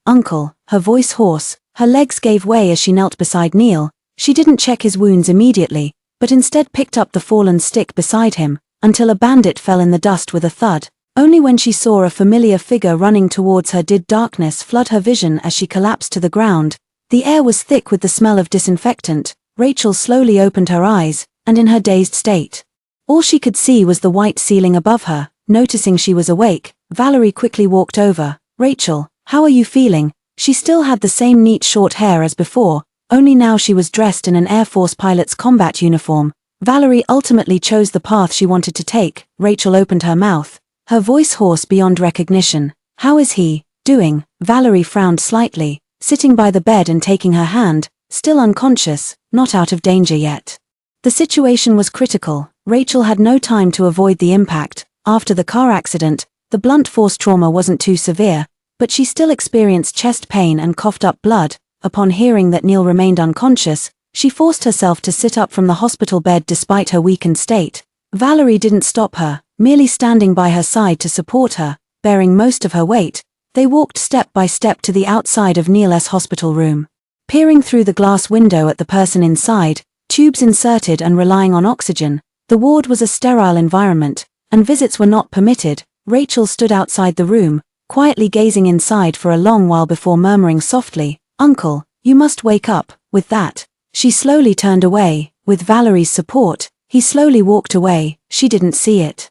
Uncle, her voice hoarse, her legs gave way as she knelt beside Neil. She didn't check his wounds immediately, but instead picked up the fallen stick beside him, until a bandit fell in the dust with a thud. Only when she saw a familiar figure running towards her did darkness flood her vision as she collapsed to the ground. The air was thick with the smell of disinfectant. Rachel slowly opened her eyes, and in her dazed state, all she could see was the white ceiling above her. Noticing she was awake, Valerie quickly walked over. "Rachel, how are you feeling?" She still had the same neat short hair as before, only now she was dressed in an Air Force pilot's combat uniform. Valerie ultimately chose the path she wanted to take. Rachel opened her mouth, her voice hoarse beyond recognition. "How is he doing?" Valerie frowned slightly, sitting by the bed and taking her hand, still unconscious, not out of danger yet. The situation was critical. Rachel had no time to avoid the impact. After the car accident, the blunt force trauma wasn't too severe, but she still experienced chest pain and coughed up blood. Upon hearing that Neil remained unconscious, she forced herself to sit up from the hospital bed despite her weakened state. Valerie didn't stop her, merely standing by her side to support her, bearing most of her weight. They walked step by step to the outside of Neil's hospital room. Peering through the glass window at the person inside, tubes inserted and relying on oxygen, the ward was a sterile environment, and visits were not permitted. Rachel stood outside the room, quietly gazing inside for a long while before murmuring softly, "Uncle, you must wake up." With that, she slowly turned away. With Valerie's support, he slowly walked away. She didn't see it.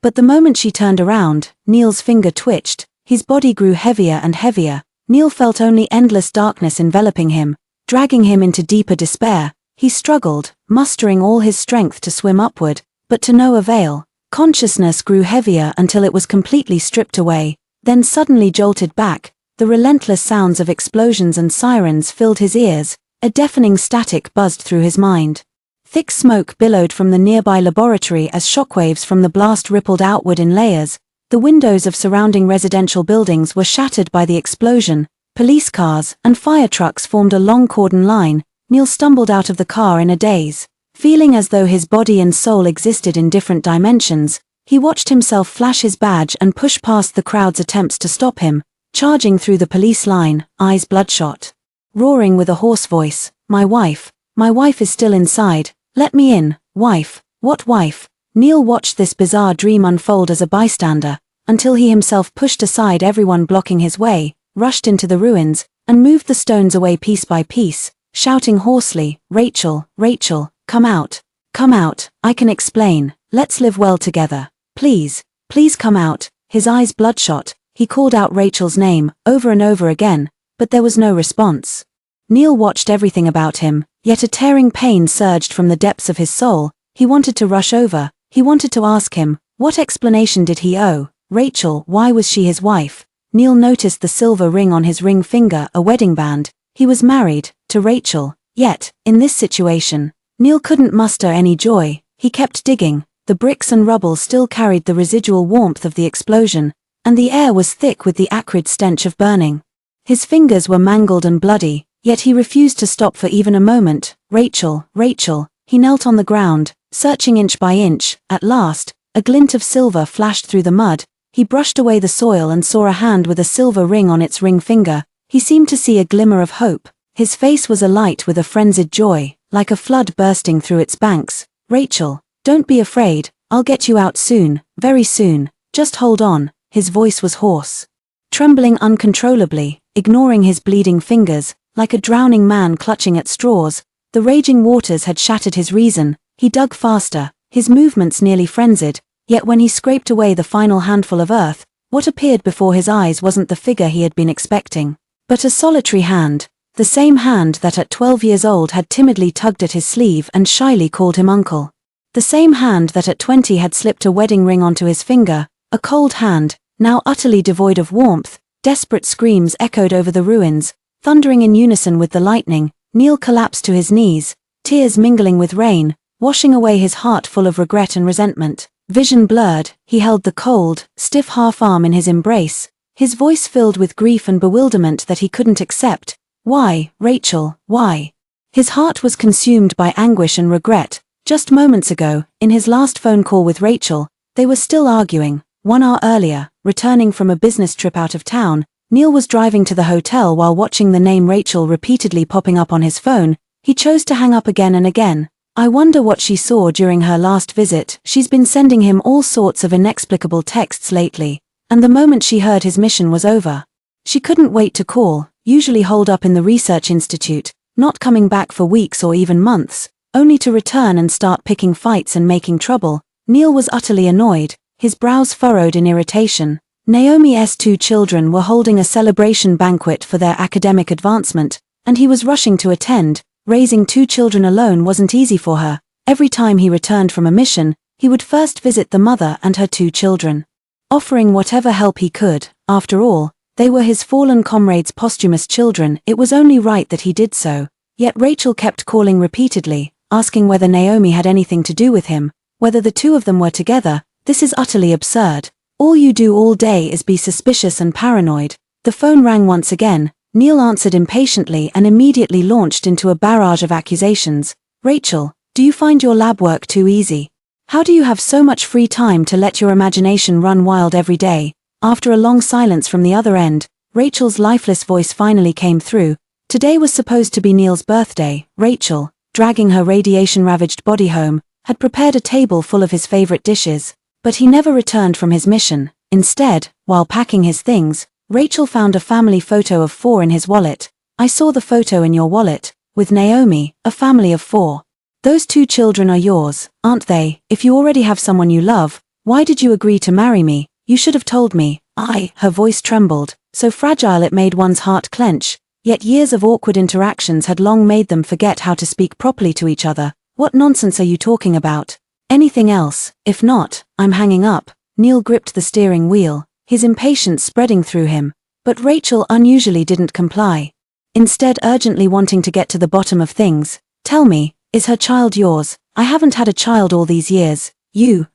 But the moment she turned around, Neil's finger twitched, his body grew heavier and heavier. Neil felt only endless darkness enveloping him, dragging him into deeper despair. He struggled, mustering all his strength to swim upward, but to no avail. Consciousness grew heavier until it was completely stripped away, then suddenly jolted back. The relentless sounds of explosions and sirens filled his ears, a deafening static buzzed through his mind. Thick smoke billowed from the nearby laboratory as shockwaves from the blast rippled outward in layers. The windows of surrounding residential buildings were shattered by the explosion. Police cars and fire trucks formed a long cordon line. Neil stumbled out of the car in a daze. Feeling as though his body and soul existed in different dimensions, he watched himself flash his badge and push past the crowd's attempts to stop him, charging through the police line, eyes bloodshot. Roaring with a hoarse voice, my wife is still inside, let me in." "Wife? What wife?" Neil watched this bizarre dream unfold as a bystander, until he himself pushed aside everyone blocking his way, rushed into the ruins, and moved the stones away piece by piece, shouting hoarsely, Rachel, come out, I can explain, let's live well together. Please come out." His eyes bloodshot, he called out Rachel's name, over and over again, but there was no response. Neil watched everything about him, yet a tearing pain surged from the depths of his soul. He wanted to rush over, he wanted to ask him, what explanation did he owe? Rachel, why was she his wife? Neil noticed the silver ring on his ring finger, a wedding band. He was married to Rachel, yet, in this situation, Neil couldn't muster any joy. He kept digging. The bricks and rubble still carried the residual warmth of the explosion, and the air was thick with the acrid stench of burning. His fingers were mangled and bloody, yet he refused to stop for even a moment. Rachel. He knelt on the ground, searching inch by inch. At last, a glint of silver flashed through the mud. He brushed away the soil and saw a hand with a silver ring on its ring finger. He seemed to see a glimmer of hope. His face was alight with a frenzied joy, like a flood bursting through its banks. "Rachel, don't be afraid, I'll get you out soon, very soon, just hold on." His voice was hoarse. Trembling uncontrollably, ignoring his bleeding fingers, like a drowning man clutching at straws, the raging waters had shattered his reason. He dug faster, his movements nearly frenzied, yet when he scraped away the final handful of earth, what appeared before his eyes wasn't the figure he had been expecting, but a solitary hand, the same hand that at 12 years old had timidly tugged at his sleeve and shyly called him uncle. The same hand that at 20 had slipped a wedding ring onto his finger, a cold hand, now utterly devoid of warmth. Desperate screams echoed over the ruins, thundering in unison with the lightning. Neil collapsed to his knees, tears mingling with rain, washing away his heart full of regret and resentment. Vision blurred, he held the cold, stiff half-arm in his embrace, his voice filled with grief and bewilderment that he couldn't accept. "Why, Rachel, why?" His heart was consumed by anguish and regret. Just moments ago, in his last phone call with Rachel, they were still arguing. 1 hour earlier, returning from a business trip out of town, Neil was driving to the hotel while watching the name Rachel repeatedly popping up on his phone. He chose to hang up again and again. I wonder what she saw during her last visit. She's been sending him all sorts of inexplicable texts lately, and the moment she heard his mission was over, she couldn't wait to call, usually holed up in the research institute, not coming back for weeks or even months, only to return and start picking fights and making trouble. Neil was utterly annoyed, his brows furrowed in irritation. Naomi's 2 children were holding a celebration banquet for their academic advancement, and he was rushing to attend. Raising 2 children alone wasn't easy for her. Every time he returned from a mission, he would first visit the mother and her 2 children, offering whatever help he could. After all, they were his fallen comrade's posthumous children. It was only right that he did so. Yet Rachel kept calling repeatedly, asking whether Naomi had anything to do with him, whether the 2 of them were together. This is utterly absurd. All you do all day is be suspicious and paranoid. The phone rang once again. Neil answered impatiently and immediately launched into a barrage of accusations. Rachel, do you find your lab work too easy? How do you have so much free time to let your imagination run wild every day? After a long silence from the other end, Rachel's lifeless voice finally came through. Today was supposed to be Neil's birthday. Rachel, dragging her radiation-ravaged body home, had prepared a table full of his favorite dishes. But he never returned from his mission. Instead, while packing his things, Rachel found a family photo of 4 in his wallet. I saw the photo in your wallet, with Naomi, a family of 4. Those 2 children are yours, aren't they? If you already have someone you love, why did you agree to marry me? You should have told me. Her voice trembled, so fragile it made one's heart clench, yet years of awkward interactions had long made them forget how to speak properly to each other. What nonsense are you talking about? Anything else? If not, I'm hanging up. Neil gripped the steering wheel, his impatience spreading through him. But Rachel unusually didn't comply. Instead, urgently wanting to get to the bottom of things. Tell me, is her child yours? I haven't had a child all these years.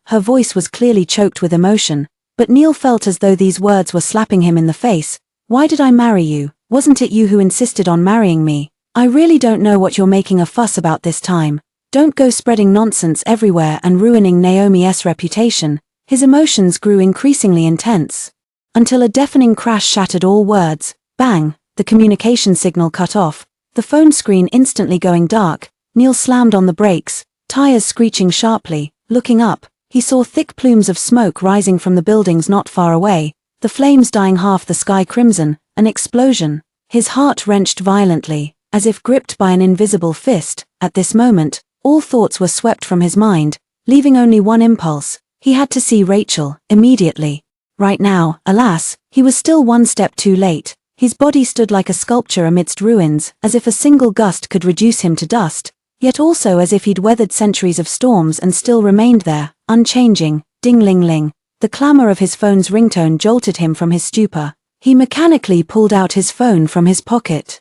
Her voice was clearly choked with emotion, but Neil felt as though these words were slapping him in the face. Why did I marry you? Wasn't it you who insisted on marrying me? I really don't know what you're making a fuss about this time. Don't go spreading nonsense everywhere and ruining Naomi's reputation. His emotions grew increasingly intense, until a deafening crash shattered all words. Bang! The communication signal cut off, the phone screen instantly going dark. Neil slammed on the brakes, tires screeching sharply. Looking up, he saw thick plumes of smoke rising from the buildings not far away, the flames dyeing half the sky crimson. An explosion. His heart wrenched violently, as if gripped by an invisible fist. At this moment, all thoughts were swept from his mind, leaving only one impulse. He had to see Rachel, immediately. Right now, alas, he was still one step too late. His body stood like a sculpture amidst ruins, as if a single gust could reduce him to dust, yet also as if he'd weathered centuries of storms and still remained there, unchanging. Ding-ling-ling. The clamor of his phone's ringtone jolted him from his stupor. He mechanically pulled out his phone from his pocket.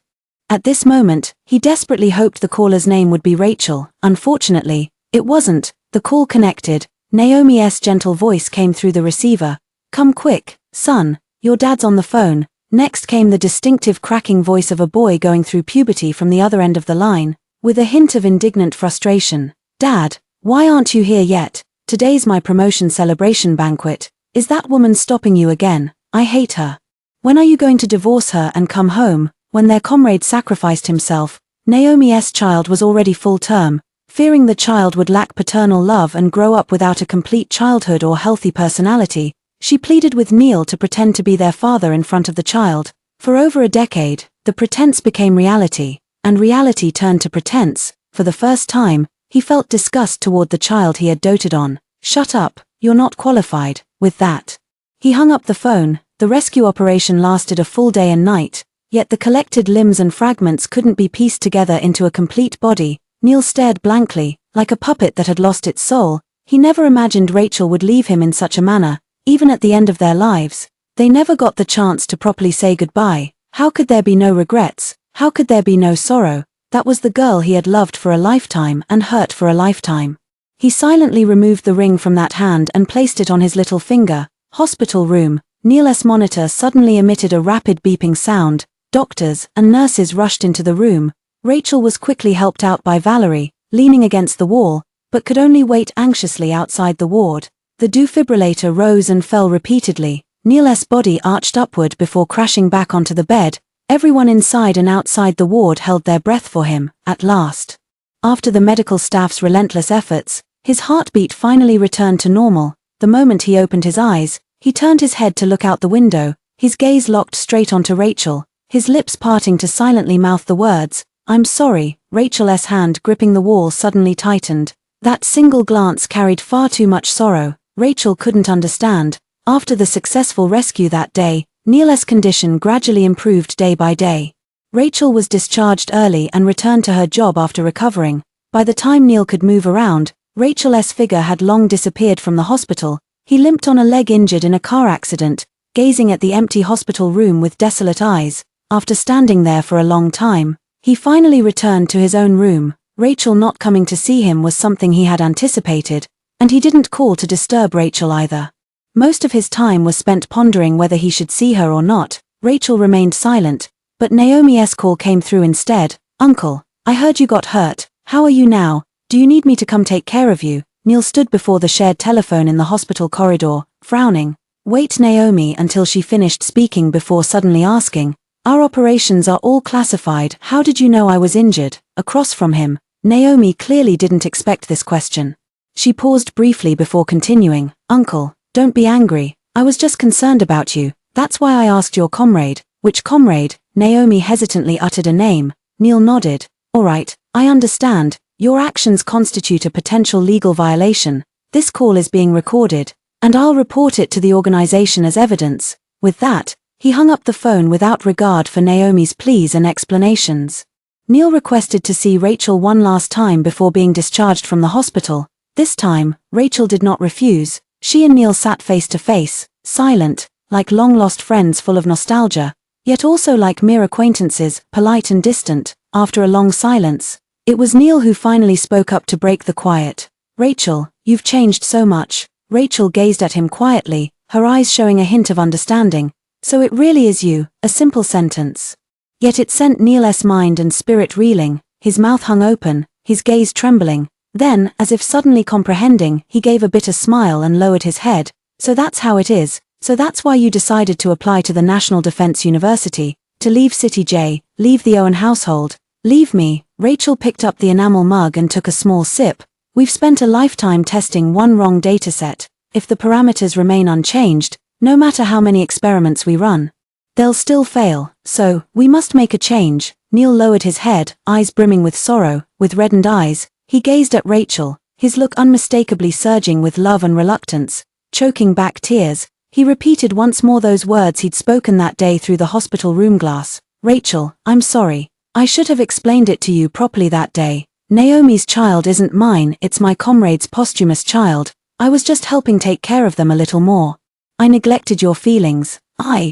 At this moment, he desperately hoped the caller's name would be Rachel. Unfortunately, it wasn't. The call connected. Naomi's gentle voice came through the receiver. Come quick, son, your dad's on the phone. Next came the distinctive cracking voice of a boy going through puberty from the other end of the line, with a hint of indignant frustration. Dad, why aren't you here yet? Today's my promotion celebration banquet. Is that woman stopping you again? I hate her. When are you going to divorce her and come home? When their comrade sacrificed himself, Naomi's child was already full term. Fearing the child would lack paternal love and grow up without a complete childhood or healthy personality, she pleaded with Neil to pretend to be their father in front of the child. For over a decade, the pretense became reality, and reality turned to pretense. For the first time, he felt disgust toward the child he had doted on. Shut up, you're not qualified. With that, he hung up the phone. The rescue operation lasted a full day and night, yet the collected limbs and fragments couldn't be pieced together into a complete body. Neil stared blankly, like a puppet that had lost its soul. He never imagined Rachel would leave him in such a manner, even at the end of their lives. They never got the chance to properly say goodbye. How could there be no regrets? How could there be no sorrow? That was the girl he had loved for a lifetime and hurt for a lifetime. He silently removed the ring from that hand and placed it on his little finger. Hospital room. Neil's monitor suddenly emitted a rapid beeping sound. Doctors and nurses rushed into the room. Rachel was quickly helped out by Valerie, leaning against the wall, but could only wait anxiously outside the ward. The defibrillator rose and fell repeatedly. Neil's body arched upward before crashing back onto the bed. Everyone inside and outside the ward held their breath for him, at last. After the medical staff's relentless efforts, his heartbeat finally returned to normal. The moment he opened his eyes, he turned his head to look out the window, his gaze locked straight onto Rachel, his lips parting to silently mouth the words, "I'm sorry." Rachel's hand gripping the wall suddenly tightened. That single glance carried far too much sorrow. Rachel couldn't understand. After the successful rescue that day, Neil's condition gradually improved day by day. Rachel was discharged early and returned to her job after recovering. By the time Neil could move around, Rachel's figure had long disappeared from the hospital. He limped on a leg injured in a car accident, gazing at the empty hospital room with desolate eyes. After standing there for a long time, he finally returned to his own room. Rachel not coming to see him was something he had anticipated, and he didn't call to disturb Rachel either. Most of his time was spent pondering whether he should see her or not. Rachel remained silent, but Naomi's call came through instead. "Uncle, I heard you got hurt. How are you now? Do you need me to come take care of you?" Neil stood before the shared telephone in the hospital corridor, frowning. "Wait Naomi until she finished speaking before suddenly asking, "Our operations are all classified. How did you know I was injured?" Across from him, Naomi clearly didn't expect this question. She paused briefly before continuing, "Uncle, don't be angry. I was just concerned about you. That's why I asked your comrade." "Which comrade?" Naomi hesitantly uttered a name. Neil nodded. "All right, I understand. Your actions constitute a potential legal violation. This call is being recorded, and I'll report it to the organization as evidence." With that, he hung up the phone without regard for Naomi's pleas and explanations. Neil requested to see Rachel one last time before being discharged from the hospital. This time, Rachel did not refuse. She and Neil sat face to face, silent, like long-lost friends full of nostalgia, yet also like mere acquaintances, polite and distant. After a long silence, it was Neil who finally spoke up to break the quiet. "Rachel, you've changed so much." Rachel gazed at him quietly, her eyes showing a hint of understanding. "So it really is you," a simple sentence. Yet it sent Neil's mind and spirit reeling. His mouth hung open, his gaze trembling. Then, as if suddenly comprehending, he gave a bitter smile and lowered his head. "So that's how it is. So that's why you decided to apply to the National Defense University, to leave City J, leave the Owen household, leave me." Rachel picked up the enamel mug and took a small sip. "We've spent a lifetime testing one wrong dataset. If the parameters remain unchanged, no matter how many experiments we run, they'll still fail. So, we must make a change." Neil lowered his head, eyes brimming with sorrow. With reddened eyes, he gazed at Rachel, his look unmistakably surging with love and reluctance. Choking back tears, he repeated once more those words he'd spoken that day through the hospital room glass. "Rachel, I'm sorry. I should have explained it to you properly that day. Naomi's child isn't mine, it's my comrade's posthumous child. I was just helping take care of them a little more. I neglected your feelings."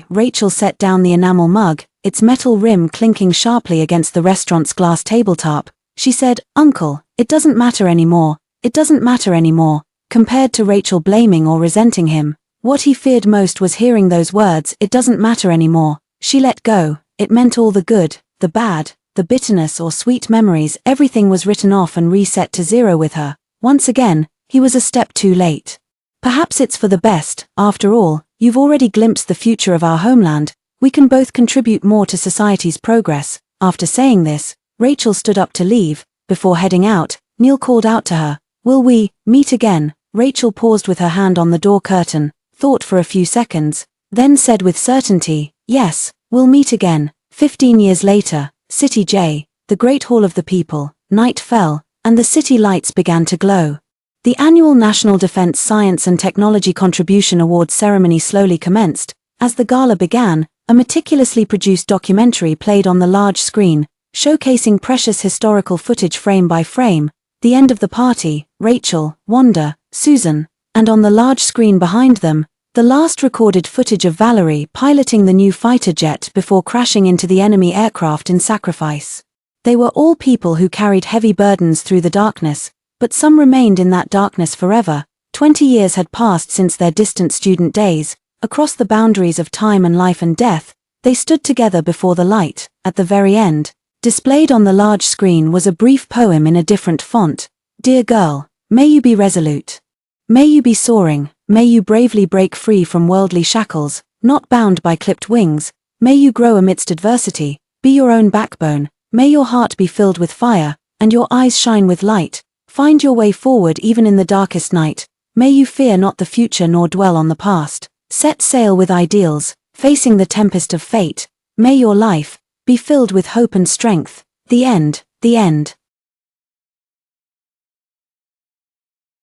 Rachel set down the enamel mug, its metal rim clinking sharply against the restaurant's glass tabletop. She said, "Uncle, it doesn't matter anymore. It doesn't matter anymore." Compared to Rachel blaming or resenting him, what he feared most was hearing those words, "It doesn't matter anymore." She let go. It meant all the good, the bad, the bitterness or sweet memories, everything was written off and reset to zero with her. Once again, he was a step too late. "Perhaps it's for the best. After all, you've already glimpsed the future of our homeland. We can both contribute more to society's progress." After saying this, Rachel stood up to leave. Before heading out, Neil called out to her, "Will we meet again?" Rachel paused with her hand on the door curtain, thought for a few seconds, then said with certainty, "Yes, we'll meet again." 15 years later, City J, the great hall of the people. Night fell, and the city lights began to glow. The annual National Defense Science and Technology Contribution Award ceremony slowly commenced. As the gala began, a meticulously produced documentary played on the large screen, showcasing precious historical footage frame by frame. The end of the party, Rachel, Wanda, Susan, and on the large screen behind them, the last recorded footage of Valerie piloting the new fighter jet before crashing into the enemy aircraft in sacrifice. They were all people who carried heavy burdens through the darkness, but some remained in that darkness forever. 20 years had passed since their distant student days. Across the boundaries of time and life and death, they stood together before the light. At the very end, Displayed on the large screen was a brief poem in a different font. Dear girl, may you be resolute. May you be soaring, may you bravely break free from worldly shackles, not bound by clipped wings. May you grow amidst adversity, be your own backbone, may your heart be filled with fire, and your eyes shine with light. Find your way forward even in the darkest night. May you fear not the future nor dwell on the past. Set sail with ideals, facing the tempest of fate. May your life be filled with hope and strength. The end, the end.